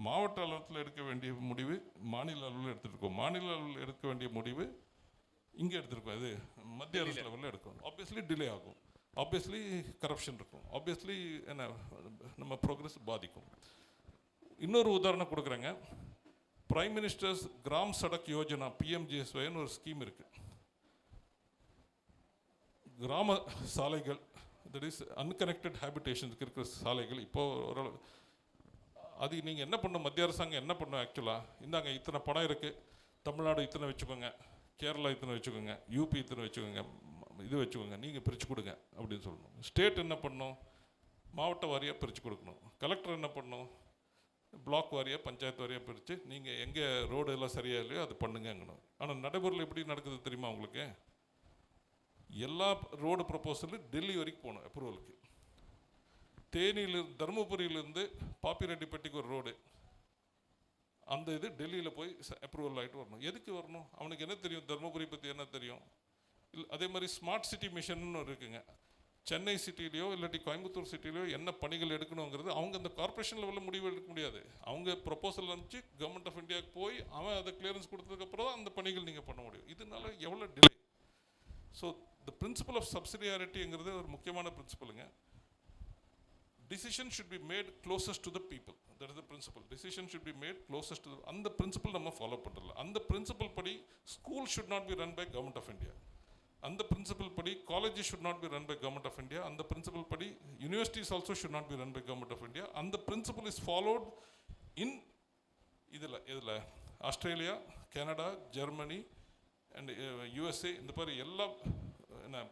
மாவட்ட அளவில் எடுக்க வேண்டிய முடிவு மாநில அளவில் எடுத்துகிட்டு இருக்கோம். மாநில அளவில் எடுக்க வேண்டிய முடிவு இங்கே எடுத்துருக்கோம். இது மத்திய அரசு லெவலில் எடுக்கும். ஆப்வியஸ்லி டிலே ஆகும், ஆப்வியஸ்லி கரப்ஷன் இருக்கும், ஆப்வியஸ்லி நம்ம ப்ரோக்ரஸ் பாதிக்கும். இன்னொரு உதாரணம் கொடுக்குறேங்க. பிரைம் மினிஸ்டர்ஸ் கிராம் சடக் யோஜனா, பிஎம்ஜிஎஸ்ஒய்னு ஒரு ஸ்கீம் இருக்குது. கிராம சாலைகள், தட் இஸ் அன்கனெக்டட் ஹேபிடேஷனுக்கு இருக்கிற சாலைகள் இப்போது ஓரளவு, அது நீங்கள் என்ன பண்ணணும், மத்திய அரசாங்கம் என்ன பண்ணணும் ஆக்சுவலாக, இந்தாங்க இத்தனை பணம் இருக்குது, தமிழ்நாடு இத்தனை வச்சுக்கோங்க, கேரளா இத்தனை வச்சுக்கோங்க, யூபி இத்தனை வச்சுக்கோங்க, இது வச்சுக்கோங்க, நீங்கள் பிரித்து கொடுங்க அப்படின்னு சொல்லணும். ஸ்டேட் என்ன பண்ணணும், மாவட்ட வாரியாக பிரித்து கொடுக்கணும். கலெக்டர் என்ன பண்ணணும், பிளாக் வாரியாக பஞ்சாயத்து வாரியாக பிரித்து நீங்கள் எங்கே ரோடு எல்லாம் சரியாக இல்லையோ அது பண்ணுங்கங்கணும். ஆனால் நடைமுறையில் எப்படி நடக்குது தெரியுமா உங்களுக்கு? எல்லா ரோடு ப்ரப்போசலும் டெல்லி வரைக்கும் போகணும் அப்ரூவலுக்கு. தருமபுரியிலேருந்து பாப்பிரெட்டிப்பட்டிக்கு ஒரு ரோடு, அந்த இது டெல்லியில் போய் அப்ரூவல் ஆகிட்டு வரணும். எதுக்கு வரணும்? அவனுக்கு என்ன தெரியும், தருமபுரி பற்றி என்ன தெரியும்? இல்லை, அதே மாதிரி ஸ்மார்ட் சிட்டி மிஷன்னு இருக்குங்க. சென்னை சிட்டிலையோ இல்லாட்டி கோயம்புத்தூர் சிட்டிலையோ என்ன பணிகள் எடுக்கணுங்கிறது அவங்க அந்த கார்பரேஷன் லெவலில் முடிவு எடுக்க முடியாது. அவங்க ப்ரொப்போசல் அனுப்பிச்சு கவர்மெண்ட் ஆஃப் இந்தியாவுக்கு போய் அவன் அதை கிளியரன்ஸ் கொடுத்ததுக்கப்புறம் தான் அந்த பணிகள் நீங்கள் பண்ண முடியும். இதனால எவ்வளோ delay. So the principle of சப்சிடியாரிட்டிங்கிறது ஒரு முக்கியமான பிரின்சிபலுங்க. decision should be made closest to the people. That is the principle. Decision should be made closest to the, and the principle நம்ம ஃபாலோ பண்ணுறல. அந்த பிரின்சிபல் படி school should not be run by government of India. அந்த principal படி colleges should not be run by government of India. அந்த principal படி universities also should not be run by government of India. அந்த principle is followed in இதில் Australia, Canada, Germany and USA, இந்த மாதிரி எல்லா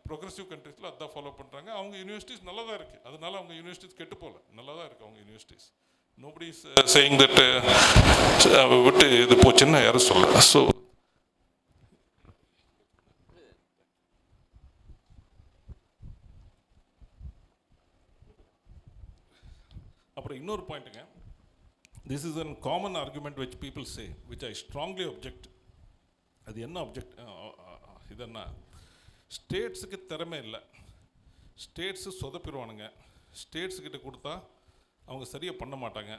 progressive கண்ட்ரீஸில் அதான் ஃபாலோ பண்ணுறாங்க. அவங்க யூனிவர்சிட்டிஸ் நல்லா தான் இருக்குது. அதனால அவங்க யூனிவர்சிட்டிஸ் கெட்டு போகல, நல்லா தான் இருக்குது அவங்க universities. Nobody is saying that விட்டு இது போச்சுன்னு யாரும் சொல்லல. ஸோ அப்புறம் இன்னொரு பாயிண்ட்டுங்க, this is an common argument which people say which I strongly object. அது என்ன அப்ஜெக்ட் இதென்னா, ஸ்டேட்ஸுக்கு திறமை இல்லை, ஸ்டேட்ஸு சொதப்பிடுவானுங்க, ஸ்டேட்ஸுக்கிட்ட கொடுத்தா அவங்க சரியாக பண்ண மாட்டாங்க,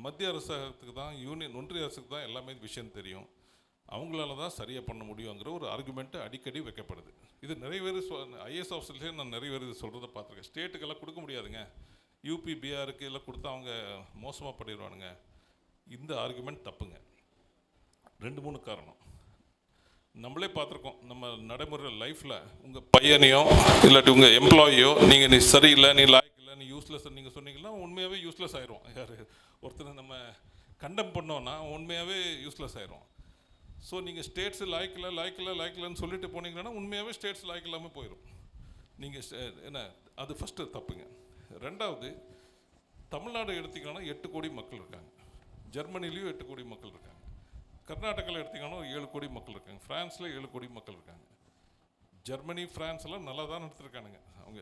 மத்திய அரசாங்கத்துக்கு தான் ஒன்றிய அரசுக்கு தான் எல்லாமே விஷயம் தெரியும், அவங்களால தான் சரியாக பண்ண முடியுங்கிற ஒரு ஆர்குமெண்ட்டு அடிக்கடி வைக்கப்படுது. இது நிறைய பேர் ஐஏஎஸ் ஆஃபீஸர்லேயே நான் நிறைய பேர் இது சொல்கிறத பார்த்துருக்கேன். ஸ்டேட்டுக்கெல்லாம் கொடுக்க முடியாதுங்க, யூபி பிஆருக்கு எல்லாம் கொடுத்தா அவங்க மோசமாக பண்ணிடுவானுங்க. இந்த ஆர்குமெண்ட் தப்புங்க. 2-3 காரணம் நம்மளே பார்த்துருக்கோம். நம்ம நடைமுறை லைஃப்பில் உங்கள் பையனையோ இல்லாட்டி உங்கள் எம்ப்ளாயியோ நீ சரியில்லை, நீ லாய்க்கு இல்லை, நீ யூஸ்லெஸ் நீங்கள் சொன்னீங்கன்னா உண்மையாகவே யூஸ்லெஸ் ஆயிரும். யார் ஒருத்தர் நம்ம கண்டம் பண்ணோன்னா உண்மையாகவே யூஸ்லெஸ் ஆயிரும். ஸோ நீங்கள் ஸ்டேட்ஸு லாய்க்கில்லைன்னு சொல்லிட்டு போனீங்கன்னா உண்மையாகவே ஸ்டேட்ஸ் லாய்க்கு இல்லாமல் போயிடும். நீங்கள் என்ன, அது ஃபஸ்ட்டு தப்புங்க. 2வது, தமிழ்நாடு எடுத்திங்கன்னா 8 கோடி மக்கள் இருக்காங்க, ஜெர்மனிலையும் 8 கோடி மக்கள் இருக்காங்க, கர்நாடகாவில் எடுத்திங்கன்னா 7 கோடி மக்கள் இருக்காங்க, ஃப்ரான்ஸில் 7 கோடி மக்கள் இருக்காங்க. ஜெர்மனி, ஃப்ரான்ஸ் எல்லாம் நல்லா தான் நடத்திருக்கானுங்க அவங்க.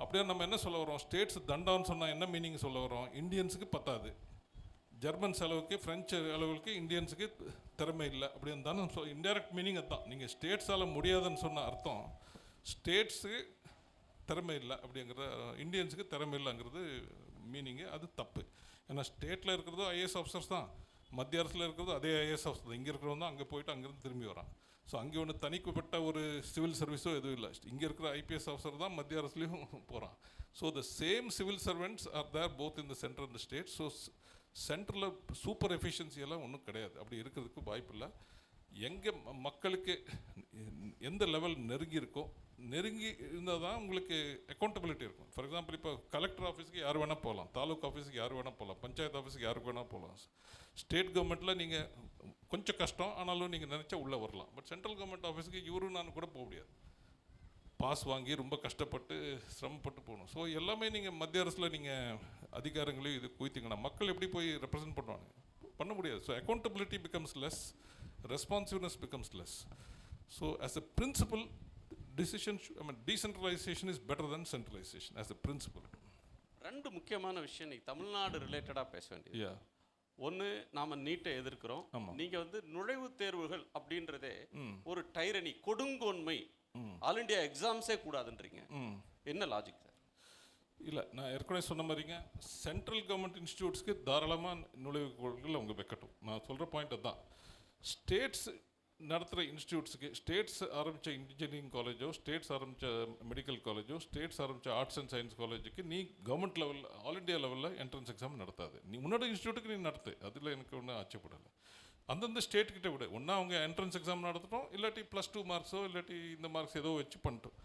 அப்படியே நம்ம என்ன சொல்ல வரோம், ஸ்டேட்ஸ் தண்டான்னு சொன்னால் என்ன மீனிங் சொல்ல வரோம், இந்தியன்ஸுக்கு பத்தாது, ஜெர்மன் செலவுக்கு ஃப்ரெஞ்சு அளவுக்கு இந்தியன்ஸுக்கு திறமை இல்லை அப்படின்னு தானே இன்டைரக்ட் மீனிங். அதுதான் நீங்கள் ஸ்டேட்ஸால் முடியாதுன்னு சொன்ன அர்த்தம், ஸ்டேட்ஸுக்கு திறமை இல்லை அப்படிங்கிற, இந்தியன்ஸுக்கு திறமை இல்லைங்கிறது மீனிங்கு. அது தப்பு. ஏன்னா ஸ்டேட்டில் இருக்கிறதோ ஐஏஎஸ் ஆஃபீஸர்ஸ் தான், மத்திய அரசில் இருக்கிறது அதே ஐஏஎஸ் ஆஃபீஸர் தான். இங்கே இருக்கிறவங்க தான் அங்கே போயிட்டு அங்கேருந்து திரும்பி வரான். ஸோ அங்கே ஒன்று தனிக்கப்பட்ட ஒரு சிவில் சர்வீஸோ எதுவும் இல்லை. இங்கே இருக்கிற ஐபிஎஸ் ஆஃபீஸர் தான் மத்திய அரசுலேயும் போகிறான். So the same civil servants are there both in the centre and the state. So சென்டரில் சூப்பர் எஃபிஷியன்சியெல்லாம் ஒன்றும் கிடையாது, அப்படி இருக்கிறதுக்கு வாய்ப்பு இல்லை. எங்கே மக்களுக்கு எந்த லெவல் நெருங்கி இருக்கோ, நெருங்கி இருந்தால் தான் உங்களுக்கு அக்கௌண்டபிலிட்டி இருக்கும். ஃபார் எக்ஸாம்பிள், இப்போ கலெக்டர் ஆஃபீஸுக்கு யார் வேணால் போகலாம், தாலுக்கா ஆஃபீஸுக்கு யார் வேணால் போகலாம், பஞ்சாயத்து ஆஃபீஸுக்கு யாருக்கு வேணால் போகலாம். ஸ்டேட் கவர்மெண்ட்டில் நீங்கள் கொஞ்சம் கஷ்டம், ஆனாலும் நீங்கள் நினச்சா உள்ளே வரலாம். பட் சென்ட்ரல் கவர்மெண்ட் ஆஃபீஸுக்கு இவரும் நான் கூட போக முடியாது, பாஸ் வாங்கி ரொம்ப கஷ்டப்பட்டு சிரமப்பட்டு போகணும். ஸோ எல்லாமே நீங்கள் மத்திய அரசில் நீங்கள் அதிகாரங்களையும் இது குவித்தீங்கன்னா மக்கள் எப்படி போய் ரெப்ரசன்ட் பண்ணுவாங்க, பண்ண முடியாது. So accountability becomes less, responsiveness becomes less. So as a principle, decentralization is better than centralization as a principle. 2 முக்கியமான விஷயம் நீ தமிழ்நாடு ரிலேட்டடாக பேச வேண்டியது. ஒன்று, நாம் நீட்டை எதிர்க்கிறோம், நீங்கள் வந்து நுழைவுத் தேர்வுகள் அப்படின்றதே ஒரு டைரனி, கொடுங்கோன்மை, ஆல் இண்டியா எக்ஸாம்ஸே கூடாதுன்றீங்க. என்ன லாஜிக் சார்? இல்லை, நான் ஏற்கனவே சொன்ன மாதிரிங்க, சென்ட்ரல் கவர்மெண்ட் இன்ஸ்டியூட்ஸ்க்கு தாராளமாக நுழைவுக் கொள்கைகள் அவங்க வைக்கட்டும். நான் சொல்கிற பாயிண்ட் அதுதான். ஸ்டேட்ஸ் நடத்துகிற இன்ஸ்டியூட்ஸுக்கு, ஸ்டேட்ஸ் ஆரம்பித்த இன்ஜினியரிங் காலேஜோ, ஸ்டேட்ஸ் ஆரம்பித்த மெடிக்கல் காலேஜோ, ஸ்டேட்ஸ் ஆரம்பித்த ஆர்ட்ஸ் அண்ட் சயின்ஸ் காலேஜுக்கு நீ கவர்மெண்ட் லெவலில், ஆல் இண்டியா லெவலில் என்ட்ரன்ஸ் எக்ஸாம் நடத்தாது. நீ முன்னாடி இன்ஸ்டியூட்டுக்கு நீ நடத்து, அதில் எனக்கு ஒன்றும் ஆச்சரியப்படலை. அந்தந்த ஸ்டேட்டுக்கிட்ட விட ஒன்றா அவங்க என்ட்ரன்ஸ் எக்ஸாம் நடத்தட்டும், இல்லாட்டி +2 மார்க்ஸோ இல்லாட்டி இந்த மார்க்ஸ் ஏதோ வச்சு பண்ணிட்டோம்.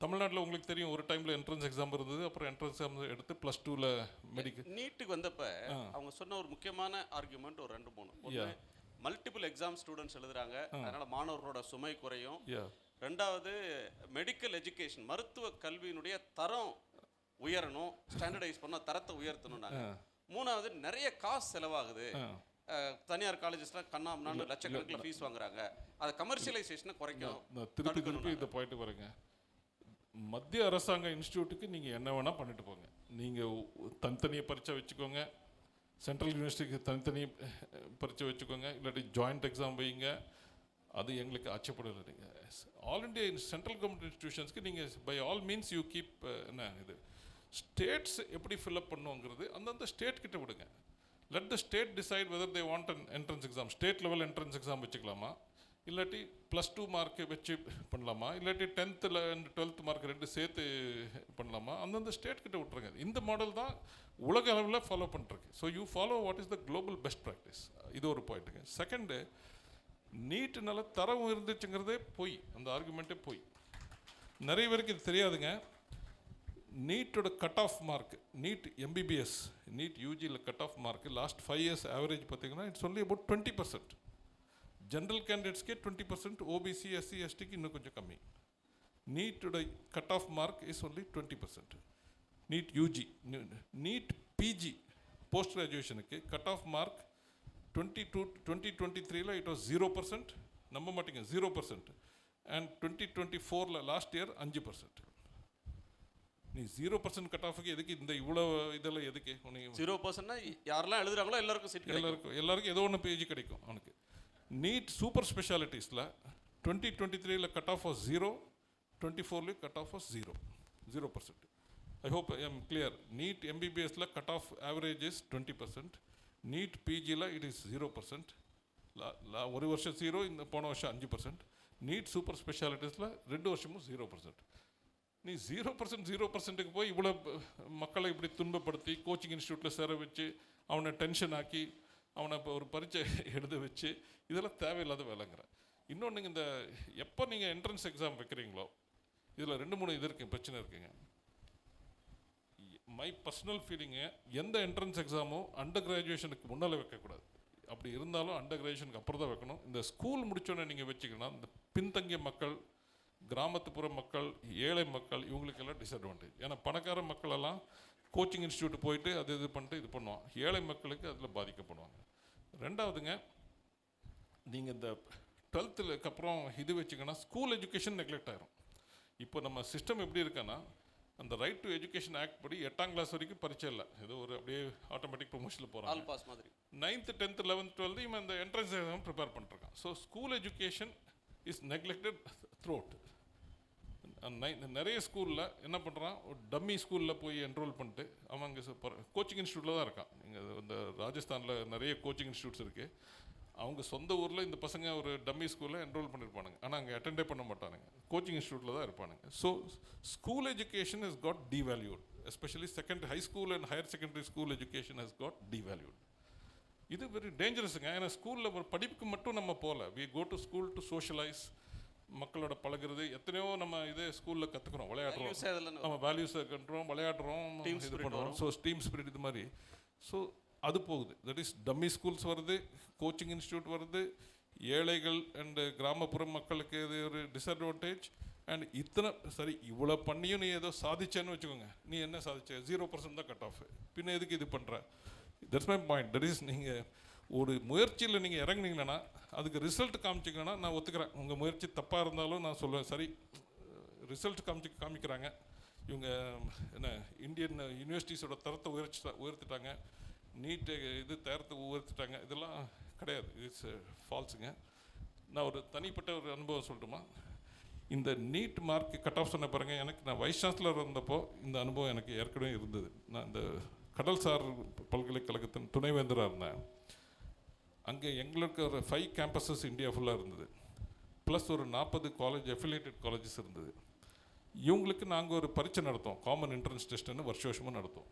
தமிழ்நாட்டில் உங்களுக்கு தெரியும், ஒரு டைமில் என்ட்ரன்ஸ் எக்ஸாம் இருந்தது, அப்புறம் என்ட்ரன்ஸ் எக்ஸாம் எடுத்து +2ல் மெடிக்கல். நீட்டுக்கு வந்தப்போ அவங்க சொன்ன ஒரு முக்கியமான ஆர்குமெண்ட் ஒரு 2-3 மல்டிபிள் எக்ஸாம் ஸ்டூடெண்ட்ஸ் எழுதுறாங்க, அதனால மாணவர்களோட சுமை குறையும். 2வது, மெடிக்கல் எஜுகேஷன், மருத்துவ கல்வியினுடைய தரம் உயரணும், ஸ்டாண்டர்டைஸ் பண்ண தரத்தை உயர்த்தணும்னாங்க. 3வது, நிறைய காசு செலவாகுது, தனியார் காலேஜஸ்லாம் கண்ணாமண்ணான்னு லட்சக்கணக்கில் ஃபீஸ் வாங்குறாங்க, அதை கமர்ஷியலைசேஷனை குறைக்கும். திருப்பி இந்த பாயிண்ட் வரேங்க. மத்திய அரசாங்க இன்ஸ்டியூட்டுக்கு நீங்கள் என்ன வேணால் பண்ணிட்டு போங்க, நீங்கள் தனித்தனியை பரீட்சை வச்சுக்கோங்க, சென்ட்ரல் யூனிவர்சிட்டிக்கு தனித்தனி பரீட்சை வச்சுக்கோங்க, இல்லாட்டி ஜாயிண்ட் எக்ஸாம் வைங்க, அது எங்களுக்கு ஆச்சரியப்படலை. நீங்கள் ஆல் இண்டியா சென்ட்ரல் கவர்மெண்ட் இன்ஸ்டிடியூஷன்ஸ்க்கு நீங்கள் by all means you keep என்ன இது ஸ்டேட்ஸ் எப்படி ஃபில்அப் பண்ணுங்கிறது அந்தந்த ஸ்டேட் கிட்ட விடுங்க. Let the state decide whether they want an entrance exam, state level entrance exam வச்சுக்கலாமா, இல்லாட்டி +2 மார்க்கு வச்சு பண்ணலாமா, இல்லாட்டி 10th அண்ட் 12th மார்க் ரெண்டு சேர்த்து பண்ணலாமா, அந்தந்த ஸ்டேட் கிட்ட விட்டுருங்க. இந்த மாடல் தான் உலக அளவில் ஃபாலோ பண்ணிருக்கு. So you follow what is the global best practice. இது ஒரு பாயிண்ட்டுங்க. செகண்டு, நீட்டுனால தரம் இருந்துச்சுங்கிறதே போய், அந்த ஆர்குமெண்ட்டே போய். நிறைய பேருக்கு இது தெரியாதுங்க. நீட்டோட cut off mark, NEET MBBS, NEET யூஜியில் cut off mark last 5 years average பார்த்தீங்கன்னா இட்ஸ் ஒன்லி அபவுட் 20%. ஜென்ரல் கேண்டிடேட்ஸ்க்கே 20%, ஓபிசி எஸ்சி எஸ்டிக்கு இன்னும் கொஞ்சம் கம்மி. நீட்டோட cut off mark is only 20%. NEET UG, NEET PG post கிராஜுவேஷனுக்கு cut off mark 2023 it was 0%, நம்ப மாட்டீங்க 0%. And 2024 last year 5%. நீ 0% கட் ஆஃபுக்கு எதுக்கு இந்த இவ்வளோ இதெல்லாம் எதுக்கு? 0%னா யாரெல்லாம் எழுதுறாங்களோ எல்லாருக்கும் சீட் கிடைக்கும். எல்லாருக்கும் ஏதோ ஒன்று பேஜ் கிடைக்கும் அவனுக்கு. நீட் சூப்பர் ஸ்பெஷாலிட்டிஸில் 2023 cut off was 0, 24 cut off was 0%. I hope I am clear. NEET எம்பிபிஎஸ்ல cut off average is 20%. NEET பிஜியில் இட் இஸ் 0%. ஒரு வருஷம் 0, இந்த போன வருஷம் 5%. நீட் சூப்பர் ஸ்பெஷாலிட்டிஸில் 2 வருஷமும் 0%. நீ 0%க்கு போய் இவ்வளோ மக்களை இப்படி துன்பப்படுத்தி கோச்சிங் இன்ஸ்டியூட்டில் சேர வச்சு அவனை டென்ஷன் ஆக்கி அவனை இப்போ ஒரு பரீட்சை எழுத வச்சு இதெல்லாம் தேவையில்லாத வேலைங்கிற. இன்னொன்று, இந்த எப்போ நீங்கள் என்ட்ரன்ஸ் எக்ஸாம் வைக்கிறீங்களோ இதில் 2-3 இது இருக்குங்க, பிரச்சனை இருக்குங்க. மை பர்சனல் ஃபீலிங்கு, எந்த என்ட்ரன்ஸ் எக்ஸாமும் அண்டர் கிராஜுவேஷனுக்கு முன்னால் வைக்கக்கூடாது. அப்படி இருந்தாலும் அண்டர் கிராஜுவேஷனுக்கு அப்புறம் தான் வைக்கணும். இந்த ஸ்கூல் முடித்தோன்னே நீங்கள் வச்சிங்கன்னா இந்த பின்தங்கிய மக்கள், கிராமத்துப்புற மக்கள், ஏழை மக்கள், இவங்களுக்கெல்லாம் டிஸ்அட்வான்டேஜ். ஏன்னா பணக்கார மக்களெல்லாம் கோச்சிங் இன்ஸ்டியூட் போயிட்டு அது இது பண்ணிட்டு இது பண்ணுவான். ஏழை மக்களுக்கு அதில் பாதிக்கப்படுவாங்க. ரெண்டாவதுங்க, நீங்கள் இந்த 12th அப்புறம் இது வச்சிங்கன்னா ஸ்கூல் எஜுகேஷன் நெக்லெக்ட் ஆகிரும். இப்போ நம்ம சிஸ்டம் எப்படி இருக்குன்னா, அந்த ரைட் டு எஜுகேஷன் ஆக்ட் படி 8ஆம் கிளாஸ் வரைக்கும் பரீட்சை இல்லை, ஏதோ ஒரு அப்படியே ஆட்டோமேட்டிக் ப்ரொமோஷனில் போகிறாங்க. ஆல் பாஸ் மாதிரி 9th 10th 11th 12th இவன் இந்த என்ட்ரன்ஸ் எக்ஸாம் ப்ரிப்பேர் பண்ணிருக்கான். So school education is neglected through out. நிறைய ஸ்கூலில் என்ன பண்ணுறான், ஒரு டம்மி ஸ்கூலில் போய் என்ரோல் பண்ணிட்டு அவன் அங்கே கோச்சிங் இன்ஸ்டியூட்டில் தான் இருக்கான். நீங்கள் இந்த ராஜஸ்தானில் நிறைய கோச்சிங் இன்ஸ்டியூட்ஸ் இருக்குது. அவங்க சொந்த ஊரில் இந்த பசங்க ஒரு டம்மி ஸ்கூலில் என்ரோல் பண்ணியிருப்பானுங்க, ஆனால் அங்கே அட்டெண்டே பண்ண மாட்டானுங்க, கோச்சிங் இன்ஸ்டியூட்டில் தான் இருப்பானுங்க. So school education has got devalued, especially high school and higher secondary school education has got devalued. இது வெரி டேஞ்சரஸுங்க. ஏன்னா ஸ்கூலில் ஒரு படிப்புக்கு மட்டும் நம்ம போகல, we go to school to socialize, மக்களோட பழகிறது. எத்தனையோ நம்ம இதே ஸ்கூலில் கற்றுக்குறோம், விளையாடுறோம், நம்ம வேல்யூஸை கட்டுறோம், விளையாடுறோம், இது பண்ணுறோம். ஸோ டீம் ஸ்பிரிட் இது மாதிரி. ஸோ அது போகுது. தட் இஸ் டம்மி ஸ்கூல்ஸ் வருது, கோச்சிங் இன்ஸ்டியூட் வருது, ஏழைகள் அண்டு கிராமப்புற மக்களுக்கு இது ஒரு டிஸ்அட்வான்டேஜ். அண்ட் இத்தனை சரி இவ்வளோ பண்ணியும் நீ ஏதோ சாதிச்சேன்னு வச்சுக்கோங்க, நீ என்ன சாதிச்ச? 0% தான் கட் ஆஃப். பின்ன எதுக்கு இது பண்ணுற? That's my point. That is நீங்கள் ஒரு முயற்சியில் நீங்கள் இறங்குனீங்கன்னா அதுக்கு ரிசல்ட் காமிச்சிங்கன்னா நான் ஒத்துக்கிறேன். உங்கள் முயற்சி தப்பாக இருந்தாலும் நான் சொல்லுவேன், சரி ரிசல்ட் காமிக்கிறாங்க இவங்க, என்ன இந்தியன் யூனிவர்சிட்டிஸோட தரத்தை உயர்த்திட்டாங்க, நீட்டு இது தரத்தை உயர்த்திட்டாங்க, இதெல்லாம் கிடையாது. இட்ஸ் ஃபால்ஸுங்க. நான் ஒரு தனிப்பட்ட ஒரு அனுபவம் சொல்லட்டுமா? இந்த நீட் மார்க் கட் ஆஃப் சொன்ன பாருங்க, எனக்கு நான் வைஸ் சான்சலர் இருந்தப்போ இந்த அனுபவம் எனக்கு ஏற்கனவே இருந்தது. நான் இந்த கடல்சார் பல்கலைக்கழகத்தின் துணைவேந்தராக இருந்தேன். அங்கே எங்களுக்கு ஒரு 5 கேம்பஸஸ் இந்தியா ஃபுல்லாக இருந்தது, ப்ளஸ் ஒரு 40 காலேஜ் அஃபிலியேட்டட் காலேஜஸ் இருந்தது. இவங்களுக்கு நாங்கள் ஒரு பரீட்சை நடத்தோம், காமன் என்ட்ரன்ஸ் டெஸ்ட்டுன்னு வருஷமும் நடத்துவோம்.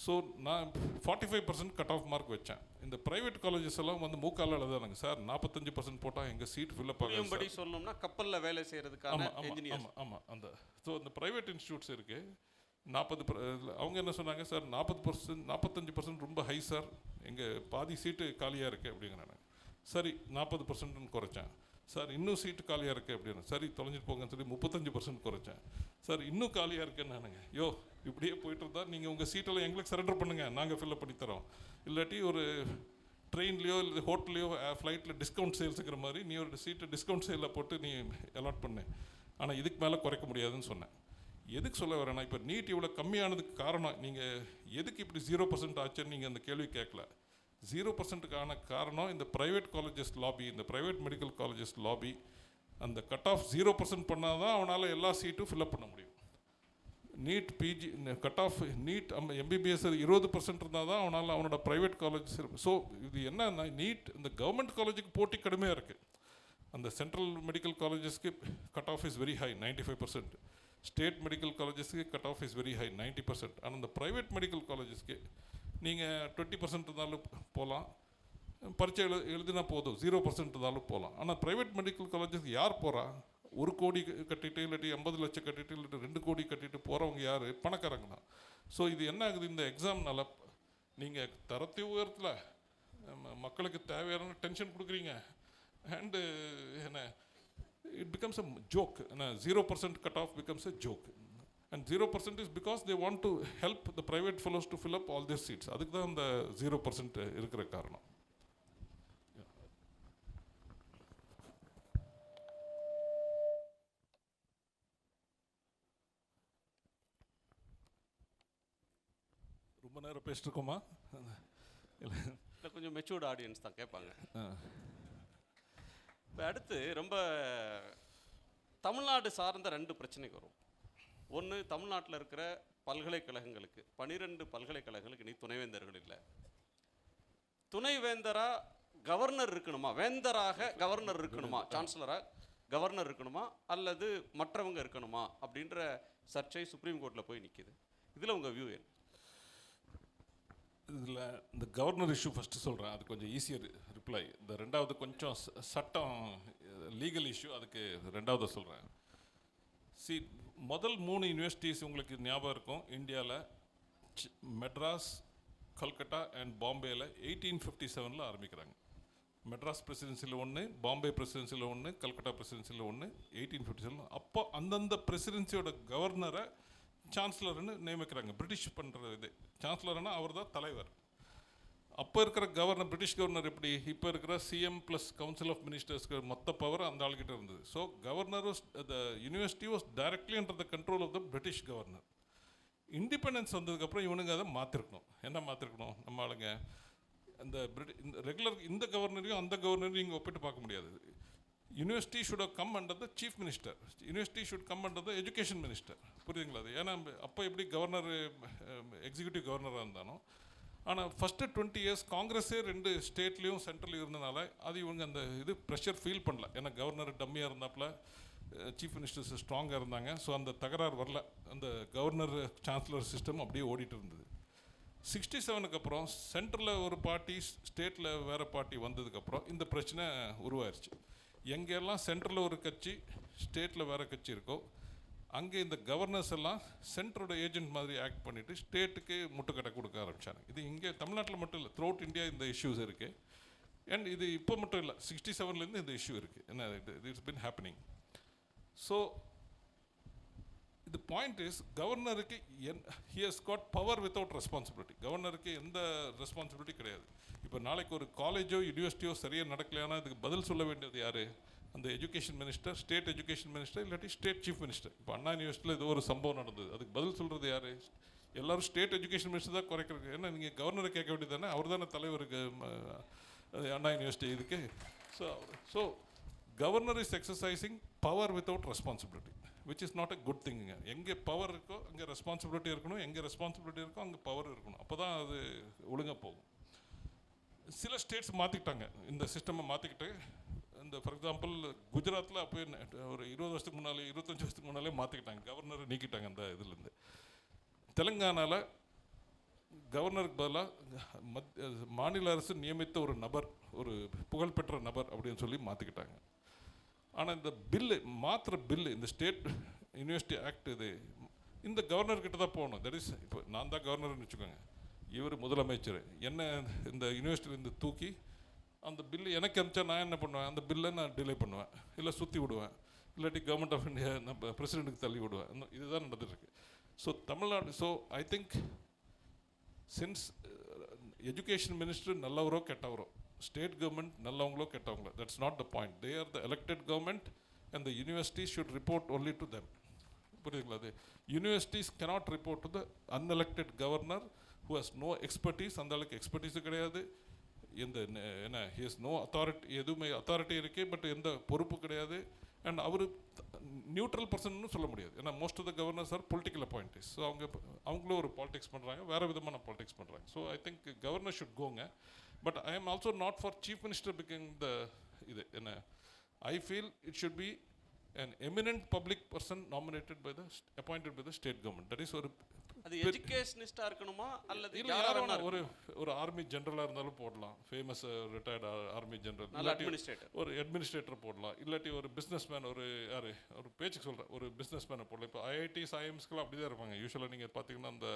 ஸோ நான் 45% கட் ஆஃப் மார்க் வச்சேன். இந்த ப்ரைவேட் காலேஜஸ் எல்லாம் வந்து மூக்கால எழுதானுங்க, சார் 45% போட்டால் எங்கள் சீட் ஃபில்லப் ஆகும். சொல்லணும்னா கப்பலில் வேலை செய்கிறதுக்கான இன்ஜினியர். ஆமாம். அந்த ஸோ இந்த ப்ரைவேட் இன்ஸ்டியூட்ஸ் இருக்குது 40. அவங்க என்ன சொன்னாங்க, சார் 40%, 45% ரொம்ப ஹை சார், எங்கள் பாதி சீட்டு காலியாக இருக்குது அப்படிங்கிறாங்க. சரி 40%ன்னு குறைச்சேன். சார் இன்னும் சீட்டு காலியாக இருக்குது அப்படின்னு. சரி தொலைஞ்சிட்டு போங்கன்னு சொல்லி 35% குறைச்சேன். சார் இன்னும் காலியாக இருக்குன்னு நானுங்க. இப்படியே போயிட்டு இருந்தா நீங்கள் உங்கள் சீட்டெல்லாம் எங்களுக்கு சரண்டர் பண்ணுங்கள், நாங்கள் ஃபில்லப் பண்ணி தரோம். இல்லாட்டி ஒரு ட்ரெயின்லேயோ இல்லை ஹோட்டல்லையோ ஃப்ளைட்டில் டிஸ்கவுண்ட் சேல்ஸுங்கிற மாதிரி நீ ஒரு சீட்டை டிஸ்கவுண்ட் சேலில் போட்டு நீ அலாட் பண்ணு, ஆனால் இதுக்கு மேலே குறைக்க முடியாதுன்னு சொன்னேன். எதுக்கு சொல்ல வரேன்னா, இப்போ நீட் இவ்வளோ கம்மியானதுக்கு காரணம், நீங்கள் எதுக்கு இப்படி 0% ஆச்சுன்னு நீங்கள் அந்த கேள்வி கேட்கல. 0%க்கான காரணம் இந்த ப்ரைவேட் காலேஜஸ் லாபி, இந்த ப்ரைவேட் மெடிக்கல் காலேஜஸ் லாபி. அந்த கட் ஆஃப் 0% பண்ணால் தான் அவனால் எல்லா சீட்டும் ஃபில்அப் பண்ண முடியும். NEET PG cut off NEET MBBS 20% இருந்தால் தான் அவனோட ப்ரைவேட் காலேஜஸ். ஸோ இது என்னன்னா, நீட் இந்த கவர்மெண்ட் காலேஜுக்கு போட்டி கடுமையாக இருக்குது. அந்த சென்ட்ரல் மெடிக்கல் காலேஜஸ்க்கு cut off is very high 95%. State medical காலேஜஸ்க்கு cut off is very high 90%. ஆனால் இந்த ப்ரைவேட் மெடிக்கல் காலேஜஸ்க்கு நீங்கள் 20% இருந்தாலும் போகலாம், பரீட்சை எழுதினா போதும் 0% இருந்தாலும் போகலாம். ஆனால் ப்ரைவேட் மெடிக்கல் காலேஜஸ்க்கு யார் போகிறா? 1 கோடி கட்டிட்டு இல்லாட்டி 50 லட்சம் கட்டிட்டு இல்லாட்டி 2 கோடி கட்டிட்டு போகிறவங்க யார்? பணக்காரங்க தான். ஸோ இது என்ன ஆகுது, இந்த எக்ஸாம்னால நீங்கள் தரத்தை உயரத்தில் மக்களுக்கு தேவையான டென்ஷன் கொடுக்குறீங்க. அண்டு என்ன, it becomes a joke. 0% cut off becomes a joke. And 0% is because they want to help the private fellows to fill up all their seats. அதுக்கு தான் அந்த 0% இருக்கிற காரணம். ரொம்ப நேரம் பேசிட்டுருக்கோமா? இல்லை, கொஞ்சம் மெச்சூர்டு ஆடியன்ஸ் தான் கேட்பாங்க. இப்போ அடுத்து ரொம்ப தமிழ்நாடு சார்ந்த 2 பிரச்சனைக்கு வரும். ஒன்று, தமிழ்நாட்டில் இருக்கிற பல்கலைக்கழகங்களுக்கு 12 பல்கலைக்கழகங்களுக்கு நீ துணைவேந்தர்கள் இல்லை. துணைவேந்தராக கவர்னர் இருக்கணுமா, வேந்தராக கவர்னர் இருக்கணுமா, சான்சலராக கவர்னர் இருக்கணுமா, அல்லது மற்றவங்க இருக்கணுமா அப்படின்ற சர்ச்சை சுப்ரீம் கோர்ட்டில் போய் நிற்கிது. இதில் உங்கள் வியூ என்ன? இதில் இந்த கவர்னர் இஷ்யூ ஃபஸ்ட்டு சொல்கிறேன், அது கொஞ்சம் ஈஸியர் ரிப்ளை. இந்த ரெண்டாவது கொஞ்சம் சட்டம் லீகல் இஷ்யூ, அதுக்கு ரெண்டாவது சொல்கிறேன். முதல் 3 யூனிவர்சிட்டிஸ் உங்களுக்கு ஞாபகம் இருக்கும் இந்தியாவில். மெட்ராஸ், கல்கட்டா அண்ட் பாம்பேயில் 1857 ஆரம்பிக்கிறாங்க. மெட்ராஸ் பிரசிடென்சியில் 1, பாம்பே பிரசிடென்சியில் 1, கல்கட்டா பிரசிடென்சியில் 1, 1857. அப்போ அந்தந்த பிரசிடென்சியோட கவர்னரை சான்சலர்னு நியமிக்கிறாங்க. பிரிட்டிஷ் பண்ணுறது இது. சான்சலர்னா அவர் தான் தலைவர். அப்போ இருக்கிற கவர்னர், பிரிட்டிஷ் கவர்னர் எப்படி, இப்போ இருக்கிற சிஎம் ப்ளஸ் கவுன்சில் ஆஃப் மினிஸ்டர்ஸ்க்கு மொத்த பவர் அந்த ஆள்கிட்ட இருந்தது. So governor the university was directly under the control of the British governor. Independence வந்ததுக்கப்புறம் இவனுங்க அதை மாற்றிருக்கணும். என்ன மாற்றிருக்கணும்? நம்ம ஆளுங்க இந்த ரெகுலர் இந்த கவர்னரையும் அந்த கவர்னரையும் இங்கே ஒப்பிட்டு பார்க்க முடியாது. University should have come under the chief minister, university should come under the education minister. புரியுதுங்களா? அது ஏன்னா அப்போ எப்படி கவர்னர் எக்ஸிக்யூட்டிவ் கவர்னராக இருந்தானோ. ஆனால் ஃபஸ்ட்டு 20 இயர்ஸ் காங்கிரஸே 2 ஸ்டேட்லேயும் சென்ட்ரலையும் இருந்தனால அது இவங்க அந்த இது ப்ரெஷர் ஃபீல் பண்ணல. ஏன்னா கவர்னர் டம்மியாக இருந்தாப்புல, சீஃப் மினிஸ்டர்ஸ் ஸ்ட்ராங்காக இருந்தாங்க. ஸோ அந்த தகராறு வரல. அந்த கவர்னர் சான்சலர் சிஸ்டம் அப்படியே ஓடிட்டு இருந்தது. 67க்கு அப்புறம் சென்ட்ரலில் ஒரு பார்ட்டி, ஸ்டேட்டில் வேறு பார்ட்டி வந்ததுக்கப்புறம் இந்த பிரச்சனை உருவாயிருச்சு. எங்கெல்லாம் சென்ட்ரலில் ஒரு கட்சி, ஸ்டேட்டில் வேறு கட்சி இருக்கோ, அங்கே இந்த கவர்னர்ஸ் எல்லாம் சென்ட்ரோட ஏஜென்ட் மாதிரி ஆக்ட் பண்ணிவிட்டு ஸ்டேட்டுக்கு முட்டுக்கட்டை கொடுக்க ஆரம்பித்தாங்க. இது இங்கே தமிழ்நாட்டில் மட்டும் இல்லை, த்ரூ அவுட் இந்தியா இந்த இஷ்யூஸ் இருக்குது. அண்ட் இது இப்போ மட்டும் இல்லை, 67லேருந்து இந்த இஷ்யூ இருக்குது. என்ன, it's been happening. So the point is, கவர்னருக்கு he has got power without responsibility. கவர்னருக்கு எந்த ரெஸ்பான்சிபிலிட்டி கிடையாது. இப்போ நாளைக்கு ஒரு காலேஜோ யூனிவர்சிட்டியோ சரியாக நடக்கலைன்னா அதுக்கு பதில் சொல்ல வேண்டியது யார்? அந்த education minister, state education minister, இல்லாட்டி ஸ்டேட் சீஃப் மினிஸ்டர். இப்போ அண்ணா யூனிவர்சிட்டியில் இது ஒரு சம்பவம் நடந்தது, அதுக்கு பதில் சொல்கிறது யார்? எல்லோரும் ஸ்டேட் எஜுகேஷன் மினிஸ்டர் தான் குறைக்கிறது. ஏன்னா நீங்கள் கவர்னரை கேட்க வேண்டியது தானே, அவர் தானே தலைவருக்கு அண்ணா யூனிவர்சிட்டி இதுக்கு. So governor is exercising power without responsibility, which is not a good thing. எங்கே பவர் இருக்கோ அங்கே ரெஸ்பான்சிபிலிட்டி இருக்கணும், எங்கே ரெஸ்பான்சிபிலிட்டி இருக்கோ அங்கே பவர் இருக்கணும். அப்போ தான் அது ஒழுங்காக போகும். சில ஸ்டேட்ஸ் மாற்றிக்கிட்டாங்க, இந்த சிஸ்டமை மாற்றிக்கிட்டு. இந்த ஃபார் எக்ஸாம்பிள் குஜராத்தில் அப்போ ஒரு 20 வருஷத்துக்கு முன்னாலே, 25 வருஷத்துக்கு முன்னாலே மாற்றிக்கிட்டாங்க, கவர்னரை நீக்கிட்டாங்க அந்த இதுலேருந்து. தெலுங்கானாவில் கவர்னருக்கு பதிலாக மாநில அரசு நியமித்த ஒரு நபர், ஒரு புகழ்பெற்ற நபர் அப்படின்னு சொல்லி மாற்றிக்கிட்டாங்க. ஆனால் இந்த பில்லு மாத்திர பில்லு, இந்த ஸ்டேட் யூனிவர்சிட்டி ஆக்ட், இது இந்த கவர்னர்கிட்ட தான் போகணும். தட் இஸ், இப்போ நான் தான் கவர்னர்னு வச்சுக்கோங்க, இவர் முதலமைச்சர், என்ன இந்த யூனிவர்சிட்டியிலேருந்து தூக்கி அந்த பில்லு எனக்கு அனுப்பிச்சா நான் என்ன பண்ணுவேன்? அந்த பில்லை நான் டிலே பண்ணுவேன், இல்லை சுற்றி விடுவேன், இல்லாட்டி கவர்மெண்ட் ஆஃப் இந்தியா நம்ம பிரசிடெண்ட்டுக்கு தள்ளி விடுவேன். இதுதான் நடந்துருக்கு. So Tamil Nadu, so I think since education minister நல்லவரோ கெட்டவரோ, ஸ்டேட் கவர்மெண்ட் நல்லவங்களோ கெட்டவங்களோ, that's not the point. They are the elected government and the universities should report only to them. புரியுதுங்களா? அது universities cannot report to the unelected governor who has no expertise. அந்த அளவுக்கு எக்ஸ்பர்டீஸும் கிடையாது, எந்த என்ன ஹி ஹஸ் நோ அத்தாரிட்டி, எதுவுமே authority இருக்கே பட் எந்த பொறுப்பு கிடையாது. அண்ட் அவர் நியூட்ரல் பர்சன்னு சொல்ல முடியாது, ஏன்னா most of the governors are political appointees. So அவங்களும் ஒரு பாலிடிக்ஸ் பண்ணுறாங்க, வேறு விதமான பாலிடிக்ஸ் பண்ணுறாங்க. So I think governor should கோங்க. But I am also not for chief minister picking the இது என்ன I feel it should be an eminent public person nominated by the appointed by the state government. That is ஒரு அது எஜுகேஷனிஸ்டா இருக்கணுமா அல்லது இல்ல யாரான ஒரு army ஜெனரலா இருந்தாலும் போடலாம், famous retired army general, administrator, ஒரு அட்மினிஸ்ட்ரேட்டர் போடலாம், இல்லாட்டி ஒரு பிஸ்னஸ்மேன், ஒரு யாரு ஒரு பேச்சுக்கு சொல்கிறேன் ஒரு பிஸ்னஸ்மேனை போடலாம். இப்போ ஐஐடிஸ் ஐஎம்ஸ்க்குலாம் அப்படி தான் இருப்பாங்க யூஸ்வலாக. நீங்கள் பார்த்தீங்கன்னா அந்த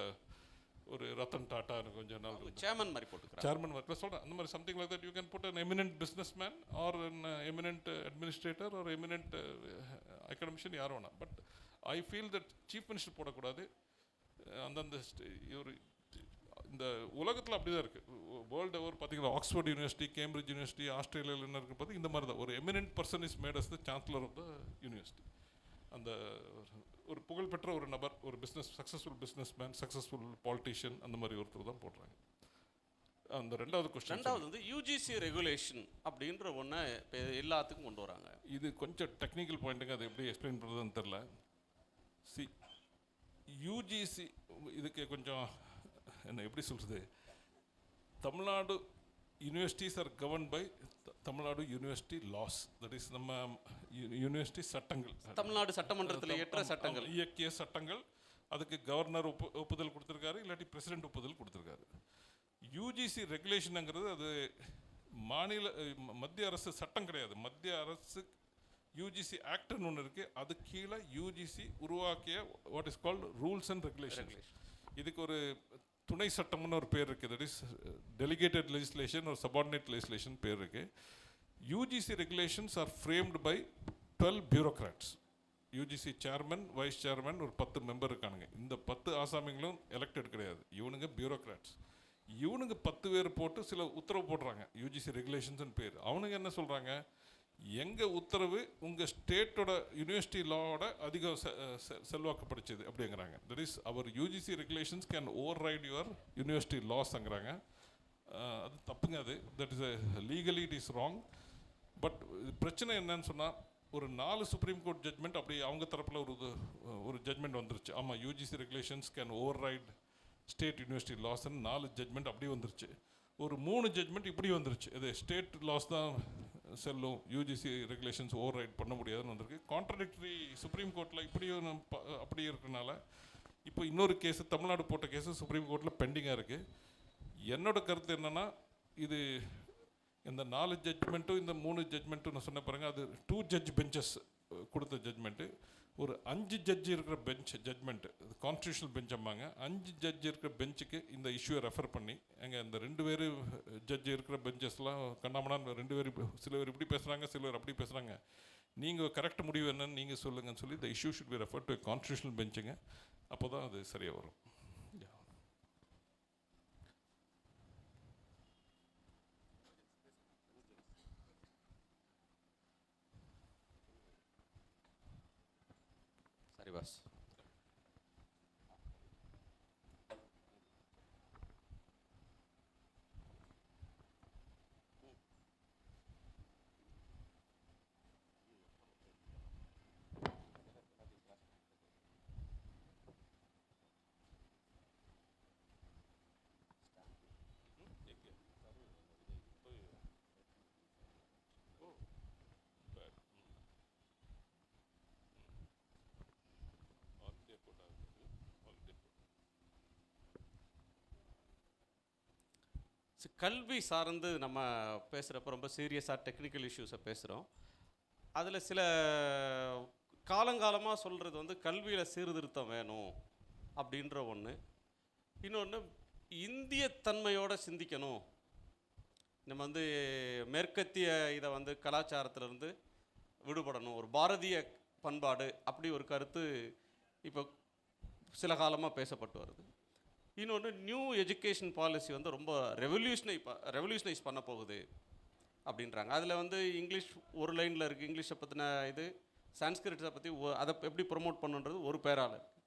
ஒரு ரத்தன் டாட்டா கொஞ்சம் நாள் சேர்மன் மாதிரி போட்டுக்கிறேன், சேர்மன் மாதிரி சொல்கிறேன், அந்த மாதிரி something like that you can put an eminent businessman or an eminent administrator or eminent academician யாரும் வேணாம். But I feel that chief minister போடக்கூடாது. அந்தந்த ஒரு இந்த உலகத்தில் அப்படி தான் இருக்குது. வேர்ல்டு ஓவர் பார்த்தீங்கன்னா ஆக்ஸ்ஃபோர்ட் யூனிவர்சிட்டி, கேம்பிரிட்ஜ் யூனிவர்சிட்டி, ஆஸ்திரேலியாவில் என்ன இருக்குது பார்த்து இந்த மாதிரி தான் ஒரு eminent person is made as the chancellor of the university. அந்த ஒரு புகழ்பெற்ற ஒரு நபர், ஒரு successful business man, successful politician, அந்த மாதிரி ஒருத்தர் தான் போடுறாங்க. அந்த ரெண்டாவது கொஸ்டின், ரெண்டாவது வந்து யூஜிசி ரெகுலேஷன் அப்படின்ற ஒன்று எல்லாத்துக்கும் கொண்டு வராங்க. இது கொஞ்சம் டெக்னிக்கல் பாயிண்ட்டுங்க, அது எப்படி எக்ஸ்பிளைன் பண்ணுறதுன்னு தெரில. சி யூஜிசி இதுக்கு கொஞ்சம் என்ன எப்படி சொல்கிறது, Tamil Nadu universities are govern by Tamil Nadu university laws. That is நம்ம யூனிவர்சிட்டி சட்டங்கள், தமிழ்நாடு சட்டமன்றத்தில் இயற்ற சட்டங்கள், இயக்கிய சட்டங்கள். அதுக்கு கவர்னர் ஒப்புதல் கொடுத்துருக்காரு, இல்லாட்டி பிரசிடென்ட் ஒப்புதல் கொடுத்துருக்காரு. யூஜிசி ரெகுலேஷனுங்கிறது அது மத்திய அரசு சட்டம் கிடையாது. மத்திய அரசு யூஜிசி ஆக்ட்னு ஒன்று இருக்குது, அது கீழே யூஜிசி உருவாக்கிய what is called rules and regulation. இதுக்கு ஒரு துணை சட்டம்னு ஒரு பேர் இருக்குது, தட் இஸ் டெலிகேட்டட் லெஜிஸ்லேஷன் ஒரு சபார்டினேட் லெஜிஸ்லேஷன் பேர் இருக்குது. UGC regulations are framed by 12 bureaucrats. UGC chairman, vice chairman, ஒரு 10 மெம்பர் இருக்கானுங்க. இந்த 10 ஆசாமிங்களும் எலெக்டட் கிடையாது, இவனுங்க பியூரோக்ராட்ஸ். இவனுங்க 10 பேர் போட்டு சில உத்தரவு போடுறாங்க, யூஜிசி ரெகுலேஷன்ஸ்னு பேர். அவனுங்க என்ன சொல்கிறாங்க, எங்கள் உத்தரவு உங்கள் ஸ்டேட்டோட யூனிவர்சிட்டி லாவோட அதிகம் செல்வாக்கு படிச்சது அப்படிங்கிறாங்க. That is our UGC regulations can override your university லாஸ்ங்கிறாங்க. அது தப்புங்க, அது that is legally it is wrong. But பிரச்சனை என்னன்னு சொன்னால், ஒரு 4 சுப்ரீம் கோர்ட் ஜட்மெண்ட் அப்படி அவங்க தரப்பில் ஒரு ஜட்மெண்ட் வந்துருச்சு. ஆமாம், UGC regulations can override state university லாஸ்ன்னு 4 ஜட்மெண்ட் அப்படி வந்துருச்சு. ஒரு 3 ஜட்மெண்ட் இப்படி வந்துருச்சு, இது ஸ்டேட் லாஸ் தான் செல்லும், யூஜிசி ரெகுலேஷன்ஸ் ஓவர் ரைட் பண்ண முடியாதுன்னு வந்திருக்கு. கான்ட்ரடிக்டரி சுப்ரீம் கோர்ட்டில் இப்படியும் அப்படி இருக்கிறனால இப்போ இன்னொரு கேஸு, தமிழ்நாடு போட்ட கேஸு சுப்ரீம் கோர்ட்டில் பெண்டிங்காக இருக்குது. என்னோட கருத்து என்னென்னா, இது இந்த 4 ஜட்மெண்ட்டும் இந்த 3 ஜட்மெண்ட்டும் நான் சொன்ன பாருங்க, அது 2 ஜட்ஜ் பெஞ்சஸ் கொடுத்த ஜட்மெண்ட்டு. ஒரு 5 ஜட்ஜ் இருக்கிற பெஞ்ச் ஜட்மெண்ட்டு, கான்ஸ்டியூஷனல் பெஞ்ச் அம்மாங்க, 5 ஜட்ஜ் இருக்கிற பெஞ்சுக்கு இந்த இஷ்யூவை ரெஃபர் பண்ணி, எங்கள் இந்த 2 பேர் ஜட்ஜ் இருக்கிற பெஞ்சஸ்லாம் கண்ணாமண்ணான்னு 2 பேர், சில பேர் இப்படி பேசுகிறாங்க, சில பேர் அப்படி பேசுகிறாங்க, நீங்கள் கரெக்ட் முடிவு என்னன்னு நீங்கள் சொல்லுங்கன்னு சொல்லி இந்த issue should be refer to constitutional பெஞ்சுங்க. அப்போ தான் அது சரியாக வரும். சரி பாஸ். கல்வி சார்ந்து நம்ம பேசுகிறப்ப ரொம்ப சீரியஸாக டெக்னிக்கல் இஷ்யூஸை பேசுகிறோம். அதில் சில காலங்காலமாக சொல்கிறது வந்து கல்வியில் சீர்திருத்தம் வேணும் அப்படின்ற ஒன்று. இன்னொன்று, இந்திய தன்மையோடு சிந்திக்கணும். நம்ம வந்து மேற்கத்திய இதை வந்து கலாச்சாரத்திலிருந்து விடுபடணும், ஒரு பாரதிய பண்பாடு அப்படி ஒரு கருத்து இப்போ சில காலமாக பேசப்பட்டு வருது. இன்னொன்று, நியூ எஜுகேஷன் பாலிசி வந்து ரொம்ப ரெவல்யூஷனைஸ் பண்ண போகுது அப்படின்றாங்க. அதில் வந்து இங்கிலீஷ் ஒரு லைனில் இருக்குது, இங்கிலீஷை பற்றின இது, சான்ஸ்கிரிட்டை பற்றி அதை எப்படி ப்ரொமோட் பண்ணுன்றது ஒரு பேரால் இருக்குது.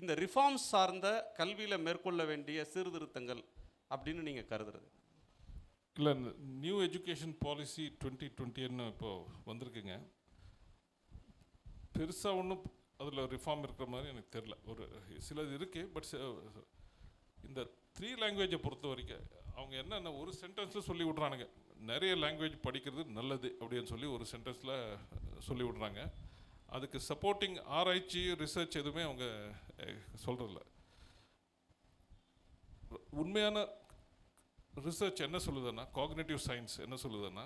இந்த ரிஃபார்ம்ஸ் சார்ந்த கல்வியில் மேற்கொள்ள வேண்டிய சீர்திருத்தங்கள் அப்படின்னு நீங்கள் கருதுறது? இல்லை, நியூ எஜுகேஷன் பாலிசி 2020 இப்போது வந்திருக்குங்க. பெருசாக ஒன்றும் அதில் ரிஃபார்ம் இருக்கிற மாதிரி எனக்கு தெரில. ஒரு சிலது இருக்குது, பட் இந்த 3 லாங்குவேஜை பொறுத்த வரைக்கும் அவங்க என்னென்ன ஒரு சென்டென்ஸில் சொல்லி விட்றானுங்க. நிறைய லாங்குவேஜ் படிக்கிறது நல்லது அப்படின்னு சொல்லி ஒரு சென்டென்ஸில் சொல்லி விடுறாங்க. அதுக்கு சப்போர்ட்டிங் ஆராய்ச்சி ரிசர்ச் எதுவுமே அவங்க சொல்கிறதில்ல. உண்மையான ரிசர்ச் என்ன சொல்லுதுன்னா, காக்னேட்டிவ் சயின்ஸ் என்ன சொல்லுதுன்னா,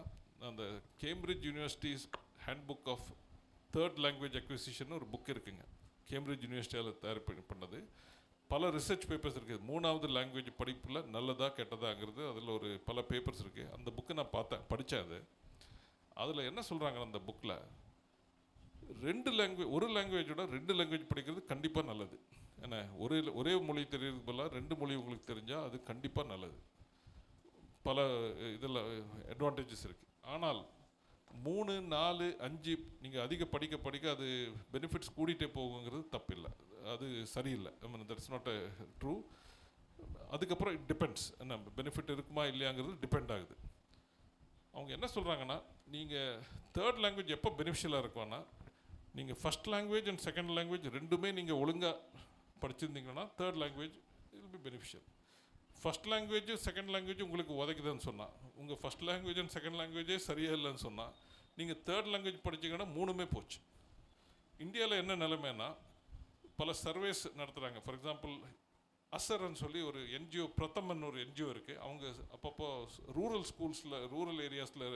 அந்த Cambridge universities handbook of third language acquisition ஒரு புக் இருக்குங்க. கேம்பிரிட்ஜ் யூனிவர்சிட்டியால் தயார் பண்ணது. பல ரிசர்ச் பேப்பர்ஸ் இருக்குது. 3வது லாங்குவேஜ் படிப்பில் நல்லதா கெட்டதாங்கிறது அதில் ஒரு பல பேப்பர்ஸ் இருக்குது. அந்த புக்கை நான் படித்தேன். அதில் என்ன சொல்கிறாங்க, அந்த புக்கில் ஒரு லாங்குவேஜோட 2 லாங்குவேஜ் படிக்கிறது கண்டிப்பாக நல்லது. ஏன்னா ஒரே மொழி தெரியறது போல 2 மொழி உங்களுக்கு தெரிஞ்சால் அது கண்டிப்பாக நல்லது. பல இதில் அட்வான்டேஜஸ் இருக்குது. ஆனால் 3, 4, 5 நீங்கள் அதிக படிக்க அது பெனிஃபிட்ஸ் கூடிகிட்டே போகுங்கிறது தப்பில்லை, அது சரியில்லை. ஐ மீன் தட்ஸ் நாட் ட்ரூ. அதுக்கப்புறம் இட் டிபெண்ட்ஸ், என்ன பெனிஃபிட் இருக்குமா இல்லையாங்கிறது டிபெண்ட் ஆகுது. அவங்க என்ன சொல்கிறாங்கன்னா, நீங்கள் தேர்ட் லாங்குவேஜ் எப்போ பெனிஃபிஷியலாக இருக்கும்னா, நீங்கள் first language and second language ரெண்டுமே நீங்கள் ஒழுங்காக படிச்சிருந்தீங்கன்னா third language will be beneficial. First language second language உங்களுக்கு உதைக்குதுன்னு சொன்னால், உங்கள் ஃபஸ்ட் லாங்குவேஜ் அண்ட் செகண்ட் லாங்குவேஜே சரியாக இல்லைன்னு சொன்னால், நீங்கள் தேர்ட் லாங்குவேஜ் படிச்சிங்கன்னா 3மே போச்சு. இந்தியாவில் என்ன நிலைமைன்னா, பல சர்வேஸ் நடத்துகிறாங்க. ஃபார் எக்ஸாம்பிள் அசர்ன்னு சொல்லி ஒரு என்ஜிஓ, பிரதமன் ஒரு என்ஜிஓ இருக்குது. அவங்க அப்பப்போ ரூரல் ஸ்கூல்ஸில், ரூரல் ஏரியாஸில்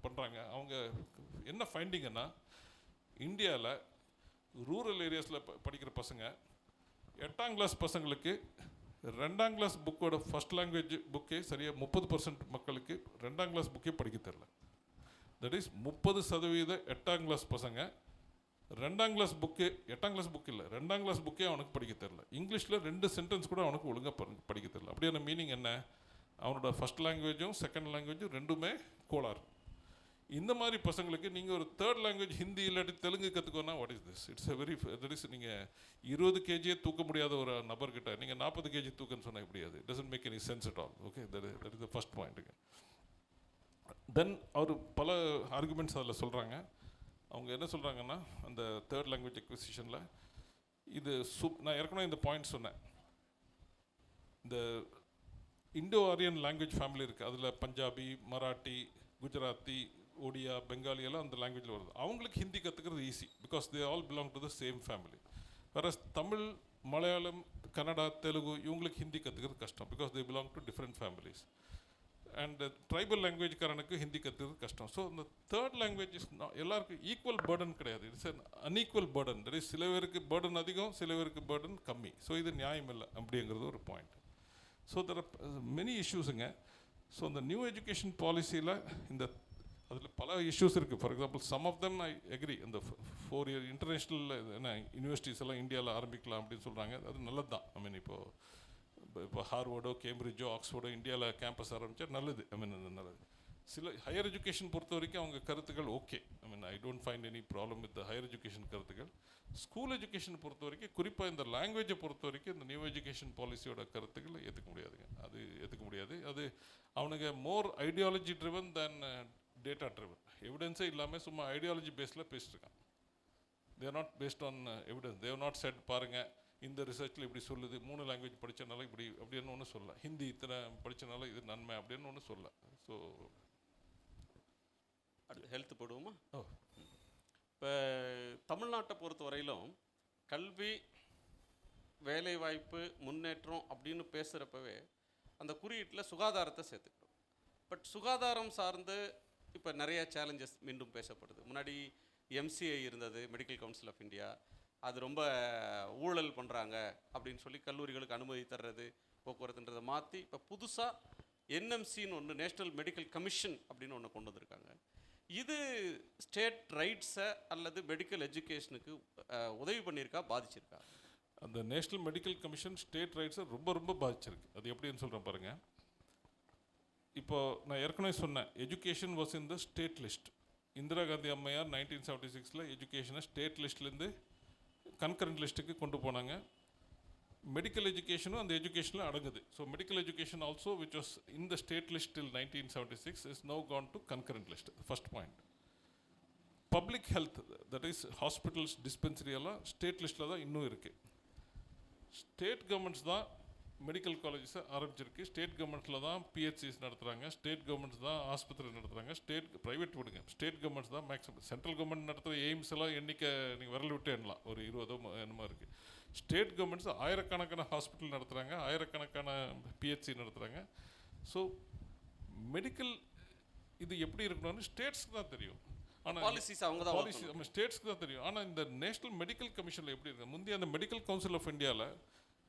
பண்ணுறாங்க. அவங்க என்ன ஃபைண்டிங்கன்னா, இந்தியாவில் ரூரல் ஏரியாஸில் படிக்கிற பசங்க 8ஆம் கிளாஸ் பசங்களுக்கு 2ஆம் கிளாஸ் புக்கோட ஃபஸ்ட் லாங்குவேஜ் புக்கே சரியாக 30% மக்களுக்கு 2ஆம் கிளாஸ் புக்கே படிக்க தெரில. தட் இஸ் 30% 8ஆம் கிளாஸ் பசங்க 2ஆம் கிளாஸ் புக்கு, 8ஆம் கிளாஸ் புக் இல்லை, 2ஆம் கிளாஸ் புக்கே அவனுக்கு படிக்க தெரில. இங்கிலீஷில் 2 சென்டென்ஸ் கூட அவனுக்கு ஒழுங்காக படிக்க தெரில. அப்படியான மீனிங் என்ன, அவனோட ஃபஸ்ட் லாங்குவேஜும் செகண்ட் லாங்குவேஜும் ரெண்டுமே கோளாறு. இந்த மாதிரி பசங்களுக்கு நீங்கள் ஒரு தேர்ட் லாங்குவேஜ் ஹிந்தி இல்லாட்டி தெலுங்கு கற்றுக்கோன்னா what is this? It's that is நீங்கள் 20 kg தூக்க முடியாத ஒரு நபர்கிட்ட நீங்கள் 40 kg தூக்கன்னு சொன்னால் எப்படியாது? It doesn't make any sense at all. Okay, that is the first பாயிண்ட்டுங்க. தென் அவர் பல ஆர்குமெண்ட்ஸ் அதில் சொல்கிறாங்க. அவங்க என்ன சொல்கிறாங்கன்னா, அந்த தேர்ட் லாங்குவேஜ் அக்விசிஷனில் இது நான் ஏற்கனவே இந்த பாயிண்ட் சொன்னேன். இந்த இண்டோ ஆரியன் லாங்குவேஜ் ஃபேமிலி இருக்குது. அதில் பஞ்சாபி, மராட்டி, குஜராத்தி, ஒடியா, பெங்காலி எல்லாம் அந்த லாங்குவேஜில் வருது. அவங்களுக்கு ஹிந்தி கற்றுக்கிறது easy, because they all belong to the same family. வேற தமிழ், மலையாளம், கன்னடா, தெலுங்கு இவங்களுக்கு ஹிந்தி கற்றுக்கிறது கஷ்டம், because they belong to different families. And tribal லாங்குவேஜ்காரனுக்கு ஹிந்தி கற்றுக்கிறது கஷ்டம். ஸோ இந்த தேர்ட் லாங்குவேஜ் இஸ் எல்லாருக்கும் ஈக்குவல் பேர்டன் கிடையாது. It's an unequal burden. That is சில பேருக்கு பேர்டன் அதிகம், சில பேருக்கு பேர்டன் கம்மி. ஸோ இது நியாயம் இல்லை அப்படிங்கிறது ஒரு point. So there are many இஷ்யூஸுங்க. ஸோ அந்த நியூ எஜுகேஷன் பாலிசியில் இந்த அதில் பல இஷ்யூஸ் இருக்குது. For example, some of them I agree. இந்த 4 year இன்டர்நேஷ்னல் என்ன யூனிவர்சிட்டிஸ் எல்லாம் இந்தியாவில் ஆரம்பிக்கலாம் அப்படின்னு சொல்கிறாங்க. அது நல்லது தான். ஐ மீன் இப்போ ஹார்வர்டோ, கேம்பிரிட்ஜோ, ஆக்ஸ்ஃபோர்டோ இந்தியாவில் கேம்பஸ் ஆரம்பித்தா நல்லது. ஐ மீன் அது நல்லது. சில ஹையர் எஜுகேஷன் பொறுத்த வரைக்கும் அவங்க கருத்துக்கள் okay. I mean I don't find any problem with higher education கருத்துக்கள். ஸ்கூல் எஜுகேஷன் பொறுத்த வரைக்கும், குறிப்பாக இந்த லாங்குவேஜை பொறுத்த வரைக்கும், இந்த நியூ எஜுகேஷன் பாலிசியோட கருத்துக்கள் ஏற்றுக்க முடியாதுங்க. அது ஏற்றுக்க முடியாது. அது அவனுங்க more ideology driven than data driven. எவிடன்ஸே இல்லாமல் சும்மா ஐடியாலஜி பேஸில் பேசிட்டுருக்கான். They're not based on evidence. They've not set பாருங்கள் இந்த ரிசர்ச்சில் இப்படி சொல்லுது, 3 லாங்குவேஜ் படித்தனால இப்படி அப்படின்னு ஒன்று சொல்ல, ஹிந்தி இத்தனை படித்தனால இது நன்மை அப்படின்னு ஒன்று சொல்ல. ஸோ அடுத்து ஹெல்த் போடுவோமா? இப்போ தமிழ்நாட்டை பொறுத்த வரையிலும் கல்வி, வேலைவாய்ப்பு, முன்னேற்றம் அப்படின்னு பேசுகிறப்பவே அந்த குறியீட்டில் சுகாதாரத்தை சேர்த்துக்கிறோம். பட் சுகாதாரம் சார்ந்து இப்போ நிறைய சேலஞ்சஸ் மீண்டும் பேசப்படுது. முன்னாடி எம்சிஐ இருந்தது, மெடிக்கல் கவுன்சில் ஆஃப் இந்தியா. அது ரொம்ப ஊழல் பண்ணுறாங்க அப்படின்னு சொல்லி கல்லூரிகளுக்கு அனுமதி தர்றது, போக்குவரத்துன்றதை மாற்றி இப்போ புதுசாக என்எம்சின்னு ஒன்று, நேஷ்னல் மெடிக்கல் கமிஷன் அப்படின்னு ஒன்று கொண்டு வந்திருக்காங்க. இது ஸ்டேட் ரைட்ஸை அல்லது மெடிக்கல் எஜுகேஷனுக்கு உதவி பண்ணியிருக்கா, பாதிச்சிருக்கா? அந்த நேஷ்னல் மெடிக்கல் கமிஷன் ஸ்டேட் ரைட்ஸை ரொம்ப பாதிச்சிருக்கு. அது எப்படின்னு சொல்கிறேன் பாருங்கள். இப்போ நான் ஏற்கனவே சொன்னேன், education was in the state list. Indira Gandhi அம்மையார் 1976 எஜுகேஷனை ஸ்டேட் லிஸ்ட்லேருந்து கன்கரண்ட் லிஸ்ட்டுக்கு கொண்டு போனாங்க. மெடிக்கல் எஜுகேஷனும் அந்த எஜுகேஷனில் அடங்குது. So medical education also which was in the state list till 1976 is now gone to concurrent list. First point. Public health, that is hospitals, dispensary எல்லாம் state லிஸ்ட்டில் தான் இன்னும் இருக்குது. ஸ்டேட் கவர்மெண்ட்ஸ் தான் மெடிக்கல் காலேஜஸ் ஆரம்பிச்சிருக்கு. ஸ்டேட் கவர்மெண்ட்ஸில் தான் PHCs நடத்துகிறாங்க, ஸ்டேட் கவர்மெண்ட்ஸ் தான் ஆஸ்பத்திரி நடத்துகிறாங்க, ப்ரைவேட் விடுங்க, ஸ்டேட் கவர்மெண்ட்ஸ் தான் மேக்ஸிமம். சென்ட்ரல் கவர்மெண்ட் நடத்துகிற எய்ம்ஸ் எல்லாம் எண்ணிக்கை நீங்கள் விரல் விட்டு எண்ணலாம், ஒரு 20 என்னமோ இருக்குது. ஸ்டேட் கவர்மெண்ட்ஸ் ஆயிரக்கணக்கான ஹாஸ்பிட்டல் நடத்துகிறாங்க, ஆயிரக்கணக்கான பிஹெச்சி நடத்துகிறாங்க. ஸோ மெடிக்கல் இது எப்படி இருக்கணும்னு ஸ்டேட்ஸ்க்கு தான் தெரியும். ஆனால் பாலிசிஸ் அவங்க தான் பாலிசி நம்ம ஸ்டேட்ஸ்க்கு தான் தெரியும். ஆனால் இந்த நேஷனல் மெடிக்கல் கமிஷனில் எப்படி இருக்கு, முந்தைய அந்த மெடிக்கல் கவுன்சில் ஆஃப் இந்தியாவில்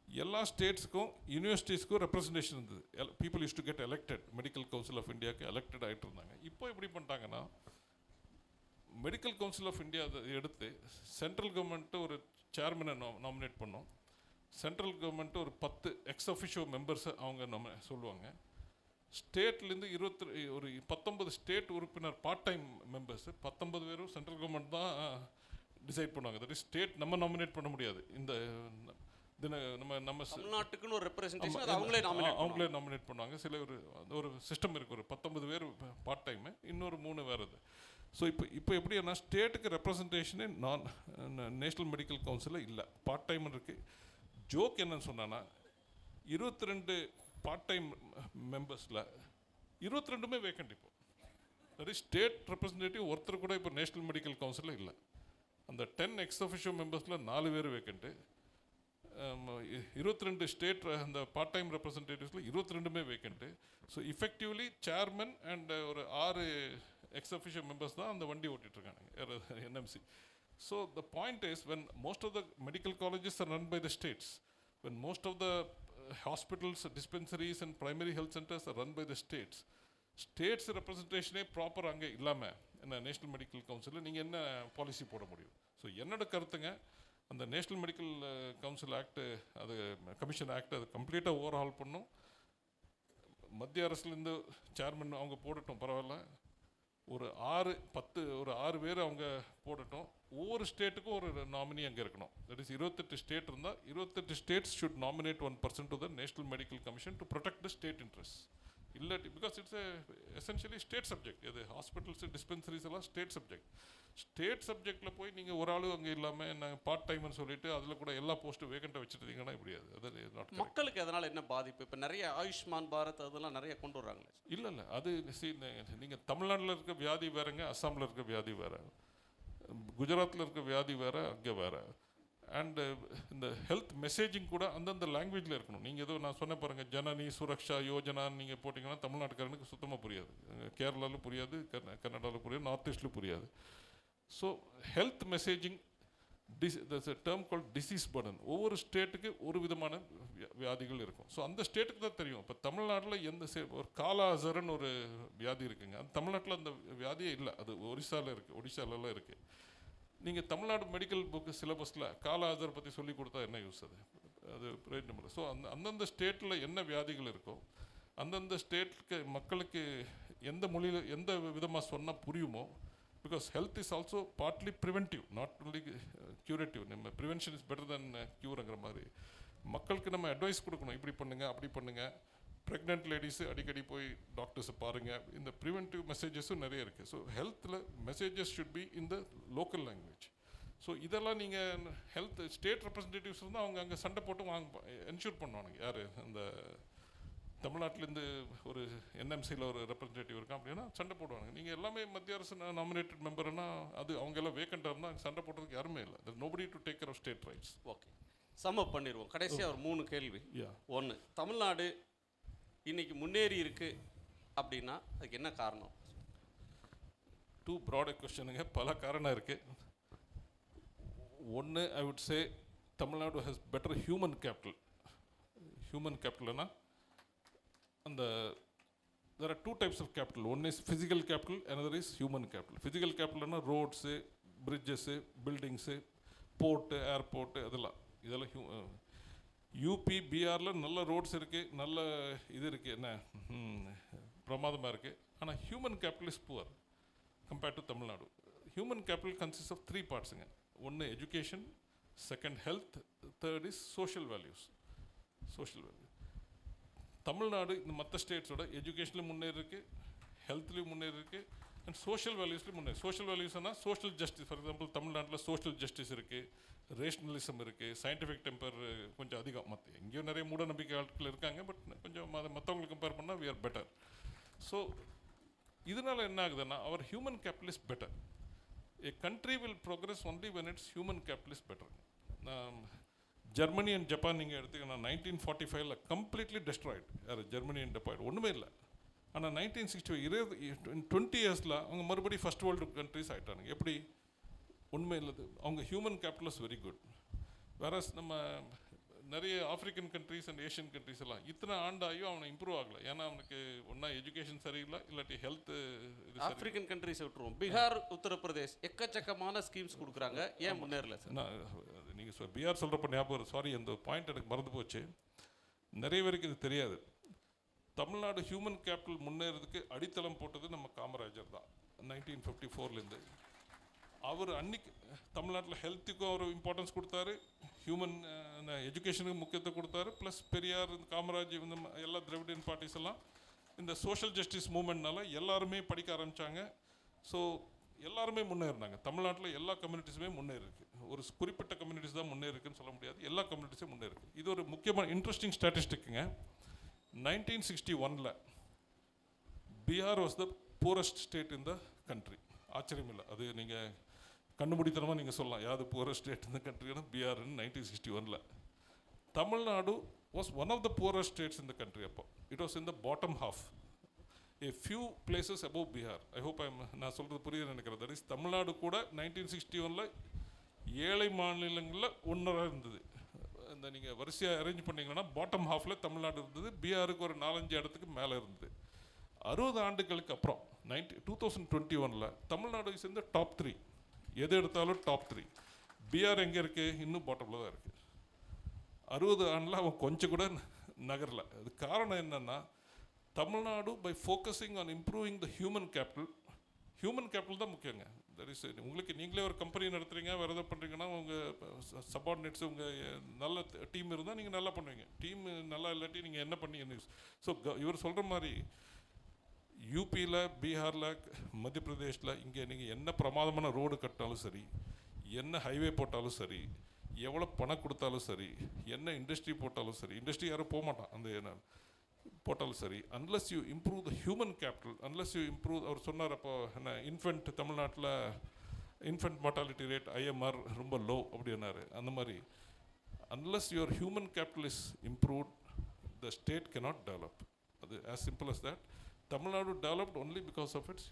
எல்லா ஸ்டேட்ஸுக்கும் யூனிவர்சிட்டிஸ்க்கும் ரெப்ரஸன்டேஷன் இருந்தது. People used to get elected, medical council of இந்தியாவுக்கு எலெக்டட் ஆகிட்டு இருந்தாங்க. இப்போ எப்படி பண்ணிட்டாங்கன்னா மெடிக்கல் கவுன்சில் ஆஃப் இந்தியா எடுத்து சென்ட்ரல் கவர்மெண்ட்டு ஒரு சேர்மனை நாமினேட் பண்ணோம். சென்ட்ரல் கவர்மெண்ட்டு ஒரு 10 எக்ஸ் அஃபிஷியோ மெம்பர்ஸை அவங்க சொல்லுவாங்க. ஸ்டேட்லேருந்து 19 ஸ்டேட் உறுப்பினர் பார்ட் டைம் மெம்பர்ஸ் 19 பேரும் சென்ட்ரல் கவர்மெண்ட் தான் டிசைட் பண்ணுவாங்க. தட் இஸ் ஸ்டேட் நம்ம நாமினேட் பண்ண முடியாது. இந்த நம்ம தமிழ்நாட்டுக்குன்னு ஒரு ரெப்ரசன்டேஷன் அது அவங்களே நாமினேட் பண்ணுவாங்க. சில ஒரு சிஸ்டம் இருக்குது, ஒரு 19 பேர் பார்ட் டைமு, இன்னொரு 3 வேறு இது. ஸோ இப்போ எப்படின்னா ஸ்டேட்டுக்கு ரெப்ரசன்டேஷனே நேஷ்னல் மெடிக்கல் கவுன்சிலில் இல்லை, பார்ட் டைம் இருக்குது. ஜோக் என்னன்னு சொன்னான்னா 22 பார்ட் டைம் மெம்பர்ஸில் 22மே வேக்கண்ட். இப்போ தட் இஸ் ஸ்டேட் ரெப்ரசன்டேட்டிவ் ஒருத்தர் கூட இப்போ நேஷ்னல் மெடிக்கல் கவுன்சிலில் இல்லை. அந்த 10 எக்ஸ் அஃபிஷியல் மெம்பர்ஸில் 4 பேர் வேக்கண்ட்டு. 22 ஸ்டேட் அந்த பார்ட் டைம் ரெப்ரசன்டேட்டிவ்ஸில் 22மே vacant. So effectively chairman and ஒரு 6 எக்ஸ் அஃபிஷியல் மெம்பர்ஸ் தான் அந்த வண்டி ஓட்டிகிட்ருக்காங்க NMC. So the point is when most of the medical colleges are run by the states, when most of the hospitals, dispensaries and primary health centers are run by the states, states ரெப்ரசன்டேஷனே proper அங்கே இல்லாமல் என்ன national medical கவுன்சிலில் நீங்கள் என்ன policy போட முடியும்? So என்னோட கருத்துங்க, அந்த நேஷ்னல் மெடிக்கல் கவுன்சில் ஆக்ட், அது கமிஷன் ஆக்ட், அது கம்ப்ளீட்டாக ஓவர்ஹால் பண்ணும். மத்திய அரசுலேருந்து சேர்மன் அவங்க போடட்டும், பரவாயில்ல. ஒரு 6 பேர் அவங்க போடட்டும். ஒவ்வொரு ஸ்டேட்டுக்கும் ஒரு நாமினி அங்கே இருக்கணும். தட் இஸ் 28 ஸ்டேட் இருந்தால் 28 states should nominate 1% to the national medical commission to protect the state interest. இல்லாட்டி because it's essentially state subject. இது ஹாஸ்பிட்டல்ஸ் டிஸ்பென்சரிஸ் எல்லாம் ஸ்டேட் சப்ஜெக்ட். ஸ்டேட் சப்ஜெக்டில் போய் நீங்கள் ஒரு ஆள் அங்கே இல்லாமல் நாங்கள் பார்ட் டைம்னு சொல்லிட்டு அதில் கூட எல்லா போஸ்ட்டும் வேகண்ட்டாக வச்சுருந்தீங்கன்னா முடியாது. அது நாட். மக்களுக்கு அதனால் என்ன பாதிப்பு? இப்போ நிறைய ஆயுஷ்மான் பாரத் அதெல்லாம் நிறைய கொண்டு வர்றாங்களே. இல்லை அது நீங்கள் தமிழ்நாட்டில் இருக்க வியாதி வேறுங்க, அஸ்ஸாமில் இருக்க வியாதி வேறு, குஜராத்தில் இருக்க வியாதி வேறு, அங்கே வேறு. அண்டு இந்த ஹெல்த் மெசேஜிங் கூட அந்தந்த லாங்குவேஜில் இருக்கணும். நீங்கள் ஏதோ நான் சொன்ன பாருங்கள், ஜனனி சுரக்ஷா யோஜனான்னு நீங்கள் போட்டிங்கன்னா தமிழ்நாட்டுக்காரனுக்கு சுத்தமாக புரியாது, கேரளாவில் புரியாது, கர்நாடகாவில் புரியாது, நார்த் ஈஸ்ட்டில் புரியாது. So health messaging there's a term called disease burden. ஒவ்வொரு ஸ்டேட்டுக்கு ஒரு விதமான வியாதிகள் இருக்கும். ஸோ அந்த ஸ்டேட்டுக்கு தான் தெரியும். இப்போ தமிழ்நாட்டில் ஒரு காலாசரன்னு ஒரு வியாதி இருக்குங்க, அந்த தமிழ்நாட்டில் அந்த வியாதியே இல்லை, அது ஒடிசாலெல்லாம் இருக்குது. நீங்கள் தமிழ்நாடு மெடிக்கல் புக்கு சிலபஸில் காலாசர் பற்றி சொல்லி கொடுத்தா என்ன யூஸ்? அது பிரயோஜனம் இல்லை. ஸோ அந்தந்த ஸ்டேட்டில் என்ன வியாதிகள் இருக்கோ அந்தந்த ஸ்டேட்டுக்கு மக்களுக்கு எந்த மொழியில் எந்த விதமாக சொன்னால் புரியுமோ. Because health is also partly preventive, not only curative. நம்ம ப்ரிவென்ஷன் இஸ் பெட்டர் தென் க்யூருங்கிற மாதிரி மக்களுக்கு நம்ம அட்வைஸ் கொடுக்கணும், இப்படி பண்ணுங்கள் அப்படி பண்ணுங்கள். ப்ரெக்னென்ட் லேடிஸு அடிக்கடி போய் டாக்டர்ஸை பாருங்கள். இந்த ப்ரிவென்டிவ் மெசேஜஸும் நிறைய இருக்குது. ஸோ ஹெல்த்தில் messages should be in the local language. So இதெல்லாம் நீங்கள் ஹெல்த் ஸ்டேட் ரெப்ரஸன்டேட்டிவ்ஸ் இருந்தால் அவங்க அங்கே சண்டை போட்டு என்ஷூர் பண்ணுவானுங்க. யார் அந்த தமிழ்நாட்டிலேருந்து ஒரு என்எம்சியில் ஒரு ரெப்ரஸன்டேட்டிவ் இருக்கான் அப்படின்னா சண்டை போடுவாங்க. நீங்கள் எல்லாமே மத்திய அரசு நாமினேட்டட் மெம்பர்னா அது அவங்க எல்லாம் வேக்கண்டாக இருந்தால் சண்டை போடுறதுக்கு யாருமே இல்லை. That nobody to take care of state rights. Okay, sum up பண்ணிடுவோம். கடைசியாக ஒரு 3 கேள்வி. ஒன்று, தமிழ்நாடு இன்னைக்கு முன்னேறி இருக்கு அப்படின்னா அதுக்கு என்ன காரணம்? டூ ப்ராட் கொஸ்டினுங்க, பல காரணம் இருக்குது. ஒன்று, I would say Tamil Nadu has better human capital. Human கேபிட்டல்னா அந்த there are 2 types of capital. One is physical capital, another is human capital. Physical capital na roads, bridges, buildings, port, airport, இதெல்லாம் UP பிஆரில் நல்ல roads இருக்குது, நல்ல இது இருக்குது, என்ன பிரமாதமாக இருக்குது. ஆனால் human capital is poor compared to Tamil Nadu. Human capital consist of 3 பார்ட்ஸுங்க. ஒன்று education, second health, third is social values. தமிழ்நாடு இந்த மற்ற ஸ்டேட்ஸோட எஜுகேஷன்லையும் முன்னேறி இருக்குது, ஹெல்த்லேயும் முன்னேறி இருக்குது, அண்ட் சோஷியல் வேல்யூஸ்லேயும் முன்னேறி. சோஷியல் வேல்யூஸ்னால் சோஷியல் ஜஸ்டிஸ். ஃபார் எக்ஸாம்பிள் தமிழ்நாட்டில் சோஷியல் ஜஸ்டிஸ் இருக்குது, ரேஷனலிசம் இருக்குது, சயின்டிஃபிக் டெம்பர் கொஞ்சம் அதிகம். மற்ற எங்கேயும் நிறைய மூட நம்பிக்கை ஆட்கள் இருக்காங்க, பட் கொஞ்சம் மற்றவங்களுக்கு கம்பேர் பண்ணால் வி ஆர் பெட்டர். ஸோ இதனால் என்ன ஆகுதுன்னா அவர் human capital is better. A country will progress only when its human capital is better. Germany and Japan நீங்கள் எடுத்துக்கன்னா 1945 கம்ப்ளீட்லி டெஸ்ட்ராய்டு. யார்? ஜெர்மனி அண்ட் ஜப்பான் ஒன்றுமே இல்லை. ஆனால் 1965 20 இயர்ஸில் அவங்க மறுபடியும் ஃபஸ்ட் வேர்ல்டு கண்ட்ரிஸ் ஆகிட்டானுங்க. எப்படி? உண்மை இல்லது. அவங்க human capital is very good. வேற நம்ம நிறைய African countries and Asian countries எல்லாம் இத்தனை ஆண்டாயும் அவனை இம்ப்ரூவ் ஆகலை. ஏன்னா அவனுக்கு ஒன்றா எஜுகேஷன் சரியில்லை, இல்லாட்டி ஹெல்த். ஆப்பிரிக்கன் கண்ட்ரிஸை விட்டுருவோம். பீகார், உத்தரப்பிரதேஷ் எக்கச்சக்கமான ஸ்கீம்ஸ் கொடுக்குறாங்க, ஏன் முன்னேறல சார்? நீங்கள் பீகார் சொல்கிறப்ப ஞாபகம், சாரி அந்த பாயிண்ட் எனக்கு மறந்து போச்சு. நிறைய பேருக்கு இது தெரியாது. தமிழ்நாடு ஹியூமன் கேபிட்டல் முன்னேறதுக்கு அடித்தளம் போட்டது நம்ம காமராஜர் தான். 1954 அவர் அன்னைக்கு தமிழ்நாட்டில் ஹெல்த்துக்கும் அவர் இம்பார்ட்டன்ஸ் கொடுத்தாரு, ஹியூமன் எஜுகேஷனுக்கு முக்கியத்துவம் கொடுத்தாரு. ப்ளஸ் பெரியார், காமராஜ், இந்த எல்லா திராவிடியன் பார்ட்டிஸ் எல்லாம் இந்த சோஷியல் ஜஸ்டிஸ் மூமெண்ட்னால எல்லாருமே படிக்க ஆரம்பித்தாங்க. ஸோ எல்லாருமே முன்னேறினாங்க. தமிழ்நாட்டில் எல்லா கம்யூனிட்டிஸுமே முன்னேறிருக்கு. ஒரு குறிப்பிட்ட கம்யூனிட்டிஸ் தான் முன்னேறிருக்குன்னு சொல்ல முடியாது, எல்லா கம்யூனிட்டிஸும் முன்னேறிருக்கு. இது ஒரு முக்கியமான இன்ட்ரெஸ்டிங் ஸ்டாட்டிஸ்டிக்குங்க. 1961 Bihar was the poorest state in the country. ஆச்சரியம் இல்லை, அது நீங்கள் கண்டுபிடித்தனமாக நீங்கள் சொல்லலாம். யாவது புவரஸ்ட் ஸ்டேட் இந்த கண்ட்ரினா பீகார்னு. 1961 Tamil Nadu was one of the poorest states இந்த கண்ட்ரி. அப்போ it was in the bottom half, a few places above Bihar. I hope நான் சொல்கிறது புரியுதுன்னு நினைக்கிறேன். தட் இஸ் தமிழ்நாடு கூட 1961 ஏழை மாநிலங்களில் ஒன்றரை இருந்தது. இந்த நீங்கள் வரிசையாக அரேஞ்ச் பண்ணிங்கன்னா பாட்டம் ஹாஃபில் தமிழ்நாடு இருந்தது, பீகாருக்கு ஒரு 4-5 இடத்துக்கு மேலே இருந்தது. 60 ஆண்டுகளுக்கு அப்புறம் 2021 தமிழ்நாடு சேர்ந்த டாப் 3. எது எடுத்தாலும் டாப் 3. பீகார் எங்கே இருக்குது? இன்னும் பாட்டமில் தான் இருக்குது. 60 ஆண்டில் அவன் கொஞ்சம் கூட நகரல. அது காரணம் என்னென்னா Tamil Nadu by focusing on improving the human capital தான் முக்கியங்க. தட் இஸ் உங்களுக்கு நீங்களே ஒரு கம்பெனி நடத்துகிறீங்க, வேறு எதாவது பண்ணுறீங்கன்னா உங்கள் சப்பார்டினேட்ஸ், உங்கள் நல்ல டீம் இருந்தால் நீங்கள் நல்லா பண்ணுவீங்க. டீம் நல்லா இல்லாட்டி நீங்கள் என்ன பண்ணி. ஸோ இவர் சொல்கிற மாதிரி யூபியில், பீகாரில், மத்திய பிரதேஷில் இங்கே நீங்கள் என்ன பிரமாதமான ரோடு கட்டினாலும் சரி, என்ன ஹைவே போட்டாலும் சரி, எவ்வளோ பணம் கொடுத்தாலும் சரி, என்ன இண்டஸ்ட்ரி போட்டாலும் சரி, இண்டஸ்ட்ரி யாரும் போக மாட்டான் அந்த என்ன போட்டாலும் சரி, unless you improve the human capital, unless you improve. அவர் சொன்னார் அப்போ என்ன, இன்ஃபென்ட் தமிழ்நாட்டில் இன்ஃபென்ட் மார்ட்டாலிட்டி ரேட் IMR ரொம்ப லோ அப்படின்னாரு. அந்த மாதிரி unless your human capital is improved the state cannot develop. அது as simple as that. Tamil Nadu developed only because of its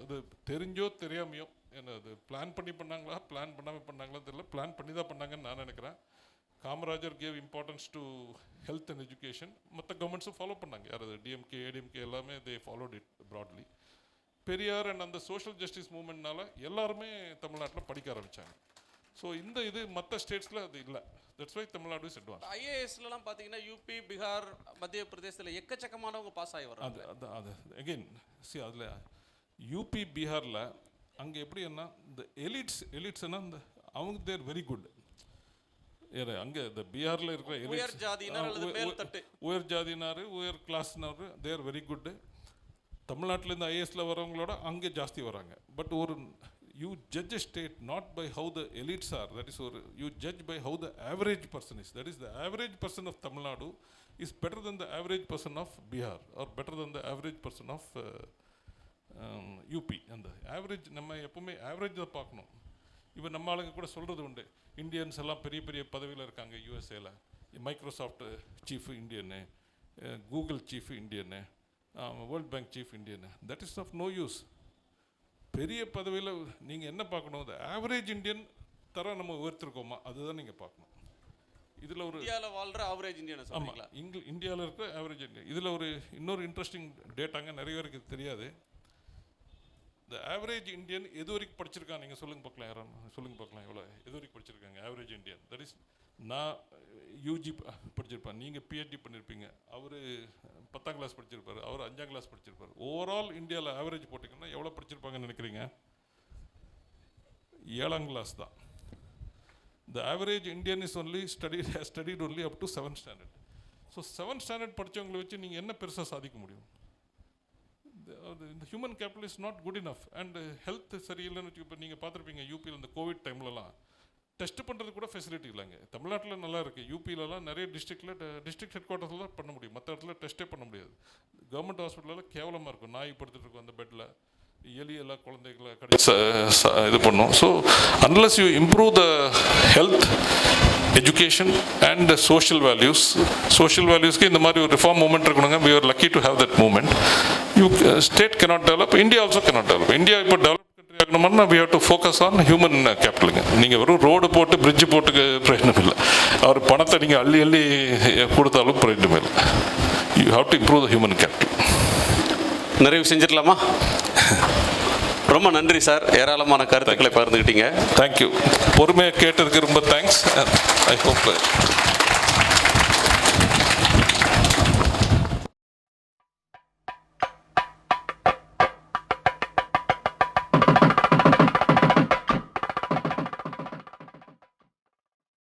அது தெரிஞ்சோ தெரியாமையோ. என்ன அது பிளான் பண்ணாங்களா, பிளான் பண்ணாமல் பண்ணாங்களா தெரியல, பிளான் பண்ணி தான் பண்ணாங்கன்னு நான் நினைக்கிறேன். Kamarajar gave importance to health and education. மற்ற கவர்மெண்ட்ஸும் ஃபாலோ பண்ணாங்க. யார் அது? DMK, ADMK எல்லாமே they followed it broadly. Periyar and அந்த சோஷியல் ஜஸ்டிஸ் மூமெண்ட்னால எல்லாருமே தமிழ்நாட்டில் படிக்க ஆரம்பித்தாங்க. ஸோ இது மற்ற ஸ்டேட்ஸில் அது இல்லை. That's why Tamil Nadu is advance. IASலாம் பார்த்தீங்கன்னா யூபி, பீகார், மத்திய பிரதேசத்தில் எக்கச்சக்கமானவங்க பாஸ் ஆகி வராங்க. அது அகெயின் அதில் யூபி, பீகாரில் அங்கே எப்படின்னா இந்த எலிட்ஸ்னா இந்த அவங்க தேர் வெரி குட். அங்கே இந்த பீகாரில் இருக்கிற உயர் ஜாதினார், உயர் கிளாஸ்னார், தேர் வெரி குட்டு. தமிழ்நாட்டிலேருந்து IASல வரவங்களோட அங்கே ஜாஸ்தி வராங்க. பட் ஒரு you judge a state not by how the elites are, that is, or you judge by how the average person is. That is, the average person of Tamil Nadu is better than the average person of Bihar, or better than the average person of UP. And the average, நம்ம எப்பவுமே average தான் பார்க்கணும். இப்போ நம்ம ஆளுங்க கூட சொல்கிறது உண்டு, இந்தியன்ஸ் எல்லாம் பெரிய பெரிய பதவியில் இருக்காங்க USA. Microsoft chief Indian, Google chief Indian, world bank chief Indian. That is of no use. பெரிய பதவியில் நீங்கள் என்ன பார்க்கணும்? அந்த ஆவரேஜ் இந்தியன் தர நம்ம உயர்த்திருக்கோமா, அதுதான் நீங்கள் பார்க்கணும். இதில் ஒரு இந்தியாவில் வாழ்கிற ஆவரேஜ் இந்தியன். ஆமாம், இந்தியாவில் இருக்கிற ஆவரேஜ் இந்தியன். இதில் ஒரு இன்னொரு இன்ட்ரெஸ்டிங் டேட்டாங்க, நிறைய பேருக்கு தெரியாது. இந்த ஆவரேஜ் இந்தியன் எது வரைக்கும் படிச்சிருக்காங்க நீங்கள் சொல்லுங்கள் பார்க்கலாம். யாரும் சொல்லுங்கள் பார்க்கலாம், எவ்வளோ எது வரைக்கும் படிச்சிருக்காங்க ஆவரேஜ் இந்தியன்? தட் இஸ், நான் UG படிச்சிருப்பேன், நீங்கள் PhD பண்ணியிருப்பீங்க, அவர் 10ஆம் கிளாஸ் படிச்சிருப்பார், அவர் 5ஆம் கிளாஸ் படிச்சிருப்பார். ஓவரால் இந்தியாவில் ஆவரேஜ் போட்டிங்கன்னா எவ்வளோ படிச்சிருப்பாங்கன்னு நினைக்கிறீங்க? 7ஆம் கிளாஸ் தான். The average Indian is only has studied only up to 7th standard. So 7th standard படித்தவங்களை வச்சு நீங்கள் என்ன பெருசாக சாதிக்க முடியும்? இந்த human capital is not good enough. And health சரியில்லைன்னு இப்போ நீங்கள் பார்த்துருப்பீங்க யூபியில் இந்த கோவிட் டைம்லலாம் டெஸ்ட் பண்ணுறது கூட ஃபெசிலிட்டி இல்லைங்க. தமிழ்நாட்டில் நல்லா இருக்குது, யூபியிலலாம் நிறைய டிஸ்ட்ரிக்ட் ஹெட் குவார்ட்டர்ஸில் தான் பண்ண முடியும், மற்ற இடத்துல டெஸ்ட்டே பண்ண முடியாது. கவர்மெண்ட் ஹாஸ்பிட்டலில் கேவலமாக இருக்கும், நாய் படுத்துட்டு இருக்கும் அந்த பெட்டில், எலியெல்லாம் குழந்தைகளை இது பண்ணும். So unless you improve the health, education and social வேல்யூஸ்க்கு இந்த மாதிரி ஒரு ரிஃபார்ம் மூவ்மெண்ட் இருக்கணுங்க. We are lucky to have that movement. You state cannot develop, India also cannot develop. India இப்போ டெவலப் கண்ட்ரி ஆகணும்னா we have to focus on human capitalங்க. நீங்கள் வெறும் ரோடு போட்டு பிரிட்ஜ் போட்டு பிரயோஜனம் இல்லை, அவர் பணத்தை நீங்கள் அள்ளி அள்ளி கொடுத்தாலும் பிரயோஜனம் இல்லை. You have to improve the human capital. நிறைவு செஞ்சிடலாமா? ரொம்ப நன்றி சார், ஏராளமான கருத்துக்களை பகிர்ந்துக்கிட்டீங்க. தேங்க்யூ. பொறுமையாக கேட்டதுக்கு ரொம்ப தேங்க்ஸ். I hope